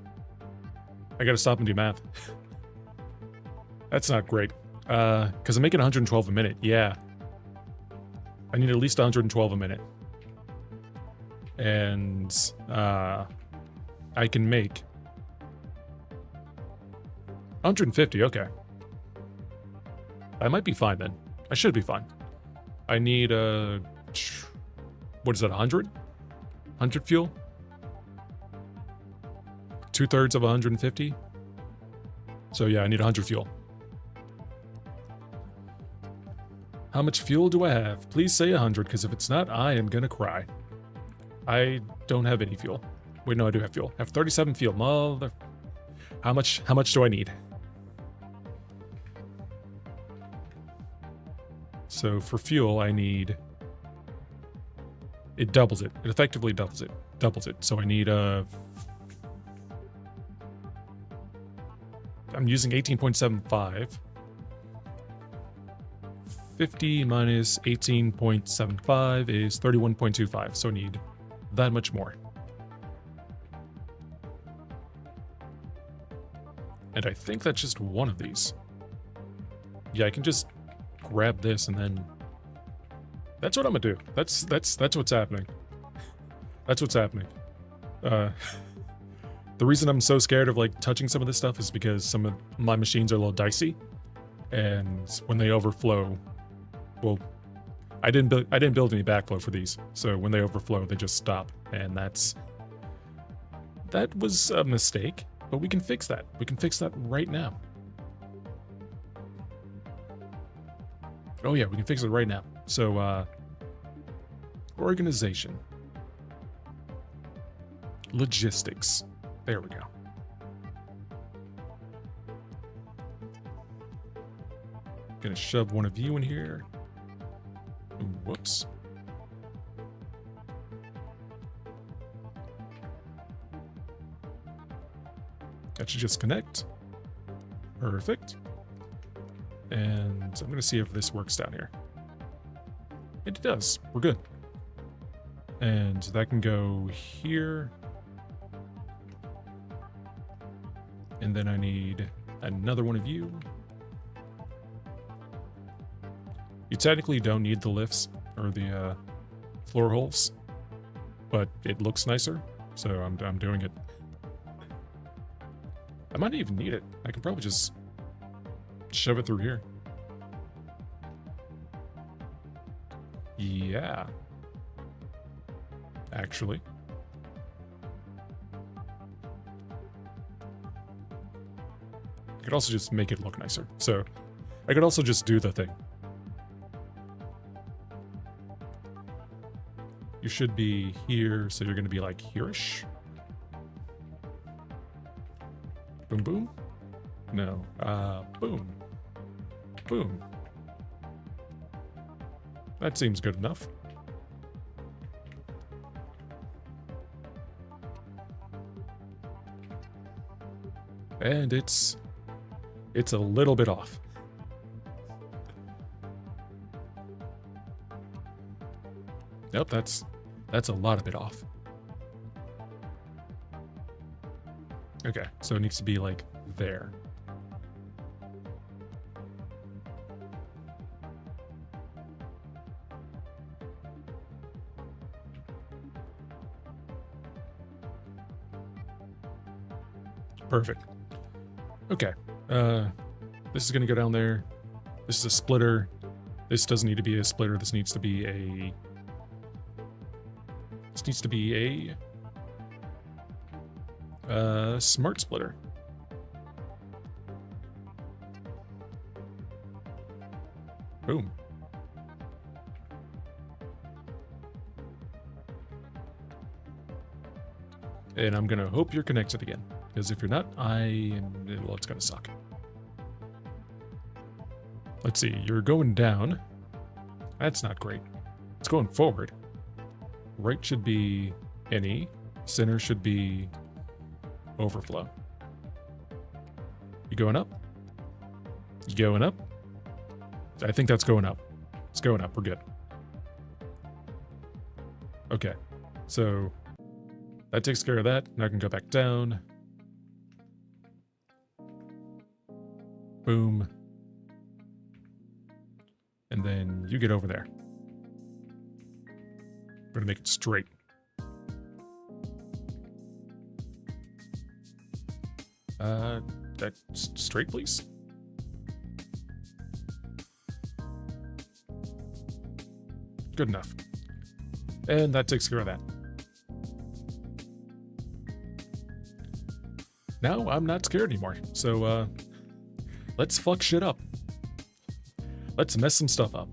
Speaker 1: That's not great. Because I'm making 112 a minute. Yeah. I need at least 112 a minute. And I can make 150, okay. I might be fine then. I should be fine. I need what is that, 100? 100 fuel? 2/3 of 150? So yeah, I need 100 fuel. How much fuel do I have? Please say 100, because if it's not, I am gonna cry. I don't have any fuel. Wait, no, I do have fuel. I have 37 fuel. Mother... How much do I need? So for fuel, I need... It doubles it. It effectively doubles it. So I need I'm using 18.75. 50 minus 18.75 is 31.25. So I need that much more. And I think that's just one of these. Yeah, I can just grab this and then... That's what I'm gonna do. That's what's happening. That's what's happening. The reason I'm so scared of like touching some of this stuff is because some of my machines are a little dicey, and when they overflow, well, I didn't build any backflow for these, so when they overflow, they just stop, and that's That was a mistake, but we can fix that. We can fix that right now. Oh yeah, we can fix it right now. So, organization. Logistics. There we go. Gonna shove one of you in here. Ooh, whoops. That should just connect. Perfect. And I'm going to see if this works down here. It does. We're good. And that can go here. And then I need another one of you. You technically don't need the lifts or the floor holes, but it looks nicer, so I'm doing it. I might not even need it. I can probably just shove it through here. Yeah. Actually. I could also just make it look nicer. So I could also just do the thing. You should be here, so you're going to be like here-ish. Boom, boom. No. Boom. Boom. That seems good enough. And it's a little bit off. Nope, that's a lot of it off. Okay, so it needs to be like there. Perfect. Okay, this is gonna go down there. This is a splitter. This doesn't need to be a splitter. This needs to be a smart splitter. Boom. And I'm gonna hope you're connected again, because if you're not, well, it's gonna suck. Let's see, you're going down. That's not great. It's going forward. Right should be any. Center should be overflow. You going up? You going up? I think that's going up. It's going up. We're good. Okay. So that takes care of that. Now I can go back down. Boom. And then you get over there. We're going to make it straight. That's straight, please. Good enough. And that takes care of that. Now I'm not scared anymore. So, let's fuck shit up. Let's mess some stuff up.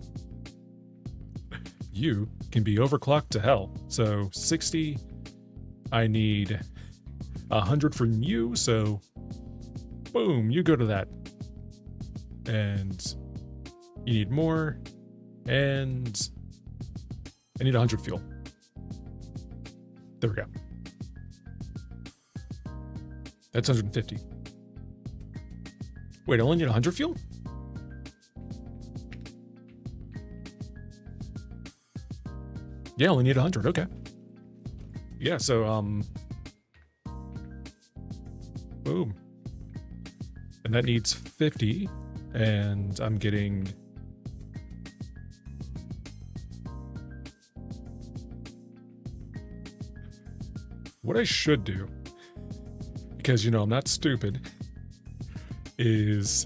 Speaker 1: You can be overclocked to hell. So 60, I need 100 from you, so boom, you go to that. And you need more, and I need 100 fuel. There we go. That's 150. Wait, I only need 100 fuel? Yeah, I only need 100, okay. Yeah, so, boom. And that needs 50, and I'm getting... What I should do, because, you know, I'm not stupid, is...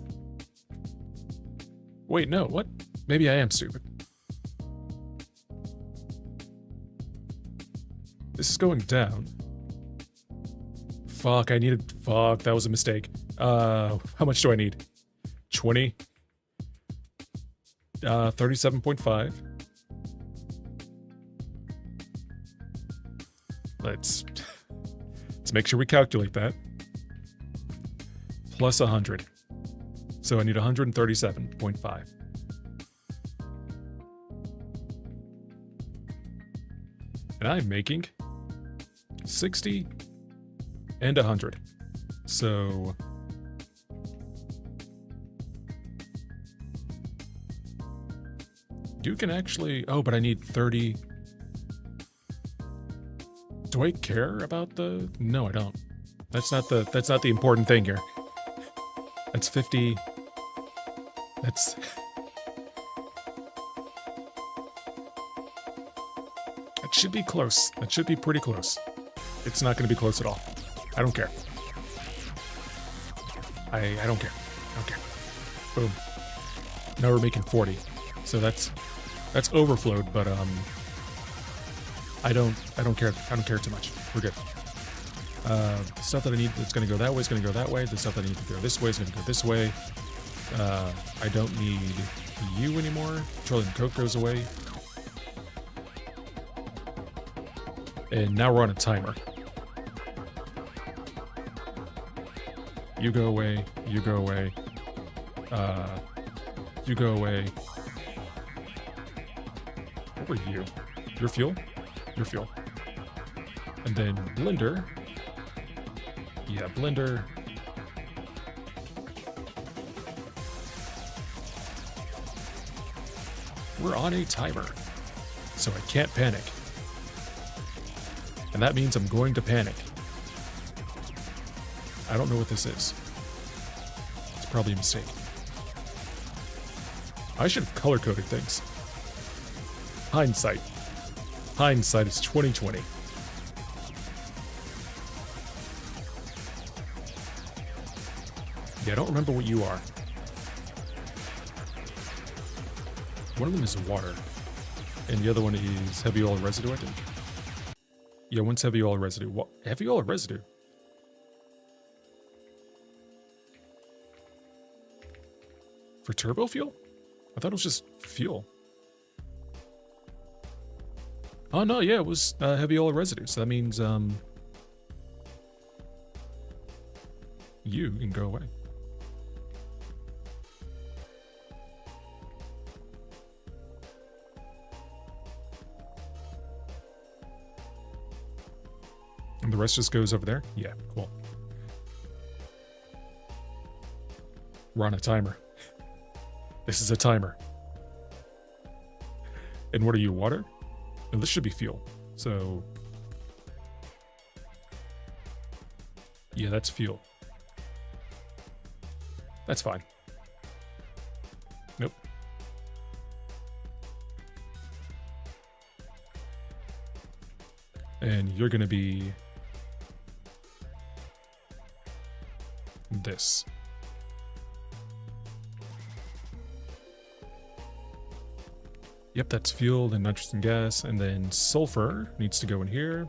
Speaker 1: Wait, no, what? Maybe I am stupid. This is going down. fuck, fuck, that was a mistake. How much do I need? 20? 37.5. Let's make sure we calculate that. Plus 100. So I need 137.5. And I'm making 60 and 100. So you can actually, oh, but I need 30. Do I care about the, no, I don't. That's not the important thing here. That's 50. That's that should be close. That should be pretty close. It's not going to be close at all. I don't care. I don't care. I don't care. Boom. Now we're making 40. So that's overflowed, but I don't care. I don't care too much. We're good. The stuff that I need that's going to go that way is going to go that way. The stuff that I need to go this way is going to go this way. I don't need you anymore. Petroleum coke goes away. And now we're on a timer. You go away. You go away. You go away. What were you? Your fuel? Your fuel. And then blender. Yeah, blender. We're on a timer, so I can't panic. And that means I'm going to panic. I don't know what this is. It's probably a mistake. I should have color-coded things. Hindsight. Hindsight is 20/20. Yeah, I don't remember what you are. One of them is water. And the other one is heavy oil residue, I think. Yeah, one's heavy oil residue. What? Heavy oil residue? For turbo fuel? I thought it was just fuel. Oh, no, yeah, it was heavy oil residue. So that means, you can go away. And the rest just goes over there? Yeah, cool. We're on a timer. This is a timer. And what are you, water? No, this should be fuel. So, yeah, that's fuel. That's fine. Nope. And you're gonna be this. Yep, that's fuel and nitrogen gas, and then sulfur needs to go in here.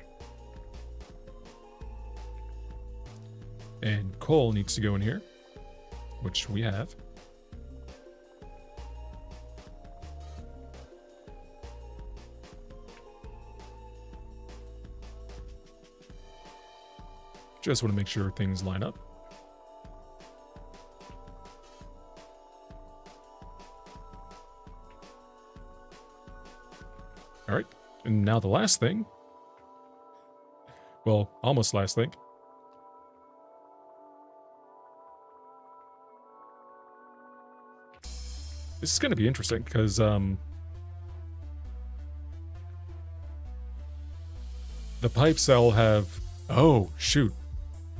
Speaker 1: And coal needs to go in here, which we have. Just want to make sure things line up. All right, and now the last thing. Well, almost last thing. This is going to be interesting because the pipes all have, oh shoot,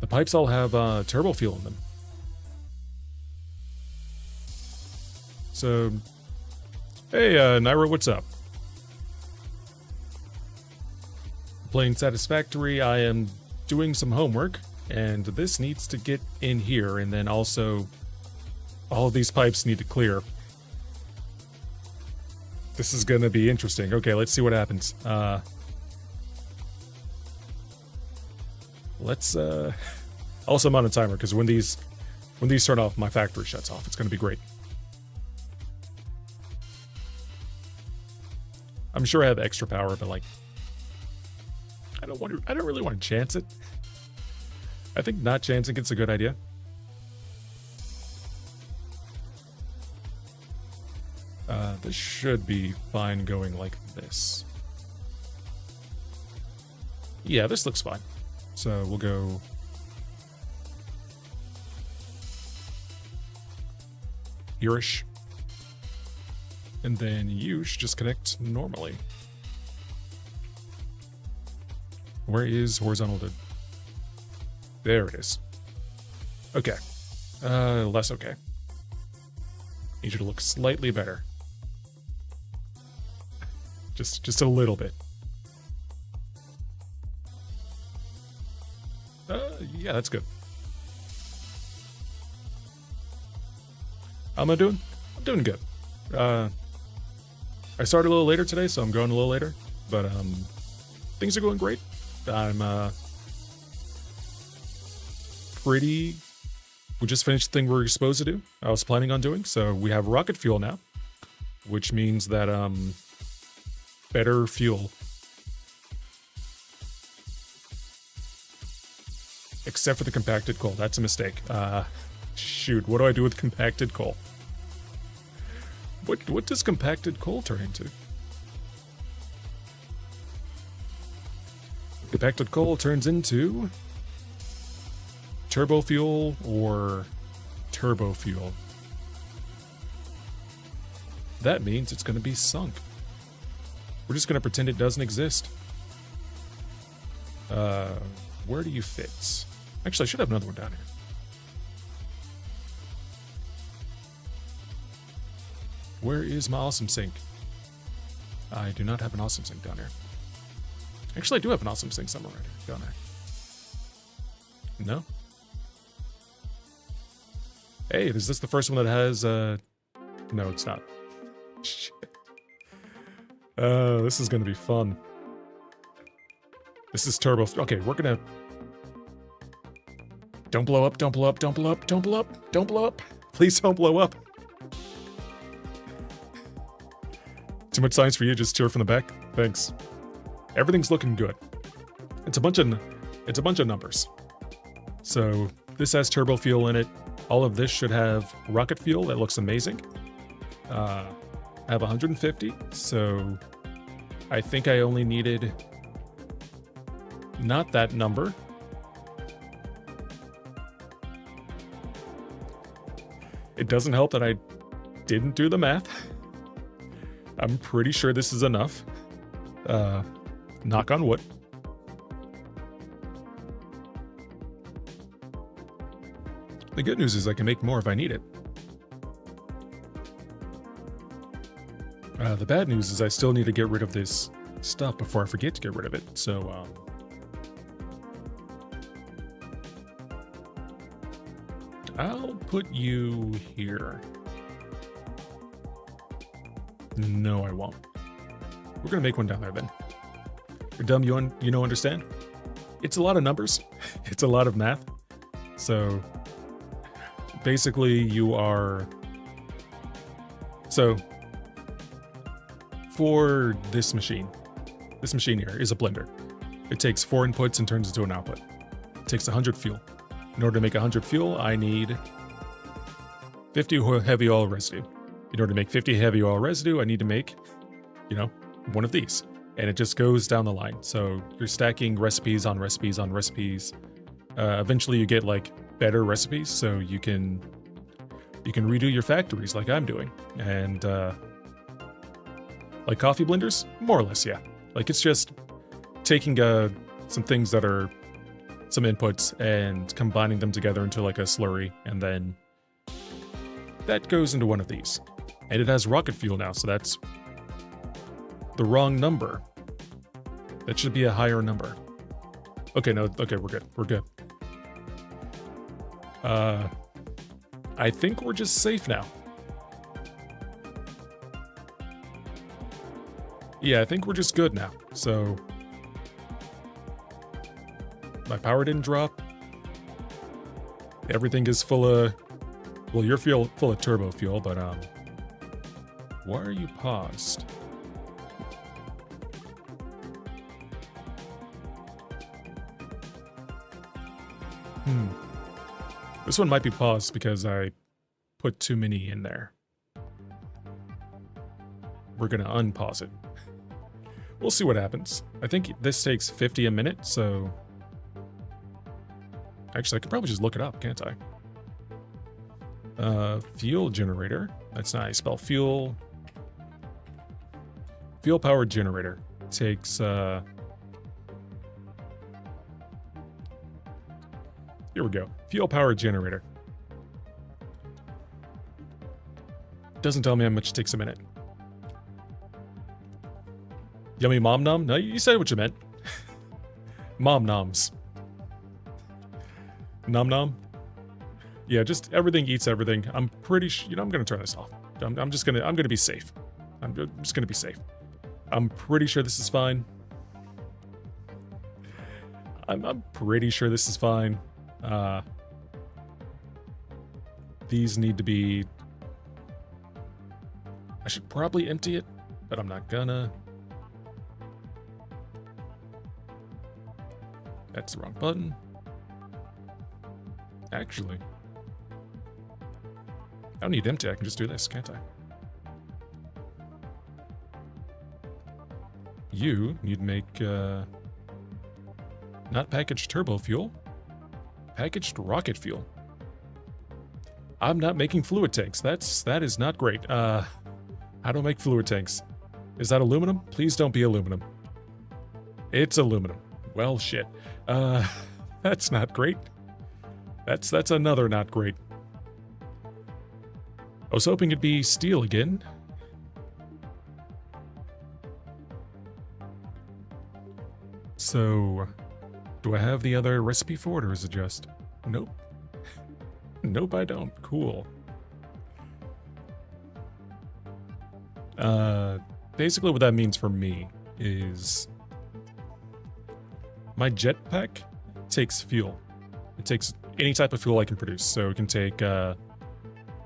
Speaker 1: the pipes all have turbo fuel in them. So, hey Naira, what's up? Playing Satisfactory, I am doing some homework, and this needs to get in here, and then also all of these pipes need to clear. This is gonna be interesting. Okay, let's see what happens. Let's Also, I'm on a timer because when these turn off, my factory shuts off. It's going to be great. I'm sure I have extra power, but like, I don't really want to chance it. I think not chancing it's a good idea. This should be fine going like this. Yeah, this looks fine. So we'll go here-ish. And then you should just connect normally. Where is horizontal to... There it is. Okay. Less okay. Need you to look slightly better. Just a little bit. Yeah, that's good. How am I doing? I'm doing good. I started a little later today, so I'm going a little later. But things are going great. I'm pretty... We just finished the thing we were supposed to do. I was planning on doing. So we have rocket fuel now, which means that better fuel. Except for the compacted coal. That's a mistake. Shoot, what do I do with compacted coal? What does compacted coal turn into? Compacted coal turns into turbo fuel or turbo fuel. That means it's going to be sunk. We're just going to pretend it doesn't exist. Where do you fit? Actually, I should have another one down here. Where is my awesome sink? I do not have an awesome sink down here. Actually, I do have an awesome sink somewhere right here, down there. No? Hey, is this the first one that has, No, it's not. Shit. This is gonna be fun. This is turbo. Okay, we're gonna... Don't blow up, don't blow up, don't blow up, don't blow up, don't blow up. Please don't blow up. Too much science for you, just cheer from the back? Thanks. Everything's looking good. It's a bunch of numbers. So this has turbo fuel in it. All of this should have rocket fuel. That looks amazing. I have 150, so I think I only needed not that number. It doesn't help that I didn't do the math. I'm pretty sure this is enough. Knock on wood. The good news is I can make more if I need it. The bad news is I still need to get rid of this stuff before I forget to get rid of it, so, I'll put you here. No, I won't. We're gonna make one down there then. You're dumb, you know, understand? It's a lot of numbers. It's a lot of math. So, basically you are... So, for this machine here is a blender. It takes 4 inputs and turns into an output. It takes 100 fuel. In order to make 100 fuel, I need 50 heavy oil residue. In order to make 50 heavy oil residue, I need to make, you know, one of these. And it just goes down the line. So you're stacking recipes on recipes on recipes. Eventually you get like better recipes, so you can redo your factories like I'm doing. And like coffee blenders, more or less, yeah. Like it's just taking some things that are some inputs and combining them together into like a slurry, and then that goes into one of these. And it has rocket fuel now, so that's the wrong number. That should be a higher number. Okay, no, okay, we're good. We're good. I think we're just safe now. Yeah, I think we're just good now. So, my power didn't drop. Everything is full of, well, you're full of turbo fuel, but why are you paused? This one might be paused because I put too many in there. We're gonna unpause it. We'll see what happens. I think this takes 50 a minute, so... Actually, I could probably just look it up, can't I? Fuel generator. That's nice. Spell fuel. Fuel powered generator. Takes, Here we go. Fuel powered generator. Doesn't tell me how much it takes a minute. Yummy mom nom? No, you said what you meant. Mom noms. Nom nom? Yeah, just everything eats everything. I'm pretty sure, I'm gonna turn this off. I'm gonna be safe. I'm just gonna be safe. I'm pretty sure this is fine. I'm pretty sure this is fine. These need to be... I should probably empty it, but I'm not gonna. That's the wrong button. Actually, I don't need empty, I can just do this, can't I? You need to make, not packaged turbo fuel, packaged rocket fuel. I'm not making fluid tanks. That is not great. I don't make fluid tanks. Is that aluminum? Please don't be aluminum. It's aluminum. Well, shit. That's not great. That's another not great. I was hoping it'd be steel again. So, do I have the other recipe for it, or is it just... Nope. Nope, I don't. Cool. Basically what that means for me is... my jetpack takes fuel. It takes any type of fuel I can produce. So it can take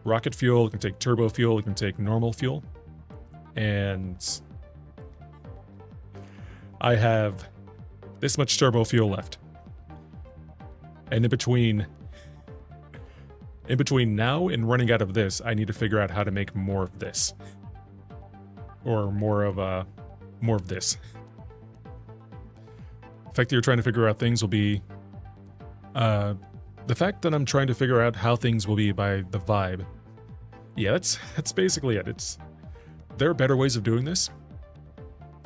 Speaker 1: rocket fuel, it can take turbo fuel, it can take normal fuel. And I have this much turbo fuel left. And in between now and running out of this, I need to figure out how to make more of this. Or more of this. The fact that you're trying to figure out things will be... the fact that I'm trying to figure out how things will be by the vibe. Yeah, that's basically it. There are better ways of doing this.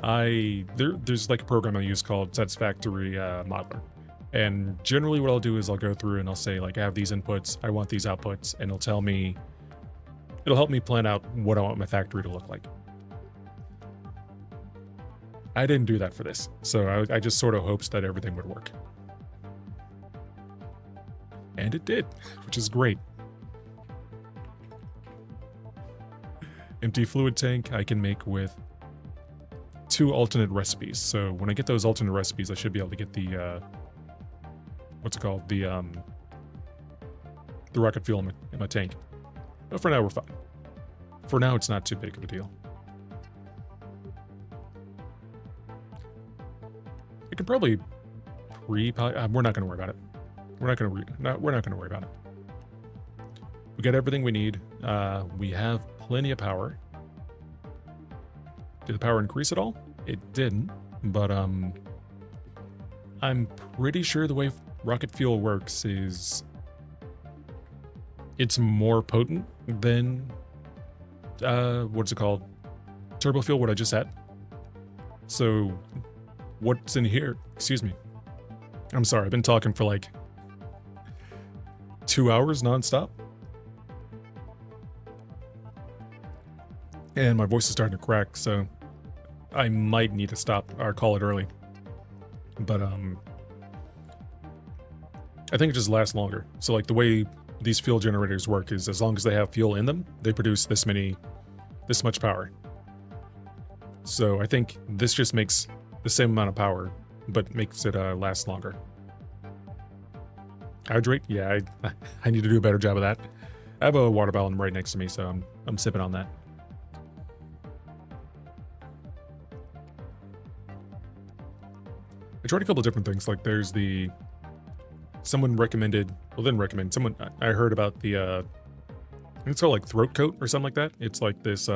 Speaker 1: There's like a program I use called Satisfactory Modeler. And generally what I'll do is I'll go through and I'll say, like, I have these inputs, I want these outputs, and it'll help me plan out what I want my factory to look like. I didn't do that for this, so I just sort of hoped that everything would work. And it did, which is great. Empty fluid tank I can make with 2 alternate recipes. So when I get those alternate recipes, I should be able to get the, what's it called? The rocket fuel in my tank. But for now, we're fine. For now, it's not too big of a deal. I can probably we're not going to worry about it. We're not going to worry about it. We got everything we need. We have plenty of power. Did the power increase at all? It didn't, but I'm pretty sure the way rocket fuel works is it's more potent than what's it called? Turbo fuel, what I just had. So what's in here? Excuse me. I'm sorry, I've been talking for like 2 hours nonstop. And my voice is starting to crack, so I might need to stop or call it early. But I think it just lasts longer. So like the way these fuel generators work is as long as they have fuel in them, they produce this much power. So I think this just makes the same amount of power, but makes it last longer. Hydrate? Yeah, I need to do a better job of that. I have a water bottle right next to me, so I'm sipping on that. I tried a couple different things. Like there's someone recommended, well, didn't recommend, someone, I heard about I think it's called like throat coat or something like that. It's like this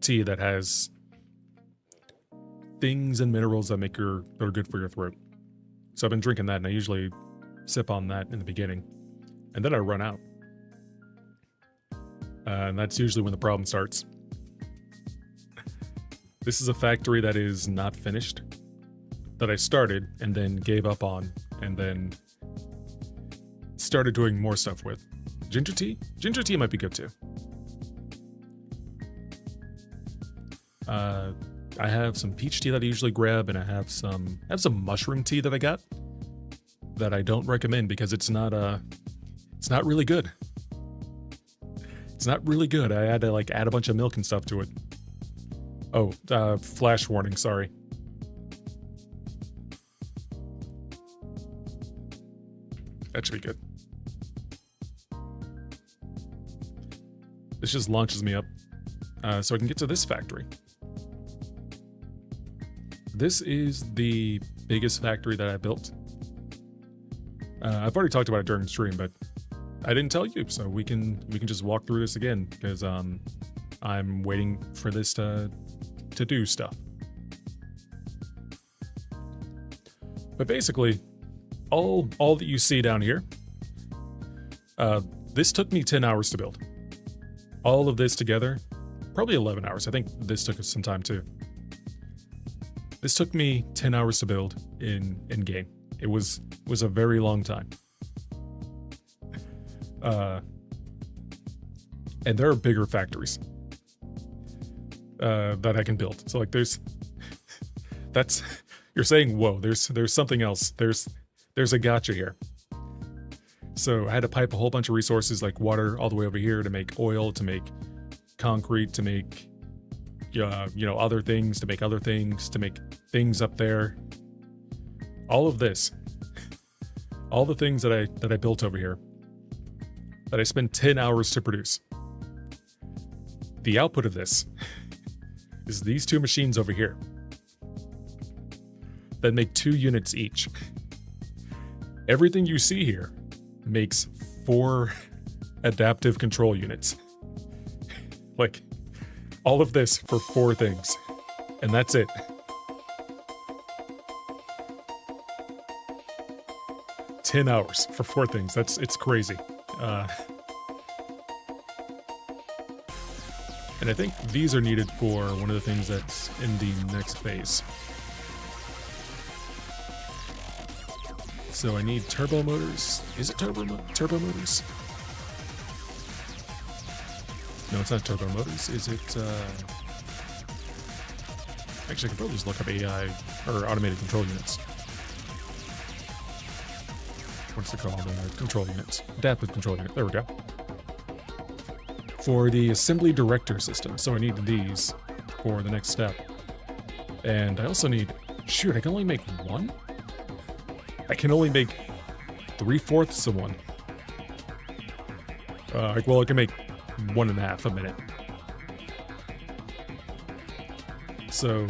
Speaker 1: tea that has things and minerals that that are good for your throat. So I've been drinking that, and I usually sip on that in the beginning, and then I run out. And that's usually when the problem starts. This is a factory that is not finished, that I started and then gave up on, and then started doing more stuff with. Ginger tea? Ginger tea might be good too. I have some peach tea that I usually grab, and I have some mushroom tea that I got that I don't recommend because it's not really good. It's not really good. I had to like add a bunch of milk and stuff to it. Oh, flash warning, sorry. That should be good. This just launches me up so I can get to this factory. This is the biggest factory that I built. I've already talked about it during the stream, but I didn't tell you, so we can just walk through this again because I'm waiting for this to do stuff. But basically, all that you see down here, this took me 10 hours to build. All of this together, probably 11 hours. I think this took us some time too. This took me 10 hours to build in game. It was a very long time. And there are bigger factories that I can build. So like you're saying, whoa, there's something else. There's a gotcha here. So I had to pipe a whole bunch of resources like water all the way over here to make oil, to make concrete, to make other things, to make other things, to make things up there. All of this, all the things that I built over here, that I spent 10 hours to produce. The output of this is these two machines over here that make 2 units each. Everything you see here makes 4 adaptive control units. Like, all of this for 4 things. And that's it. $10 hours for 4 things. It's crazy. And I think these are needed for one of the things that's in the next phase. So I need turbo motors. Is it turbo motors? No, it's not turbo motors. Is it, actually, I could probably just look up AI, or automated control units. What's it called? Control units. Adaptive control unit. There we go. For the assembly director system. So I need these for the next step. And I also need... Shoot, I can only make 1? I can only make 3/4 of one. Well, I can make 1.5 a minute. So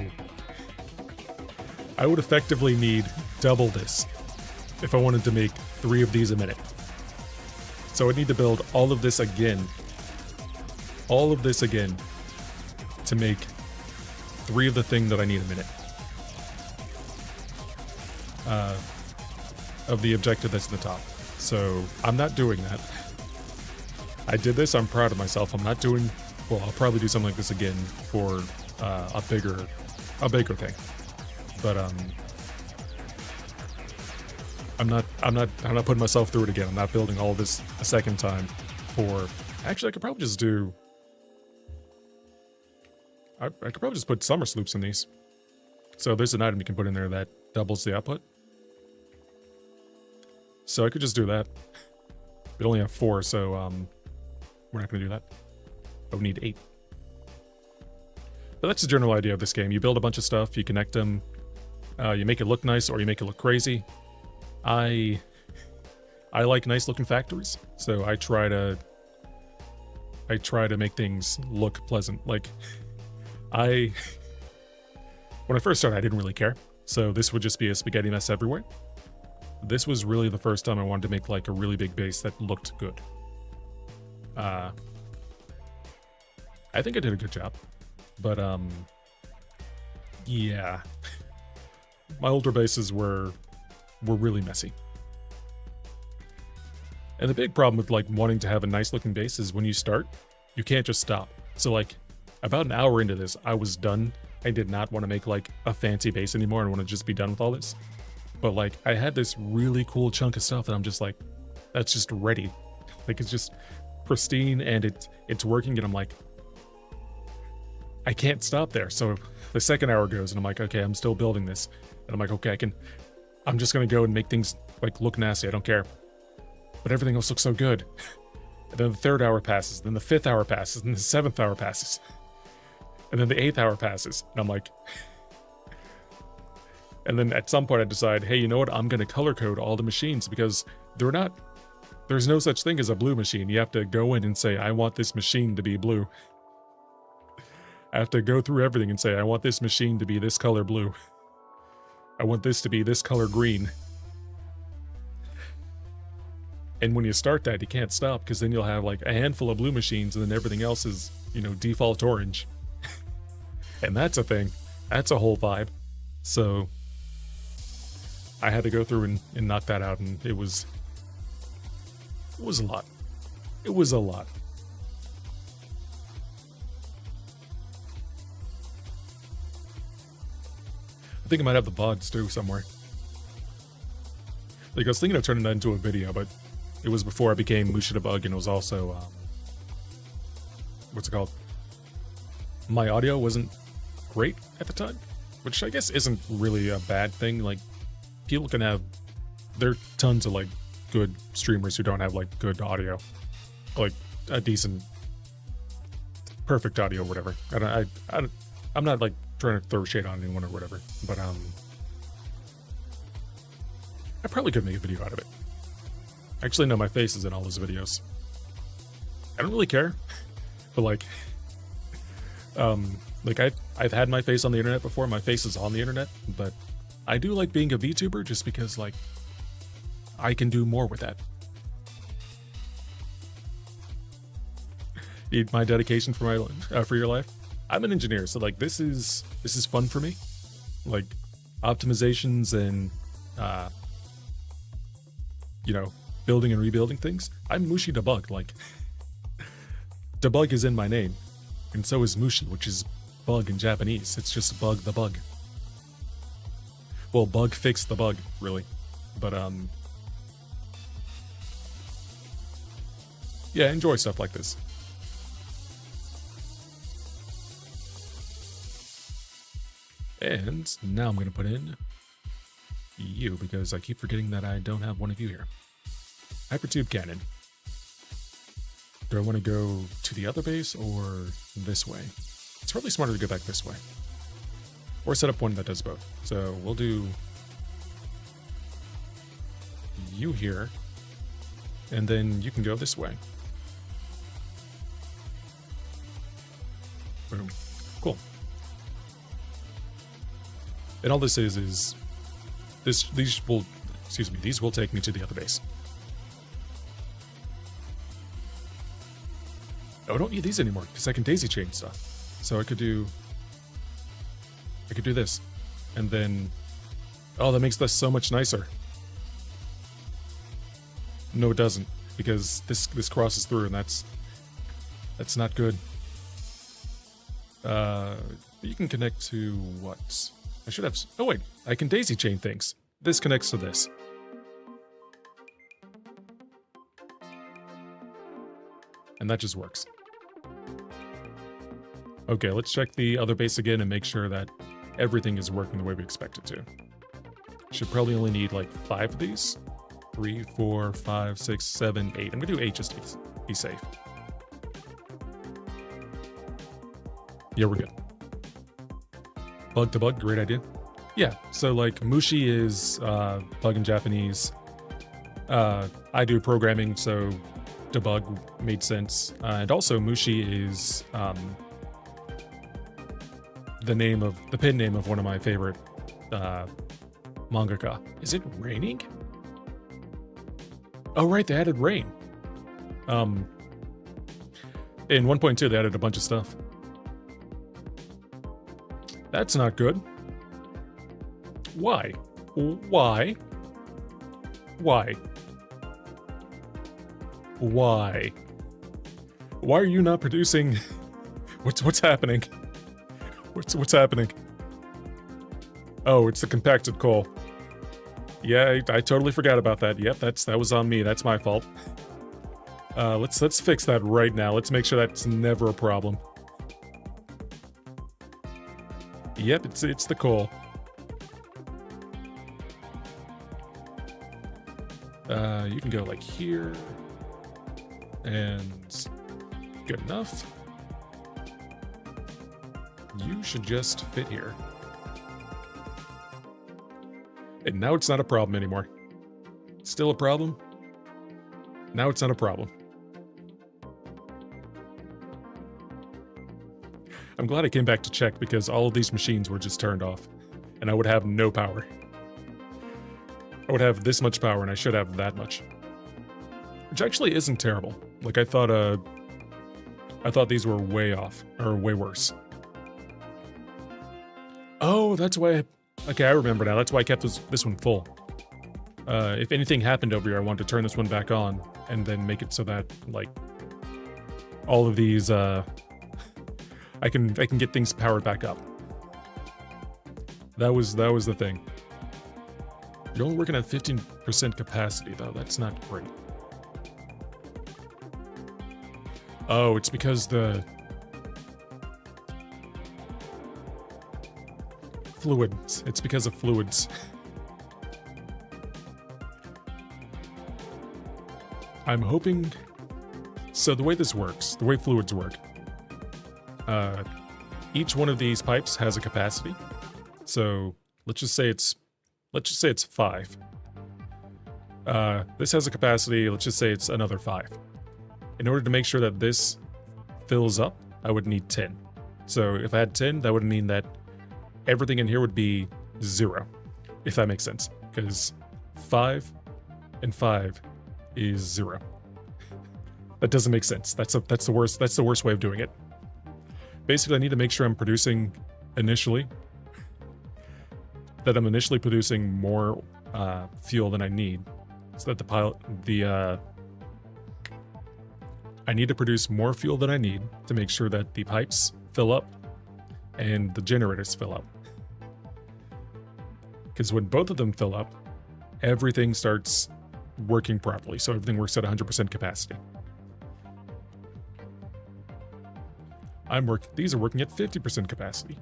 Speaker 1: I would effectively need double this if I wanted to make 3 of these a minute. So I'd need to build all of this again. All of this again to make 3 of the thing that I need a minute. Of the objective that's in the top. So I'm not doing that. I did this, I'm proud of myself. I'm not doing, well, I'll probably do something like this again for a bigger thing. But I'm not putting myself through it again. I'm not building all this a second time for, actually I could probably just do, I could probably just put summer sloops in these. So there's an item you can put in there that doubles the output. So I could just do that. We only have 4, so we're not going to do that. But we need 8. But that's the general idea of this game. You build a bunch of stuff, you connect them, you make it look nice or you make it look crazy. I I like nice looking factories, so I try to make things look pleasant. Like, when I first started, I didn't really care. So this would just be a spaghetti mess everywhere. This was really the first time I wanted to make like a really big base that looked good. I think I did a good job, but yeah, my older bases were really messy. And the big problem with like wanting to have a nice looking base is when you start, you can't just stop. So like about an hour into this, I was done. I did not want to make like a fancy base anymore. I want to just be done with all this. But like I had this really cool chunk of stuff that I'm just like, that's just ready. Like it's just pristine and it's working, and I'm like, I can't stop there. So the second hour goes and I'm like, okay, I'm still building this. And I'm like, okay, I'm just gonna go and make things like look nasty. I don't care. But everything else looks so good. And then the third hour passes, then the fifth hour passes, and the seventh hour passes. And then the eighth hour passes. And I'm like, and then at some point I decide, hey, you know what? I'm gonna color code all the machines because there's no such thing as a blue machine. You have to go in and say, I want this machine to be blue. I have to go through everything and say, I want this machine to be this color blue. I want this to be this color green. And when you start that, you can't stop because then you'll have like a handful of blue machines and then everything else is, you know, default orange. And that's a thing. That's a whole vibe. So I had to go through and knock that out, and it was a lot. It was a lot. I think I might have the VODs too somewhere. Like I was thinking of turning that into a video, but it was before I became Musha the Bug, and it was also, what's it called? My audio wasn't great at the time, which I guess isn't really a bad thing. Like, people can have, there are tons of like good streamers who don't have like good audio, like a decent, perfect audio or whatever. I'm not like trying to throw shade on anyone or whatever, but I probably could make a video out of it. Actually, no, my face is in all those videos. I don't really care, but like I've had my face on the internet before. My face is on the internet, but I do like being a VTuber just because like I can do more with that. Need my dedication for my for your life. I'm an engineer, so like this is fun for me. Like optimizations and you know, building and rebuilding things. I'm Mushi the Bug. Like Debug is in my name, and so is Mushi, which is bug in Japanese. It's just Bug the Bug. Well, bug fix the bug, really. But yeah, enjoy stuff like this. And now I'm going to put in you, because I keep forgetting that I don't have one of you here. Hypertube cannon. Do I want to go to the other base or this way? It's probably smarter to go back this way. Or set up one that does both. So we'll do you here, and then you can go this way. Boom. Cool. And all this is these will take me to the other base. Oh, I don't need these anymore because I can daisy chain stuff. So I could do this, and then oh, that makes this so much nicer. No, it doesn't, because this crosses through, and that's not good. You can connect to what? I should have. Oh wait, I can daisy chain things. This connects to this. And that just works. Okay, let's check the other base again and make sure that everything is working the way we expect it to. Should probably only need like 5 of these. 3, 4, 5, 6, 7, 8. I'm gonna do 8 just to be safe. Yeah, we're good. Bug to bug, great idea. Yeah, so like Mushi is bug in Japanese. I I do programming, so debug made sense. And also Mushi is the pen name of one of my favorite mangaka. Is it raining? Oh right, they added rain. In 1.2 they added a bunch of stuff. That's not good. Why? Why? Why? Why? Why are you not producing? What's happening? What's happening? Oh, it's the compacted coal. Yeah, I totally forgot about that. Yep, that was on me. That's my fault. Let's fix that right now. Let's make sure that's never a problem. Yep, it's the coal. You can go like here. And good enough. You should just fit here. And now it's not a problem anymore. Still a problem? Now it's not a problem. I'm glad I came back to check because all of these machines were just turned off. And I would have no power. I would have this much power and I should have that much. Which actually isn't terrible. Like I thought these were way off, or way worse. Oh, that's why okay, I remember now. That's why I kept this one full. If anything happened over here, I wanted to turn this one back on and then make it so that like all of these I can get things powered back up. That was the thing. You're only working at 15% capacity though. That's not great. Oh, it's because the fluids. It's because of fluids. I'm hoping... So the way this works, the way fluids work, each one of these pipes has a capacity. So let's just say it's 5. This has a capacity, let's just say it's another 5. In order to make sure that this fills up, I would need 10. So if I had 10, that would mean that everything in here would be 0, if that makes sense. Because 5 and 5 is 0. That doesn't make sense. That's the worst way of doing it. Basically, I need to make sure I'm producing initially, that I'm initially producing more fuel than I need, so that I need to produce more fuel than I need to make sure that the pipes fill up and the generators fill up. Because when both of them fill up, everything starts working properly. So everything works at 100% capacity. These are working at 50% capacity.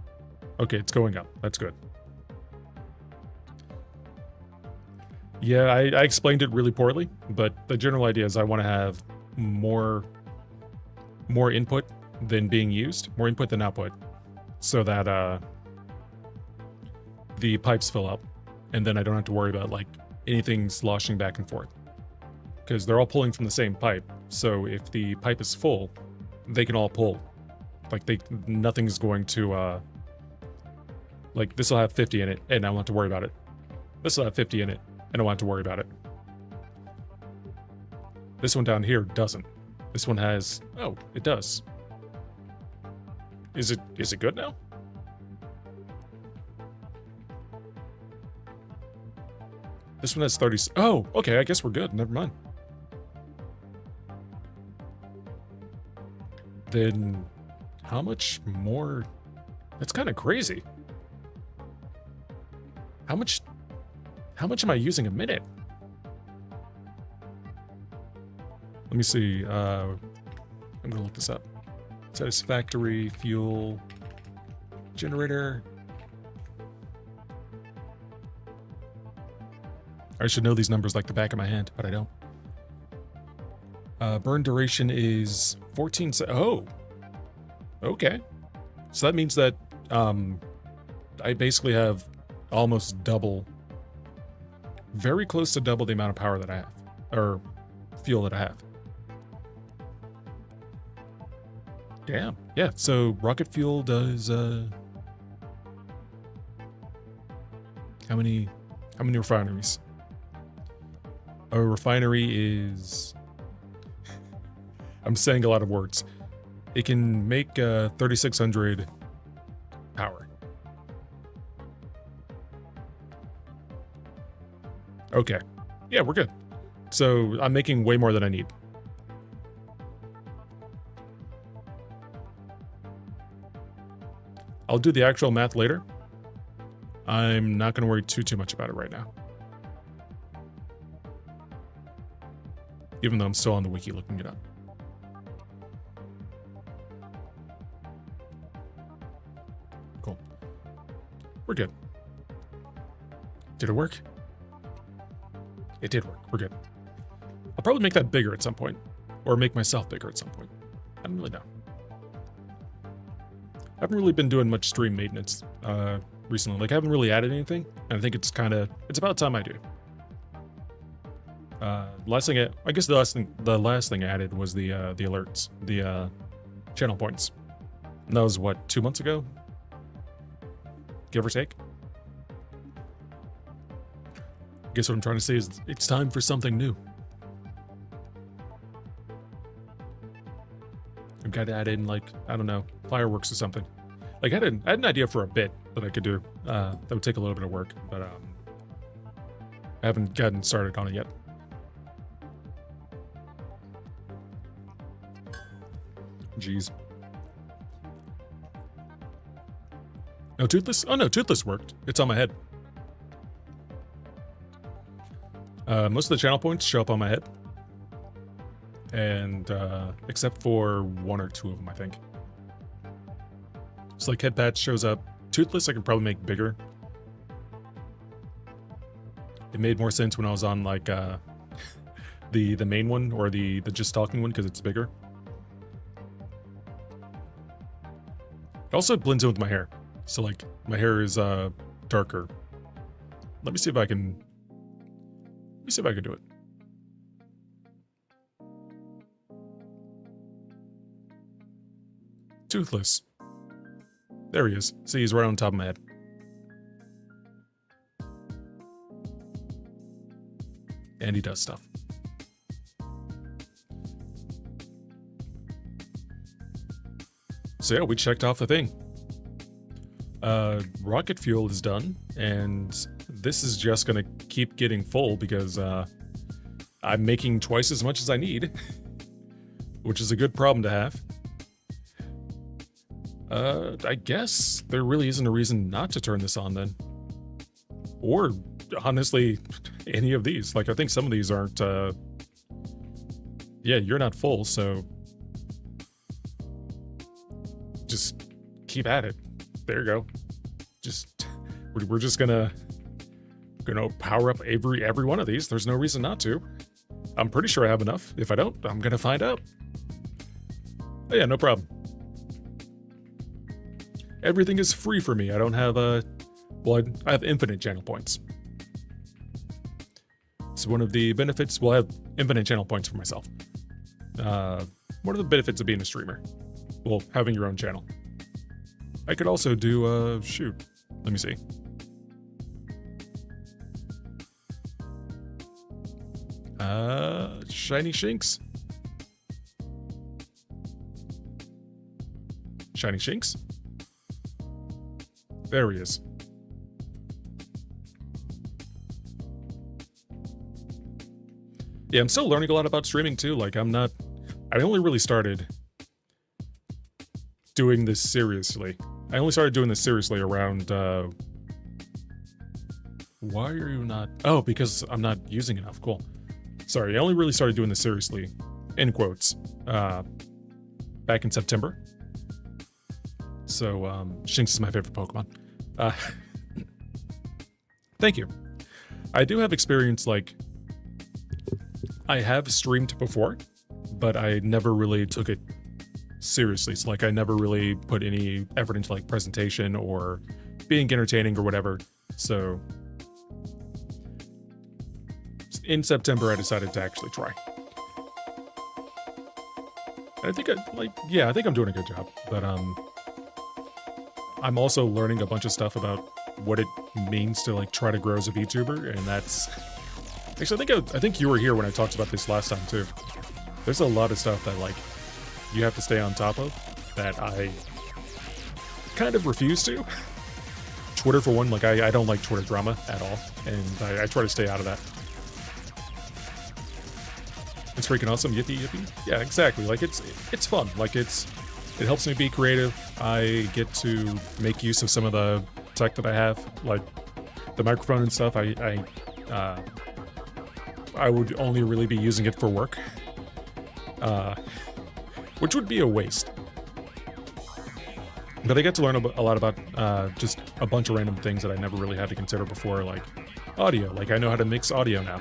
Speaker 1: Okay, it's going up. That's good. Yeah, I explained it really poorly, but the general idea is I want to have more input than being used, more input than output, so that the pipes fill up, and then I don't have to worry about like anything sloshing back and forth, because they're all pulling from the same pipe. So if the pipe is full, they can all pull. Like nothing's going to like this will have 50 in it, and I don't have to worry about it. This will have 50 in it, and I don't have to worry about it. This one down here doesn't. This one has... Oh, it does. Is it good now? This one has 30... Oh, okay, I guess we're good. Never mind. Then how much more... That's kind of crazy. How much am I using a minute? Let me see. I'm gonna look this up. Satisfactory fuel generator. I should know these numbers like the back of my hand, but I don't. Burn duration is 14 Oh, okay. So that means that I basically have almost double, very close to double the amount of power that I have. Or fuel that I have. Damn. Yeah, so rocket fuel does how many refineries? A refinery is, I'm saying a lot of words. It can make 3,600 power. Okay. Yeah, we're good. So I'm making way more than I need. I'll do the actual math later. I'm not going to worry too much about it right now. Even though I'm still on the wiki looking it up. Cool. We're good. Did it work? It did work. We're good. I'll probably make that bigger at some point. Or make myself bigger at some point. I don't really know. I haven't really been doing much stream maintenance recently. Like, I haven't really added anything. And I think it's about time I do. Last thing I guess the last thing I added was the alerts, the channel points. And that was what, 2 months ago? Give or take. I guess what I'm trying to say is it's time for something new. I've got to add in, like, I don't know, fireworks or something. Like, I had an idea for a bit that I could do. That would take a little bit of work, but I haven't gotten started on it yet. Jeez. No Toothless? Oh no, Toothless worked. It's on my head. Most of the channel points show up on my head. And except for 1 or 2 of them, I think. So like head patch shows up. Toothless I can probably make bigger. It made more sense when I was on like the main one or the just talking one because it's bigger. It also blends in with my hair. So like my hair is darker. Let me see if I can do it. Toothless. There he is. See, he's right on top of my head. And he does stuff. So yeah, we checked off the thing. Rocket fuel is done, and this is just gonna keep getting full because I'm making twice as much as I need, which is a good problem to have. I guess there really isn't a reason not to turn this on then. Or, honestly, any of these. Like, I think some of these aren't, yeah, you're not full, so just keep at it. There you go. Just, we're just gonna power up every one of these. There's no reason not to. I'm pretty sure I have enough. If I don't, I'm gonna find out. Oh yeah, no problem. Everything is free for me. I don't have well, I have infinite channel points. So one of the benefits, well, I have infinite channel points for myself. One of the benefits of being a streamer, well, having your own channel. I could also do, shoot, let me see. Shiny Shinx. Shiny Shinx. There he is. Yeah, I'm still learning a lot about streaming too. Like, I only really started doing this seriously. I only started doing this seriously around, why are you not? Oh, because I'm not using enough. Cool. Sorry, I only really started doing this seriously, in quotes, back in September. So, Shinx is my favorite Pokemon. Thank you. I do have experience, like, I have streamed before, but I never really took it seriously. So, like, I never really put any effort into, like, presentation or being entertaining or whatever. So, in September, I decided to actually try. I think I think I'm doing a good job, but I'm also learning a bunch of stuff about what it means to like try to grow as a VTuber, and that's actually I think you were here when I talked about this last time too. There's a lot of stuff that like you have to stay on top of that I kind of refuse to. Twitter for one, like I don't like Twitter drama at all, and I try to stay out of that. It's freaking awesome, yippee yippee. Yeah, exactly. Like it's fun. Like it helps me be creative. I get to make use of some of the tech that I have, like the microphone and stuff. I would only really be using it for work, which would be a waste. But I get to learn a lot about just a bunch of random things that I never really had to consider before, like audio. Like I know how to mix audio now.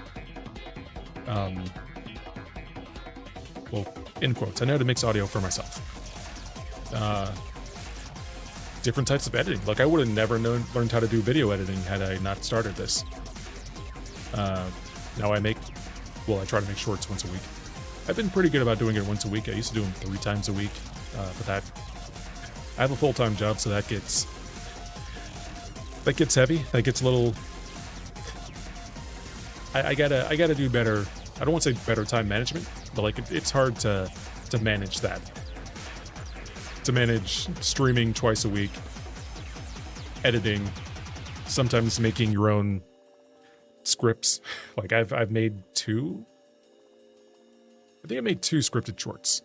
Speaker 1: Well, in quotes, I know how to mix audio for myself. Different types of editing. Like I would have never learned how to do video editing had I not started this. Now I try to make shorts once a week. I've been pretty good about doing it once a week. I used to do them 3 times a week, but that I have a full-time job, so that gets heavy. That gets a little. I gotta do better. I don't want to say better time management, but like it's hard to manage that. To manage streaming twice a week, editing, sometimes making your own scripts. Like I've made 2. I think I made 2 scripted shorts,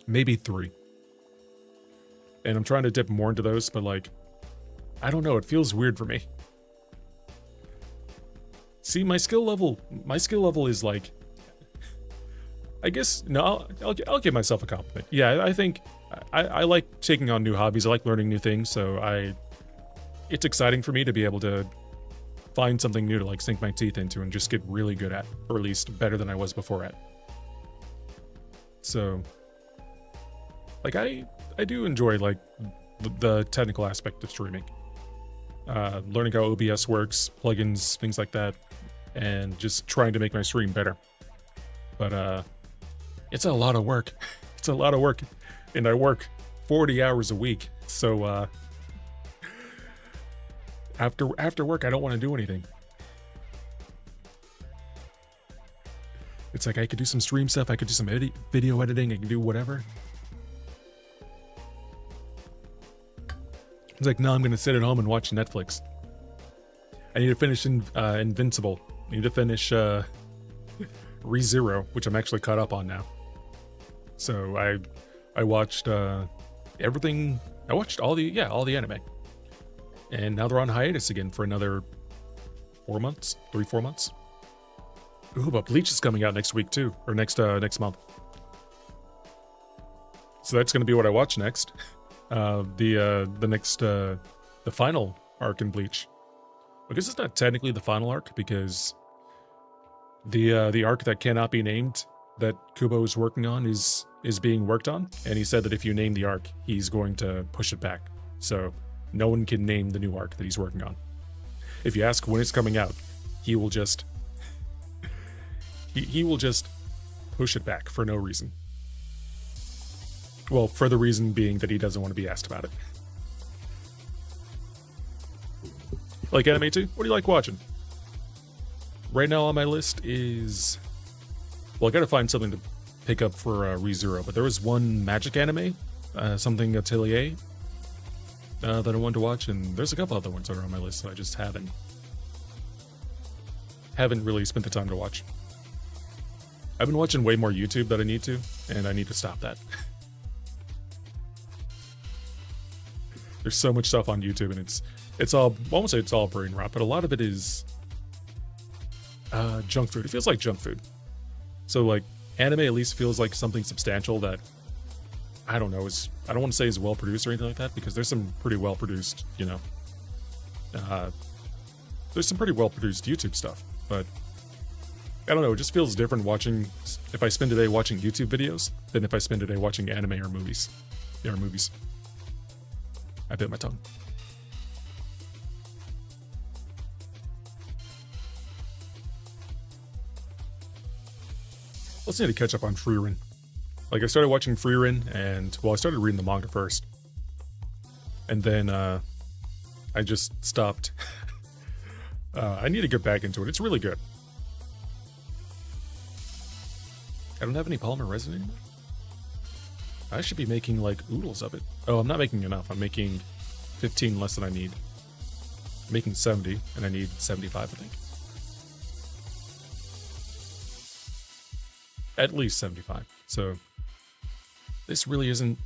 Speaker 1: maybe 3. And I'm trying to dip more into those, but like, I don't know, it feels weird for me. See, my skill level is like, I guess, no, I'll give myself a compliment. Yeah, I think I like taking on new hobbies. I like learning new things, so it's exciting for me to be able to find something new to like sink my teeth into and just get really good at, or at least better than I was before at. So, like I do enjoy like the technical aspect of streaming. Learning how OBS works, plugins, things like that, and just trying to make my stream better. But it's a lot of work. It's a lot of work, and I work 40 hours a week. So after work, I don't want to do anything. It's like I could do some stream stuff, I could do some video editing, I can do whatever. It's like, no, I'm gonna sit at home and watch Netflix. I need to finish Invincible. I need to finish ReZero, which I'm actually caught up on now. So I watched everything. I watched all the anime, and now they're on hiatus again for another 4 months, 3-4 months. Ooh, but Bleach is coming out next week too, or next month. So that's gonna be what I watch next. The final arc in Bleach. I guess it's not technically the final arc because the arc that cannot be named that Kubo is working on is being worked on, and he said that if you name the arc, he's going to push it back. So no one can name the new arc that he's working on. If you ask when it's coming out, he will just he will just push it back for no reason. Well, for the reason being that he doesn't want to be asked about it. Like anime too? What do you like watching? Right now on my list is... Well, I gotta find something to pick up for ReZero, but there was one magic anime, something Atelier, that I wanted to watch, and there's a couple other ones that are on my list that I just haven't really spent the time to watch. I've been watching way more YouTube than I need to, and I need to stop that. There's so much stuff on YouTube, and it's all, I won't say it's all brain rot, but a lot of it is junk food. It feels like junk food. So like anime at least feels like something substantial that I don't know, I don't want to say is well produced or anything like that, because there's some pretty well produced, there's some pretty well produced YouTube stuff, but I don't know, it just feels different watching, if I spend a day watching YouTube videos than if I spend a day watching anime or movies. I bit my tongue. Let's need to catch up on Frieren. Like, I started watching Frieren, and, well, I started reading the manga first. And then, I just stopped. I need to get back into it. It's really good. I don't have any polymer resin anymore? I should be making, like, oodles of it. Oh, I'm not making enough. I'm making 15 less than I need. I'm making 70, and I need 75, I think. At least 75. So, this really isn't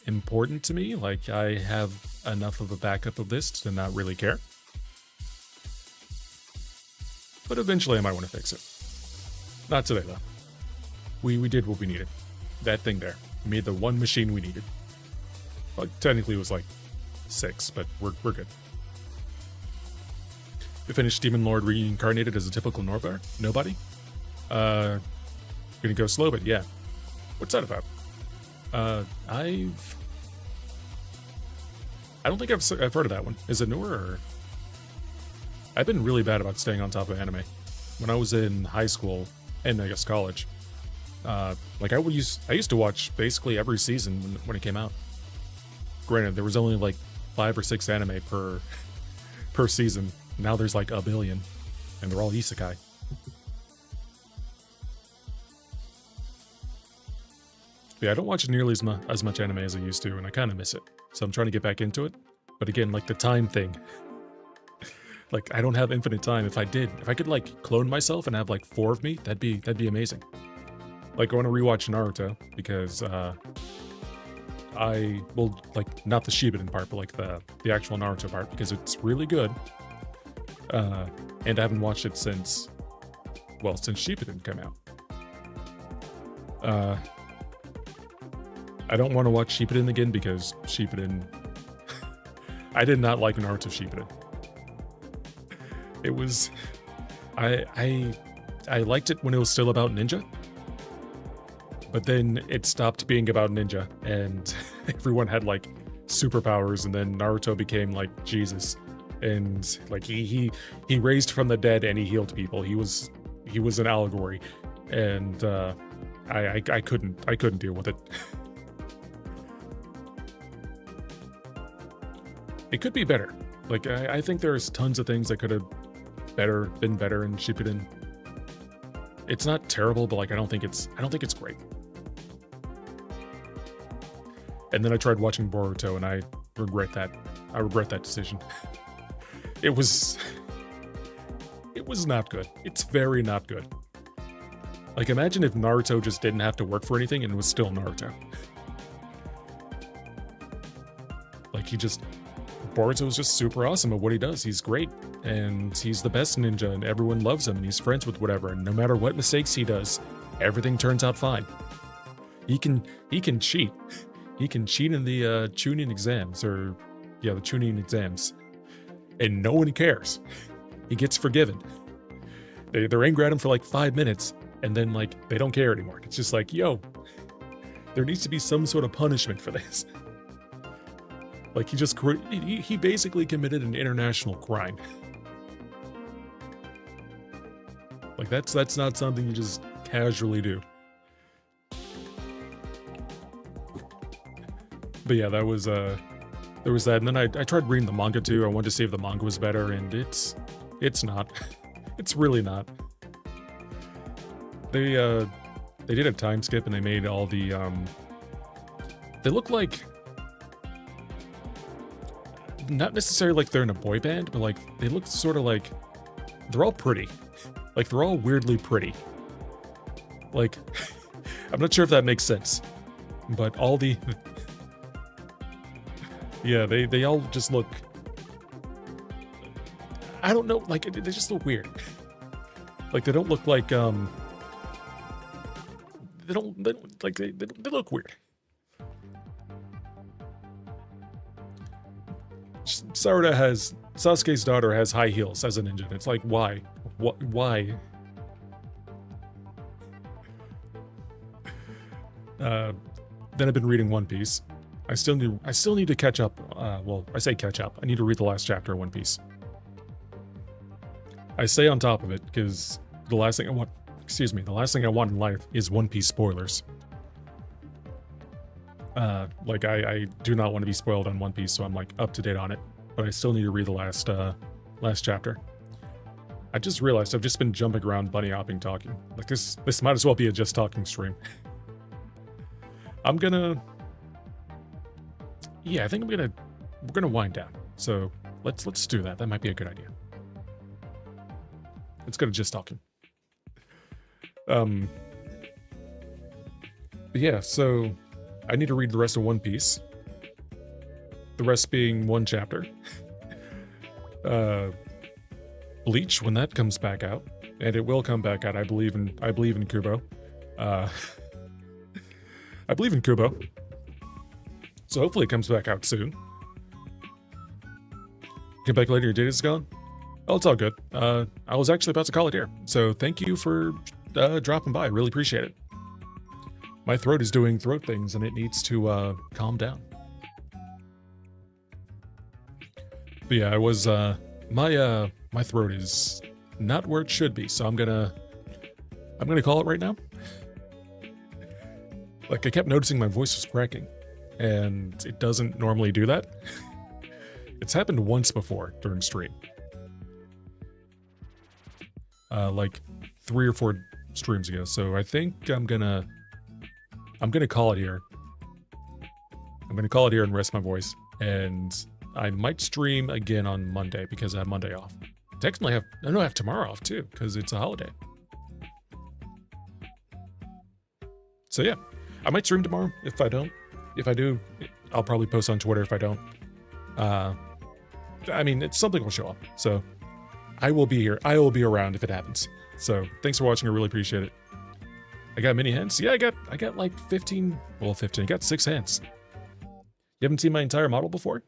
Speaker 1: important to me. Like, I have enough of a backup of this to not really care. But eventually I might want to fix it. Not today, though. We did what we needed. That thing there. We made the one machine we needed. Well, technically it was like 6, but we're good. We finished Demon Lord reincarnated as a typical nobody. Gonna go slow, but yeah. What's that about? I don't think I've heard of that one. Is it newer or? I've been really bad about staying on top of anime. When I was in high school and I guess college, like I used to watch basically every season when it came out. Granted, there was only like 5 or 6 anime per season. Now there's like a billion, and they're all isekai. Yeah, I don't watch nearly as much anime as I used to, and I kind of miss it. So I'm trying to get back into it. But again, like the time thing. Like, I don't have infinite time. If I could like clone myself and have like 4 of me, that'd be amazing. Like, I want to rewatch Naruto because I will, like, not the Shippuden part, but like the actual Naruto part, because it's really good. And I haven't watched it since Shippuden came out. I don't want to watch Shippuden again because Shippuden... I did not like Naruto Shippuden. It was... I liked it when it was still about ninja. But then it stopped being about ninja, and everyone had, like, superpowers, and then Naruto became, like, Jesus. And, like, he raised from the dead and he healed people. He was an allegory. And, I couldn't deal with it. It could be better. Like, I think there's tons of things that could have been better in Shippuden. It's not terrible, but like I don't think it's great. And then I tried watching Boruto, and I regret that. I regret that decision. It was not good. It's very not good. Like, imagine if Naruto just didn't have to work for anything and was still Naruto. Like, Boruto is just super awesome at what he does. He's great, and he's the best ninja, and everyone loves him, and he's friends with whatever, and no matter what mistakes he does, everything turns out fine. He can cheat. He can cheat in the Chunin exams, the Chunin exams, and no one cares. He gets forgiven. They're angry at him for like 5 minutes, and then like they don't care anymore. It's just like, yo, there needs to be some sort of punishment for this. Like, he basically committed an international crime. Like, that's not something you just casually do. But yeah, there was that, and then I tried reading the manga too. I wanted to see if the manga was better, and it's not. It's really not. They did a time skip, and they made all the they look like, not necessarily like they're in a boy band, but like they look sort of like they're all pretty. Like, they're all weirdly pretty. Like, I'm not sure if that makes sense, but all the yeah, they all just look, I don't know, like they just look weird. Like, they don't look like they look weird. Sasuke's daughter has high heels as a ninja. It's like, why? Why? Then I've been reading One Piece. I still need to catch up. Well, I say catch up. I need to read the last chapter of One Piece. I stay on top of it because the last thing I want in life is One Piece spoilers. Like I do not want to be spoiled on One Piece, so I'm like up to date on it. But I still need to read the last chapter. I just realized I've just been jumping around, bunny hopping, talking. Like this might as well be a just talking stream. Yeah, I think we're gonna wind down. So let's do that. That might be a good idea. Let's go to just talking. But yeah, so I need to read the rest of One Piece. The rest being one chapter. Bleach, when that comes back out, and it will come back out. I believe in Kubo. I believe in Kubo. So hopefully it comes back out soon. Get back later, your data's gone? Oh, it's all good. I was actually about to call it here. So thank you for dropping by. I really appreciate it. My throat is doing throat things and it needs to calm down. But yeah, I was my throat is not where it should be, so I'm gonna call it right now. Like I kept noticing my voice was cracking, and it doesn't normally do that. It's happened once before during stream. Like 3 or 4 streams ago. So I think I'm gonna call it here. I'm gonna call it here and rest my voice, and I might stream again on Monday because I have Monday off. Technically, I have tomorrow off too because it's a holiday. So yeah, I might stream tomorrow if I don't. If I do, I'll probably post on Twitter if I don't. I mean, it's something will show up. So I will be here. I will be around if it happens. So thanks for watching. I really appreciate it. I got mini hands. Yeah, I got like 15. Well, 15. I got 6 hands. You haven't seen my entire model before?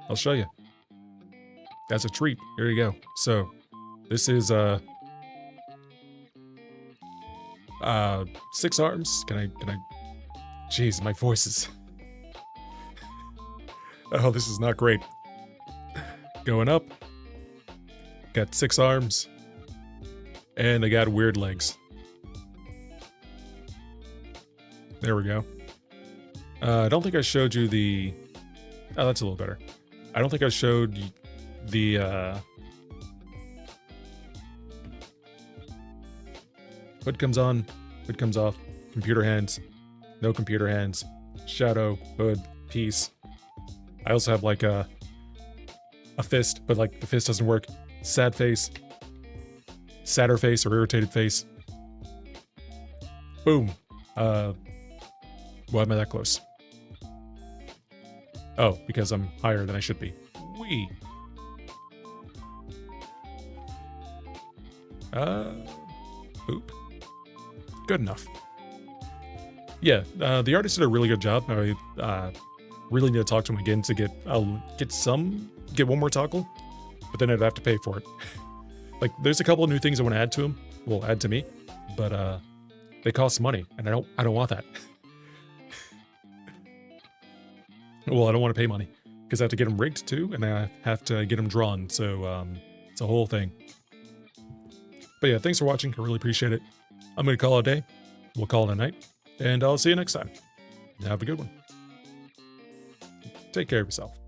Speaker 1: I'll show you. That's a treat. Here you go. So, this is 6 arms. Can I? Jeez, my voice is. Oh, this is not great. Going up. Got 6 arms. And I got weird legs. There we go. I don't think I showed you the. Oh, that's a little better. I don't think I showed the hood comes on, hood comes off, computer hands, no computer hands, shadow, hood, piece. I also have like a fist, but like the fist doesn't work. Sad face, sadder face or irritated face. Boom. Why am I that close? Oh, because I'm higher than I should be. Wee. Boop. Good enough. Yeah, the artist did a really good job. I really need to talk to him again to get one more toggle, but then I'd have to pay for it. Like, there's a couple of new things I want to add to him. Well, add to me, but they cost money, and I don't want that. Well, I don't want to pay money because I have to get them rigged too, and I have to get them drawn. So it's a whole thing. But yeah, thanks for watching. I really appreciate it. I'm going to call it a day. We'll call it a night, and I'll see you next time. Have a good one. Take care of yourself.